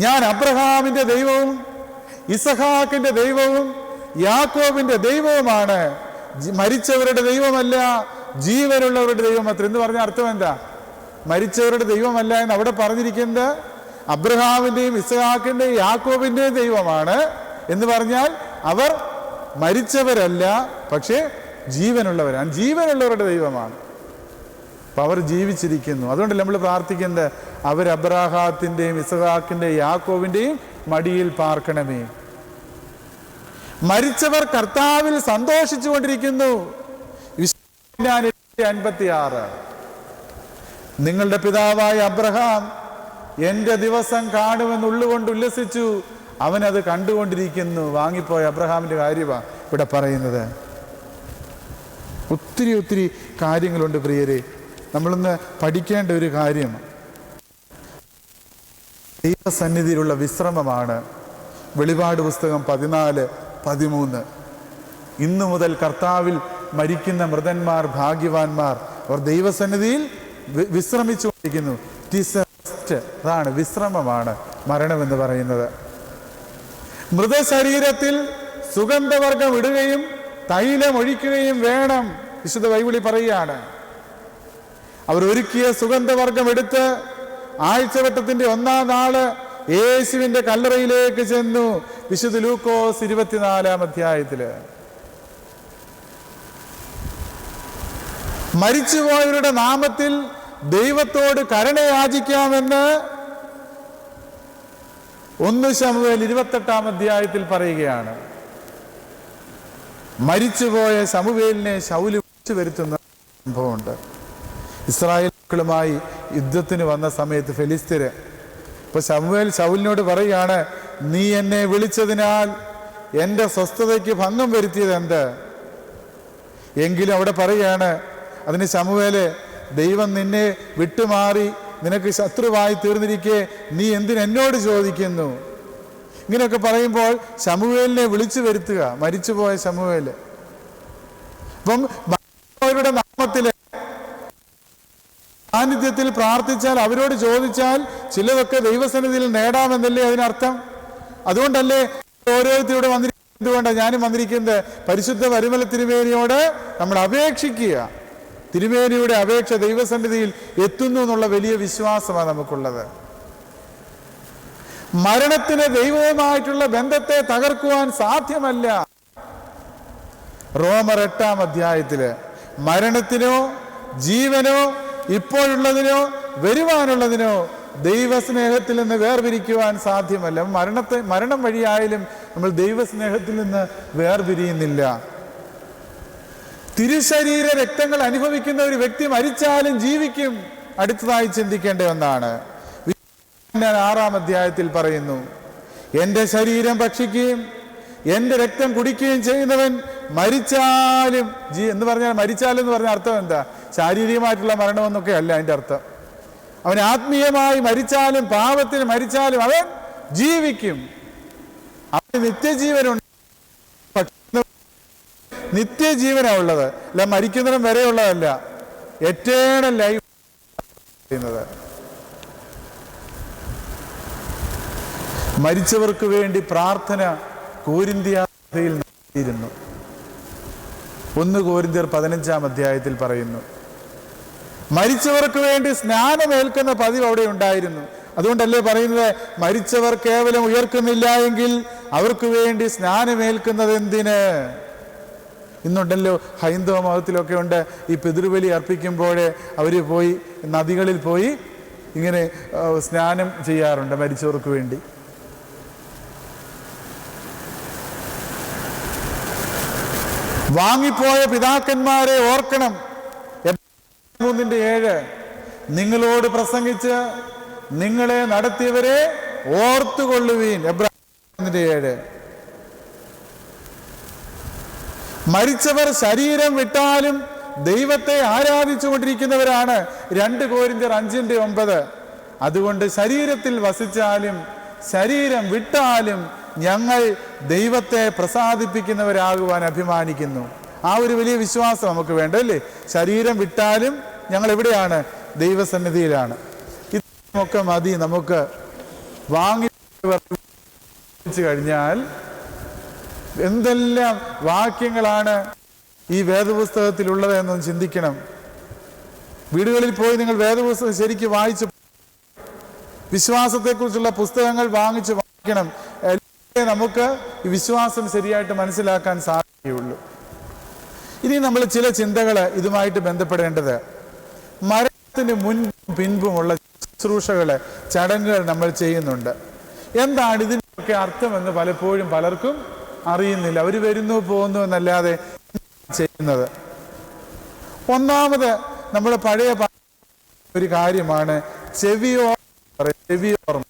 ഞാൻ അബ്രഹാമിന്റെ ദൈവവും ഇസഹാക്കിന്റെ ദൈവവും യാക്കോബിന്റെ ദൈവവുമാണ്, മരിച്ചവരുടെ ദൈവമല്ല, ജീവനുള്ളവരുടെ ദൈവമത്ര. എന്ന് പറഞ്ഞ അർത്ഥം എന്താ? മരിച്ചവരുടെ ദൈവമല്ല എന്ന് അവിടെ പറഞ്ഞിരിക്കുന്നത് അബ്രഹാമിന്റെയും ഇസഹാക്കിന്റെയും യാക്കോബിന്റെയും ദൈവമാണ് എന്ന് പറഞ്ഞാൽ അവർ മരിച്ചവരല്ല, പക്ഷേ ജീവനുള്ളവരാണ്, ജീവനുള്ളവരുടെ ദൈവമാണ്. അപ്പൊ അവർ ജീവിച്ചിരിക്കുന്നു. അതുകൊണ്ടല്ല നമ്മൾ പ്രാർത്ഥിക്കുന്നത്, അവർ അബ്രഹാത്തിന്റെയും ഇസഹാക്കിന്റെയും യാക്കോബിന്റെയും മടിയിൽ പാർക്കണമേ. മരിച്ചവർ കർത്താവിൽ സന്തോഷിച്ചു കൊണ്ടിരിക്കുന്നു. 56 നിങ്ങളുടെ പിതാവായ അബ്രഹാം എൻ്റെ ദിവസം കാണുമെന്നുള്ളുകൊണ്ട് ഉല്ലസിച്ചു, അവനത് കണ്ടുകൊണ്ടിരിക്കുന്നു. വാങ്ങിപ്പോയ അബ്രഹാമിന്റെ കാര്യമാണ് ഇവിടെ പറയുന്നത്. ഒത്തിരി ഒത്തിരി കാര്യങ്ങളുണ്ട് പ്രിയരെ, നമ്മളൊന്ന് പഠിക്കേണ്ട ഒരു കാര്യം ദൈവസന്നിധിയിലുള്ള വിശ്രമമാണ്. വെളിപാട് പുസ്തകം 14-13 ഇന്നു മുതൽ കർത്താവിൽ മരിക്കുന്ന മൃതന്മാർ ഭാഗ്യവാന്മാർ, അവർ ദൈവസന്നിധിയിൽ വിശ്രമിച്ചുകൊണ്ടിരിക്കുന്നു. അതാണ് വിശ്രമമാണ് മരണമെന്ന് പറയുന്നത്. മൃതശരീരത്തിൽ സുഗന്ധവർഗം ഇടുകയും തൈലം ഒഴിക്കുകയും വേണം, വിശുദ്ധ ബൈബിളിൽ പറയുകയാണ്. അവർ ഒരുക്കിയ സുഗന്ധവർഗം എടുത്ത് ആഴ്ചവട്ടത്തിന്റെ 1-ാം നാള് യേശുവിന്റെ കല്ലറയിലേക്ക് ചെന്നു. വിശുദ്ധ ലൂക്കോസ് 24-ാം അധ്യായത്തില് മരിച്ചുപോയവരുടെ നാമത്തിൽ ദൈവത്തോട് കരുണ യാചിക്കാമെന്ന് 1 ശമൂവേൽ 28-ാം അധ്യായത്തിൽ പറയുകയാണ്. മരിച്ചുപോയ ശമൂവേലിനെ ശൗല് വിളിച്ചു വരുത്തുന്ന സംഭവമുണ്ട്. ഇസ്രായേൽ മക്കളുമായി യുദ്ധത്തിന് വന്ന സമയത്ത് ഫെലിസ്ത്യര്, ഇപ്പൊ ശമൂവേൽ ശൗലിനോട് പറയുകയാണ്, നീ എന്നെ വിളിച്ചതിനാൽ എൻ്റെ സ്വസ്ഥതയ്ക്ക് ഭംഗം വരുത്തിയത് എന്ത്? എങ്കിലും അവിടെ പറയുകയാണ്, അതിന് ശമൂവേല്, ദൈവം നിന്നെ വിട്ടുമാറി നിനക്ക് ശത്രുവായി തീർന്നിരിക്കെ നീ എന്തിനെന്നോട് ചോദിക്കുന്നു? ഇങ്ങനെയൊക്കെ പറയുമ്പോൾ ശമൂവേലിനെ വിളിച്ചു വരുത്തുക, മരിച്ചുപോയ ശമൂവേല്. അപ്പം അവരുടെ നാമത്തില് സാന്നിധ്യത്തിൽ പ്രാർത്ഥിച്ചാൽ, അവരോട് ചോദിച്ചാൽ ചിലതൊക്കെ ദൈവസന്നിധിയിൽ നേടാമെന്നല്ലേ അതിനർത്ഥം? അതുകൊണ്ടല്ലേ ഓരോരുത്തരോട് വന്നിരിക്കുന്നത്, എന്തുകൊണ്ടാണ് ഞാനും വന്നിരിക്കുന്നത്? പരിശുദ്ധ പരിമല തിരുമേനിയോട് നമ്മൾ അപേക്ഷിക്കുക. തിരുമേനിയുടെ അപേക്ഷ ദൈവസന്നിധിയിൽ എത്തുന്നു എന്നുള്ള വലിയ വിശ്വാസമാണ് നമുക്കുള്ളത്. മരണത്തിന് ദൈവവുമായിട്ടുള്ള ബന്ധത്തെ തകർക്കുവാൻ സാധ്യമല്ല. റോമർ 8-ാം അധ്യായത്തില് മരണത്തിനോ ജീവനോ ഇപ്പോഴുള്ളതിനോ വരുവാനുള്ളതിനോ ദൈവസ്നേഹത്തിൽ നിന്ന് വേർപിരിക്കുവാൻ സാധ്യമല്ല. മരണം വഴിയായാലും നമ്മൾ ദൈവസ്നേഹത്തിൽ നിന്ന് വേർപിരിയുന്നില്ല. തിരുശരീര രക്തങ്ങൾ അനുഭവിക്കുന്ന ഒരു വ്യക്തി മരിച്ചാലും ജീവിക്കും. അടുത്തതായി ചിന്തിക്കേണ്ട ഒന്നാണ്. 6-ാം അധ്യായത്തിൽ പറയുന്നു, എൻ്റെ ശരീരം ഭക്ഷിക്കുകയും എൻ്റെ രക്തം കുടിക്കുകയും ചെയ്യുന്നവൻ മരിച്ചാലും എന്ന് പറഞ്ഞാൽ, മരിച്ചാലും എന്ന് പറഞ്ഞ അർത്ഥം എന്താ? ശാരീരികമായിട്ടുള്ള മരണമെന്നൊക്കെ അല്ല അതിൻ്റെ അർത്ഥം. അവൻ ആത്മീയമായി മരിച്ചാലും പാപത്തിന് മരിച്ചാലും അവൻ ജീവിക്കും. അവന് നിത്യജീവനുണ്ട്. നിത്യജീവനാണ് ഉള്ളത്, അല്ല മരിക്കുന്നതിനും വരെയുള്ളതല്ല. എറ്റേണൽ ലൈഫ് ചെയ്യുന്നത്. മരിച്ചവർക്ക് വേണ്ടി പ്രാർത്ഥന കോരിന്ത്യയിൽ നടത്തിയിരുന്നു. 1 കോരിന്ത്യർ 15-ാം അധ്യായത്തിൽ പറയുന്നു, മരിച്ചവർക്ക് വേണ്ടി സ്നാനമേൽക്കുന്ന പതിവ് അവിടെ ഉണ്ടായിരുന്നു. അതുകൊണ്ടല്ലേ പറയുന്നത്, മരിച്ചവർ കേവലം ഉയർക്കുന്നില്ല എങ്കിൽ അവർക്ക് വേണ്ടി സ്നാനമേൽക്കുന്നത് എന്തിന്? ഇന്നുണ്ടല്ലോ ഹൈന്ദവ മതത്തിലൊക്കെ ഉണ്ട്, ഈ പിതൃബലി അർപ്പിക്കുമ്പോൾ അവർ പോയി നദികളിൽ പോയി ഇങ്ങനെ സ്നാനം ചെയ്യാറുണ്ട് മരിച്ചവർക്ക് വേണ്ടി. വാങ്ങിപ്പോയ പിതാക്കന്മാരെ ഓർക്കണം. 3:7 നിങ്ങളോട് പ്രസംഗിച്ച് നിങ്ങളെ നടത്തിയവരെ ഓർത്തുകൊള്ളുവീൻ. എബ്രാഹിം 3:7 മരിച്ചവർ ശരീരം വിട്ടാലും ദൈവത്തെ ആരാധിച്ചു കൊണ്ടിരിക്കുന്നവരാണ്. 2 കോരിന്ത്യർ 5:9 അതുകൊണ്ട് ശരീരത്തിൽ വസിച്ചാലും ശരീരം വിട്ടാലും ഞങ്ങൾ ദൈവത്തെ പ്രസാദിപ്പിക്കുന്നവരാകുവാൻ അഭിമാനിക്കുന്നു. ആ ഒരു വലിയ വിശ്വാസം നമുക്ക് വേണ്ട, അല്ലേ? ശരീരം വിട്ടാലും ഞങ്ങൾ എവിടെയാണ്? ദൈവസന്നിധിയിലാണ്. ഇതൊക്കെ മതി നമുക്ക് വാങ്ങി കഴിഞ്ഞാൽ. എന്തെല്ലാം വാക്യങ്ങളാണ് ഈ വേദപുസ്തകത്തിലുള്ളത് എന്നൊന്ന് ചിന്തിക്കണം. വീടുകളിൽ പോയി നിങ്ങൾ വേദപുസ്തകം ശരിക്കും വായിച്ച്, വിശ്വാസത്തെക്കുറിച്ചുള്ള പുസ്തകങ്ങൾ വാങ്ങിച്ച് വായിക്കണം. നമുക്ക് ഈ വിശ്വാസം ശരിയായിട്ട് മനസ്സിലാക്കാൻ സാധിക്കുകയുള്ളൂ. ഇനി നമ്മൾ ചില ചിന്തകൾ ഇതുമായിട്ട് ബന്ധപ്പെടേണ്ടത്, മരണത്തിന് മുൻപും പിൻപുമുള്ള ശുശ്രൂഷകള്, ചടങ്ങുകൾ നമ്മൾ ചെയ്യുന്നുണ്ട്. എന്താണ് ഇതിനൊക്കെ അർത്ഥമെന്ന് പലപ്പോഴും പലർക്കും അറിയുന്നില്ല. അവർ വരുന്നു പോകുന്നു എന്നല്ലാതെ ചെയ്യുന്നത്. ഒന്നാമത് നമ്മുടെ പഴയ ഒരു കാര്യമാണ് ചെവിയോർമ്മ.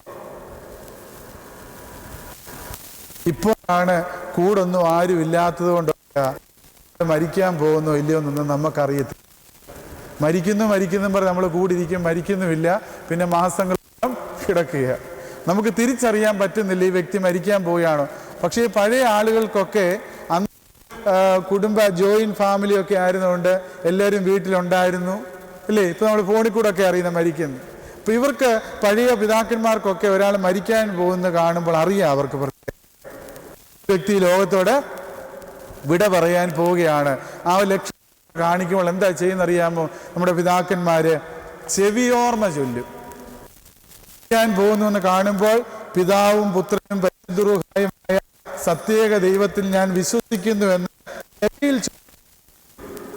ഇപ്പോഴാണ് കൂടൊന്നും ആരും ഇല്ലാത്തത് കൊണ്ട് മരിക്കാൻ പോകുന്നോ ഇല്ലയോ എന്നൊന്നും നമുക്കറിയത്തില്ല. മരിക്കുന്നു പറഞ്ഞ് നമ്മൾ കൂടിയിരിക്കും, മരിക്കുന്നുമില്ല, പിന്നെ മാസങ്ങളോളം കിടക്കുക. നമുക്ക് തിരിച്ചറിയാൻ പറ്റുന്നില്ല ഈ വ്യക്തി മരിക്കാൻ പോവുകയാണോ. പക്ഷേ പഴയ ആളുകൾക്കൊക്കെ അന്ന് കുടുംബ ജോയിന്റ് ഫാമിലിയൊക്കെ ആയിരുന്നുകൊണ്ട് എല്ലാവരും വീട്ടിലുണ്ടായിരുന്നു, അല്ലേ? ഇപ്പൊ നമ്മൾ ഫോണിൽ കൂടെ ഒക്കെ അറിയുന്ന മരിക്കുന്നു. അപ്പൊ ഇവർക്ക് പഴയ പിതാക്കന്മാർക്കൊക്കെ ഒരാൾ മരിക്കാൻ പോകുന്ന കാണുമ്പോൾ അറിയാം അവർക്ക് വ്യക്തി ലോകത്തോട് വിട പറയാൻ പോവുകയാണ്. ആ ലക്ഷ്യം കാണിക്കുമ്പോൾ എന്താ ചെയ്യുന്നറിയാമോ? നമ്മുടെ പിതാക്കന്മാര് ചെവിയോർമ്മ ചൊല്ലും. മരിക്കാൻ പോകുന്നു എന്ന് കാണുമ്പോൾ പിതാവും പുത്രനും പരിശുദ്ധമായ സത്യേക ദൈവത്തിൽ ഞാൻ വിശ്വസിക്കുന്നു എന്ന്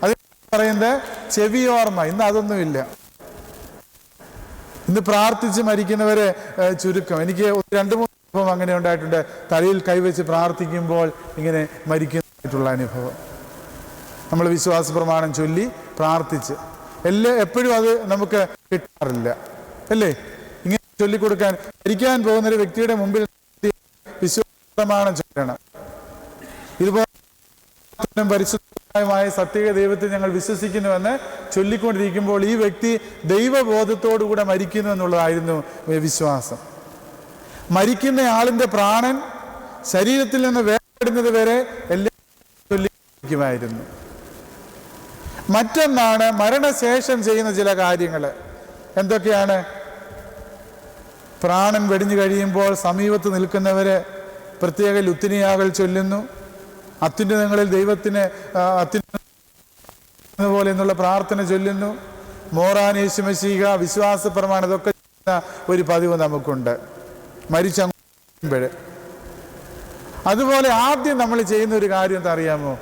അത് പറയുന്നത് ചെവിയോർമ്മ. ഇന്ന് അതൊന്നുമില്ല. ഇന്ന് പ്രാർത്ഥിച്ച് മരിക്കുന്നവരെ ചുരുക്കം. എനിക്ക് 2-3 അനുഭവം അങ്ങനെ ഉണ്ടായിട്ടുണ്ട്. തലയിൽ കൈവച്ച് പ്രാർത്ഥിക്കുമ്പോൾ ഇങ്ങനെ മരിക്കുന്നതായിട്ടുള്ള അനുഭവം. നമ്മൾ വിശ്വാസ പ്രമാണം ചൊല്ലി പ്രാർത്ഥിച്ച് എപ്പോഴും അത് നമുക്ക് കിട്ടാറില്ല, അല്ലേ? ഇങ്ങനെ ചൊല്ലിക്കൊടുക്കാൻ മരിക്കാൻ പോകുന്നൊരു വ്യക്തിയുടെ മുമ്പിൽ വിശ്വാസ പ്രമാണം ചൊല്ലണം. ഇതുപോലെ പരിശുദ്ധമായ സത്യേക ദൈവത്തിൽ ഞങ്ങൾ വിശ്വസിക്കുന്നുവെന്ന് ചൊല്ലിക്കൊണ്ടിരിക്കുമ്പോൾ ഈ വ്യക്തി ദൈവബോധത്തോടുകൂടെ മരിക്കുന്നു എന്നുള്ളതായിരുന്നു വിശ്വാസം. മരിക്കുന്ന ആളിന്റെ പ്രാണൻ ശരീരത്തിൽ നിന്ന് വേർപെടുന്നത് വരെ എല്ലാം ചൊല്ലിക്കുമായിരുന്നു. മറ്റൊന്നാണ് മരണശേഷം ചെയ്യുന്ന ചില കാര്യങ്ങൾ. എന്തൊക്കെയാണ്? പ്രാണൻ വെടിഞ്ഞു കഴിയുമ്പോൾ സമീപത്ത് നിൽക്കുന്നവര് പ്രത്യേക ലുത്തിനിയാകൾ ചൊല്ലുന്നു. അത്യുന്നതങ്ങളിൽ ദൈവത്തിന് പോലെ എന്നുള്ള പ്രാർത്ഥന ചൊല്ലുന്നു. മോറാൻ യേശുമശീഹ വിശ്വാസ പ്രമാണം ഇതൊക്കെ ഒരു പതിവ് നമുക്കുണ്ട് മരിച്ചപ്പോഴ്. അതുപോലെ ആദ്യം നമ്മൾ ചെയ്യുന്ന ഒരു കാര്യം എന്താ അറിയാമോ?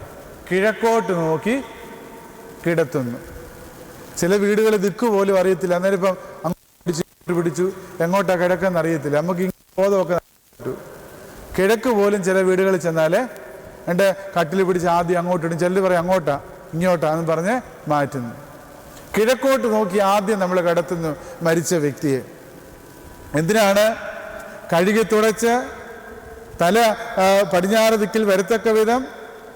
കിഴക്കോട്ട് നോക്കി കിടത്തുന്നു. ചില വീടുകൾ ദിക്ക് പോലും അറിയത്തില്ല. അന്നേരം ഇപ്പം അങ്ങോട്ട് പിടിച്ചു എങ്ങോട്ടാ കിഴക്കെന്ന് അറിയത്തില്ല. നമുക്ക് ബോധമൊക്കെ കിഴക്ക് പോലും ചില വീടുകളിൽ ചെന്നാല് എൻ്റെ കട്ടിൽ പിടിച്ച് ആദ്യം അങ്ങോട്ടിടും. ചിലർ പറയും അങ്ങോട്ടാ ഇങ്ങോട്ടാ എന്ന് പറഞ്ഞ് മാറ്റുന്നു. കിഴക്കോട്ട് നോക്കി ആദ്യം നമ്മൾ കിടത്തുന്നു മരിച്ച വ്യക്തിയെ. എന്തിനാണ്? കഴുകി തുടച്ച് തല പടിഞ്ഞാറ് ദിക്കിൽ വരത്തക്ക വിധം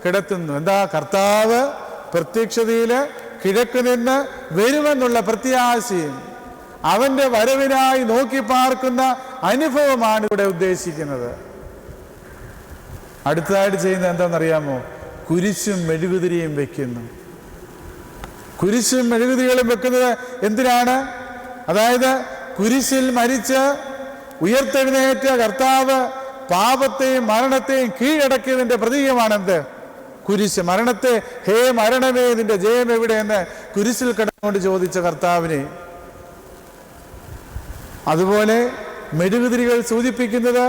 കിടത്തുന്നു. എന്താ? കർത്താവ് പ്രത്യക്ഷതയില് കിഴക്ക് നിന്ന് വരുമെന്നുള്ള പ്രത്യാശയും അവന്റെ വരവിനായി നോക്കി പാർക്കുന്ന അനുഭവമാണ് ഇവിടെ ഉദ്ദേശിക്കുന്നത്. അടുത്തതായിട്ട് ചെയ്യുന്നത് എന്താണെന്നറിയാമോ? കുരിശും മെഴുകുതിരിയും വെക്കുന്നു. കുരിശും മെഴുകുതിരികളും വെക്കുന്നത് എന്തിനാണ്? അതായത് കുരിശിൽ മരിച്ച് ഉയർത്തെഴുന്നേറ്റ കർത്താവ് പാപത്തെയും മരണത്തെയും കീഴടക്കിയതിന്റെ പ്രതീകമാണെന്ത്? കുരിശ്. മരണത്തെ ഹേ മരണമേ നിന്റെ ജയം എവിടെയെന്ന് കുരിശിൽ കിടന്നുകൊണ്ട് ചോദിച്ച കർത്താവിനെ. അതുപോലെ മെഴുകുതിരികൾ സൂചിപ്പിക്കുന്നത്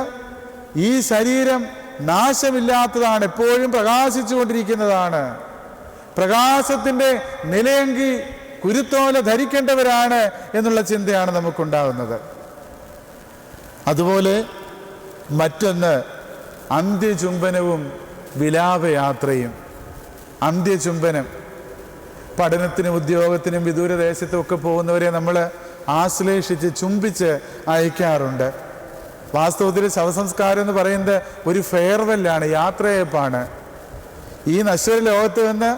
ഈ ശരീരം നാശമില്ലാത്തതാണ്, എപ്പോഴും പ്രകാശിച്ചു കൊണ്ടിരിക്കുന്നതാണ്. പ്രകാശത്തിന്റെ നിലയങ്കി കുരുത്തോല ധരിക്കേണ്ടവരാണ് എന്നുള്ള ചിന്തയാണ് നമുക്കുണ്ടാകുന്നത്. അതുപോലെ മറ്റൊന്ന് അന്ത്യചുംബനവും വിലാപയാത്രയും. അന്ത്യചുംബനം പഠനത്തിനും ഉദ്യോഗത്തിനും വിദൂരദേശത്തും ഒക്കെ പോകുന്നവരെ നമ്മൾ ആശ്ലേഷിച്ച് ചുംബിച്ച് അയക്കാറുണ്ട്. വാസ്തവത്തിൽ ശവസംസ്കാരം എന്ന് പറയുന്നത് ഒരു ഫെയർവെല്ലാണ്, യാത്രയപ്പാണ്. ഈ നശ്വര ലോകത്ത് നിന്ന്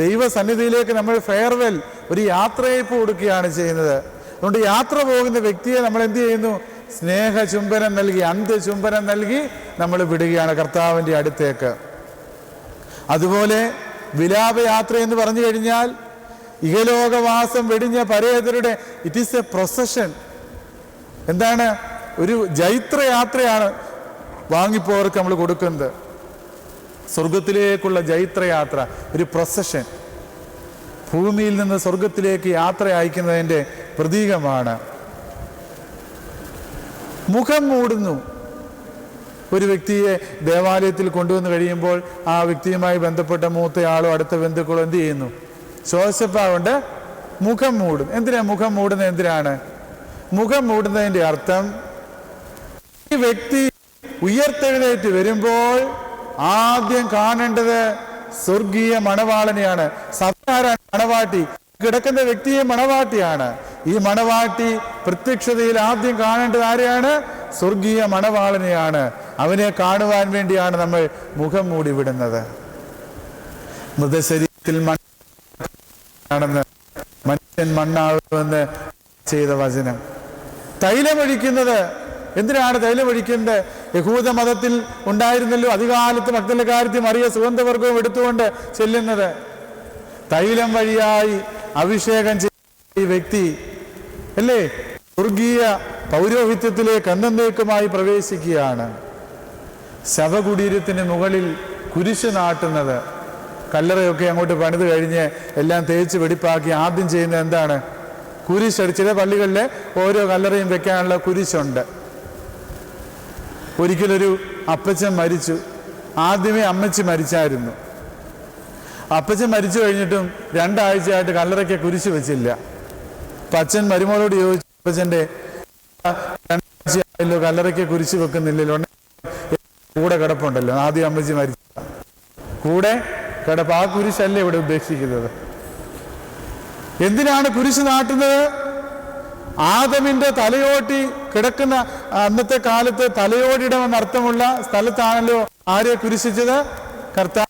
ദൈവസന്നിധിയിലേക്ക് നമ്മൾ ഫെയർവെൽ, ഒരു യാത്രയപ്പ് കൊടുക്കുകയാണ് ചെയ്യുന്നത്. അതുകൊണ്ട് യാത്ര പോകുന്ന വ്യക്തിയെ നമ്മൾ എന്ത് ചെയ്യുന്നു? സ്നേഹചുംബനം നൽകി, അന്ത്യചുംബനം നൽകി നമ്മൾ വിടുകയാണ് കർത്താവിൻ്റെ അടുത്തേക്ക്. അതുപോലെ വിലാപയാത്ര എന്ന് പറഞ്ഞു കഴിഞ്ഞാൽ ഇഹലോകവാസം വെടിഞ്ഞ പരേതരുടെ ഇറ്റ് ഈസ് എ പ്രൊസഷൻ. എന്താണ്? ഒരു ജൈത്രയാത്രയാണ് വാങ്ങിപ്പോവർക്ക് നമ്മൾ കൊടുക്കുന്നത്. സ്വർഗത്തിലേക്കുള്ള ജൈത്രയാത്ര, ഒരു പ്രൊസഷൻ, ഭൂമിയിൽ നിന്ന് സ്വർഗത്തിലേക്ക് യാത്ര അയക്കുന്നതിൻ്റെ പ്രതീകമാണ്. മുഖം മൂടുന്നു. ഒരു വ്യക്തിയെ ദേവാലയത്തിൽ കൊണ്ടുവന്ന് കഴിയുമ്പോൾ ആ വ്യക്തിയുമായി ബന്ധപ്പെട്ട മൂത്തയാളോ അടുത്ത ബന്ധുക്കളോ എന്ത് ചെയ്യുന്നു? ശോശപ്പാവുണ്ട്, മുഖം മൂടും. എന്തിനാ മുഖം മൂടുന്നത്? എന്തിനാണ് മുഖം മൂടുന്നതിൻ്റെ അർത്ഥം? ഈ വ്യക്തി ഉയർത്തെഴുന്നേറ്റ് വരുമ്പോൾ ആദ്യം കാണേണ്ടത് സ്വർഗീയ മണവാളനെയാണ്. സാധാരണ മണവാട്ടി, കിടക്കുന്ന വ്യക്തിയെ മണവാട്ടിയാണ്. ഈ മണവാട്ടി പ്രത്യക്ഷതയിൽ ആദ്യം കാണേണ്ടത് ആരെയാണ്? സ്വർഗീയ മണവാളനെയാണ്. അവനെ കാണുവാൻ വേണ്ടിയാണ് നമ്മൾ മുഖം മൂടി വിടുന്നത്. മൃതശരീരത്തിൽ മണ്ണാണെന്ന് മനുഷ്യൻ മണ്ണാകുമെന്ന് ചെയ്ത വചനം. തൈലമൊഴിക്കുന്നത് എന്തിനാണ്? തൈലമൊഴിക്കുന്നത് യഹൂദ മതത്തിൽ ഉണ്ടായിരുന്നല്ലോ. അധികാലത്ത് മഗ്ദലക്കാരത്തി മറിയ സുഗന്ധവർഗവും എടുത്തുകൊണ്ട് ചെല്ലുന്നത്. തൈലം വഴിയായി അഭിഷേകം ചെയ്ത ഈ വ്യക്തി അല്ലേ സ്വർഗീയ പൗരോഹിത്യത്തിലേക്ക് എന്നേക്കുമായി പ്രവേശിക്കുകയാണ്. ശവകുടീരത്തിന് മുകളിൽ കുരിശ് നാട്ടുന്നത്, കല്ലറയൊക്കെ അങ്ങോട്ട് പണിത് കഴിഞ്ഞ് എല്ലാം തേച്ച് വെടിപ്പാക്കി ആദ്യം ചെയ്യുന്നത് എന്താണ്? കുരിശടി. ചില പള്ളികളിൽ ഓരോ കല്ലറയും വെക്കാനുള്ള കുരിശുണ്ട്. ഒരിക്കലൊരു അപ്പച്ചൻ മരിച്ചു. ആദ്യമേ അമ്മച്ചി മരിച്ചായിരുന്നു. അപ്പച്ചൻ മരിച്ചു കഴിഞ്ഞിട്ടും 2 ആഴ്ചയായിട്ട് കല്ലറയ്ക്ക് കുരിശ് വെച്ചില്ല. അപ്പം അച്ഛൻ മരുമോളോട് ചോദിച്ചു, അപ്പച്ചൻ്റെ 2 ആഴ്ചയായല്ലോ കല്ലറയ്ക്ക് കുരിശ് വെക്കുന്നില്ലല്ലോ, കൂടെ കിടപ്പുണ്ടല്ലോ. ആദ്യം അമ്മച്ചി മരിച്ച കൂടെ കിടപ്പ്. ആ കുരിശല്ലേ ഇവിടെ ഉദ്ദേശിക്കുന്നത്. എന്തിനാണ് കുരിശ് നാട്ടുന്നത്? ആദമിന്റെ തലയോട്ടി കിടക്കുന്ന അന്നത്തെ കാലത്ത് തലയോടിടം എന്നർത്ഥമുള്ള സ്ഥലത്താണല്ലോ ആരെ കുരിശിച്ചത്? കർത്താവ്.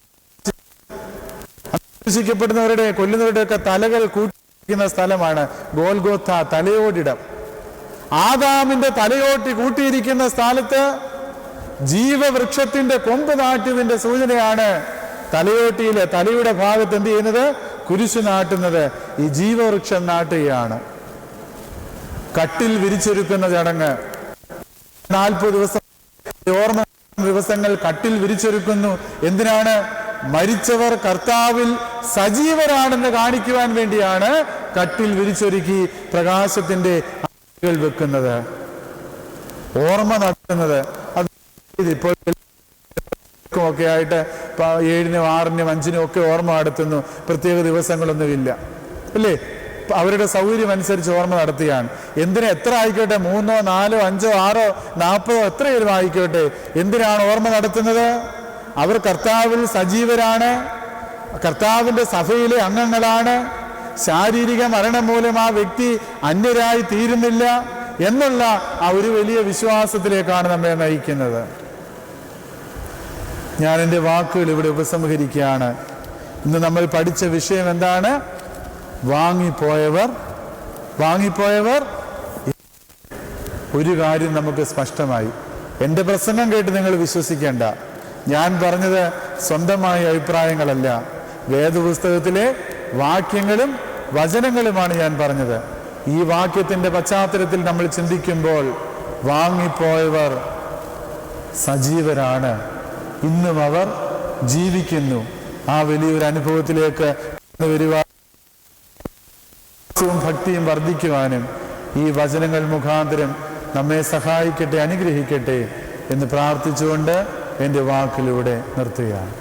കുരിശിക്കപ്പെടുന്നവരുടെ കൊല്ലുന്നവരുടെ ഒക്കെ തലകൾ കൂട്ടിയിരിക്കുന്ന സ്ഥലമാണ് ഗോൽഗോത്ത, തലയോടിടം. ആദാമിന്റെ തലയോട്ടി കൂട്ടിയിരിക്കുന്ന സ്ഥലത്ത് ജീവവൃക്ഷത്തിന്റെ കൊമ്പ് നാട്ടിയതിന്റെ സൂചനയാണ് തലയോട്ടിയിലെ തലയുടെ ഭാഗത്ത് എന്ത് ചെയ്യുന്നത്? കുരിശ് നാട്ടുന്നത്. ഈ ജീവവൃക്ഷം നാട്ടുകയാണ്. കട്ടിൽ വിരിച്ചൊരുക്കുന്ന ചടങ്ങ് 40 ദിവസം ഓർമ്മ ദിവസങ്ങൾ കട്ടിൽ വിരിച്ചൊരുക്കുന്നു. എന്തിനാണ്? മരിച്ചവർ കർത്താവിൽ സജീവരാണെന്ന് കാണിക്കുവാൻ വേണ്ടിയാണ് കട്ടിൽ വിരിച്ചൊരുക്കി പ്രകാശത്തിന്റെ വെക്കുന്നത്, ഓർമ്മ നടത്തുന്നത്. ഇപ്പോൾ ഒക്കെ ആയിട്ട് 7-നും 6-നും 5-നും ഒക്കെ ഓർമ്മ നടത്തുന്നു. പ്രത്യേക ദിവസങ്ങളൊന്നുമില്ല അല്ലേ? അവരുടെ സൗകര്യം അനുസരിച്ച് ഓർമ്മ നടത്തുകയാണ്. എന്തിനാ? എത്ര ആയിക്കോട്ടെ, 3, 4, 5, 6, 40 എത്രയും ആയിക്കോട്ടെ, എന്തിനാണ് ഓർമ്മ നടത്തുന്നത്? അവർ കർത്താവിൽ സജീവരാണ്, കർത്താവിന്റെ സഭയിലെ അംഗങ്ങളാണ്. ശാരീരിക മരണം മൂലം ആ വ്യക്തി അന്യരായി തീരുന്നില്ല എന്നുള്ള ആ ഒരു വലിയ വിശ്വാസത്തിലേക്കാണ് നമ്മെ നയിക്കുന്നത്. ഞാൻ എൻ്റെ വാക്കുകൾ ഇവിടെ ഉപസംഹരിക്കുകയാണ്. ഇന്ന് നമ്മൾ പഠിച്ച വിഷയം എന്താണ്? വാങ്ങിപ്പോയവർ. ഒരു കാര്യം നമുക്ക് സ്പഷ്ടമായി. എൻ്റെ പ്രസംഗം കേട്ട് നിങ്ങൾ വിശ്വസിക്കേണ്ട. ഞാൻ പറഞ്ഞത് സ്വന്തമായ അഭിപ്രായങ്ങളല്ല, വേദപുസ്തകത്തിലെ വാക്യങ്ങളും വചനങ്ങളുമാണ് ഞാൻ പറഞ്ഞത്. ഈ വാക്യത്തിൻ്റെ പശ്ചാത്തലത്തിൽ നമ്മൾ ചിന്തിക്കുമ്പോൾ വാങ്ങിപ്പോയവർ സജീവരാണ്, ഇന്നും അവർ ജീവിക്കുന്നു. ആ വലിയൊരു അനുഭവത്തിലേക്ക് വരുവാൻ ഭക്തിയും വർദ്ധിക്കുവാനും ഈ വചനങ്ങൾ മുഖാന്തരം നമ്മെ സഹായിക്കട്ടെ, അനുഗ്രഹിക്കട്ടെ എന്ന് പ്രാർത്ഥിച്ചുകൊണ്ട് എൻ്റെ വാക്കിലൂടെ നിർത്തുകയാണ്.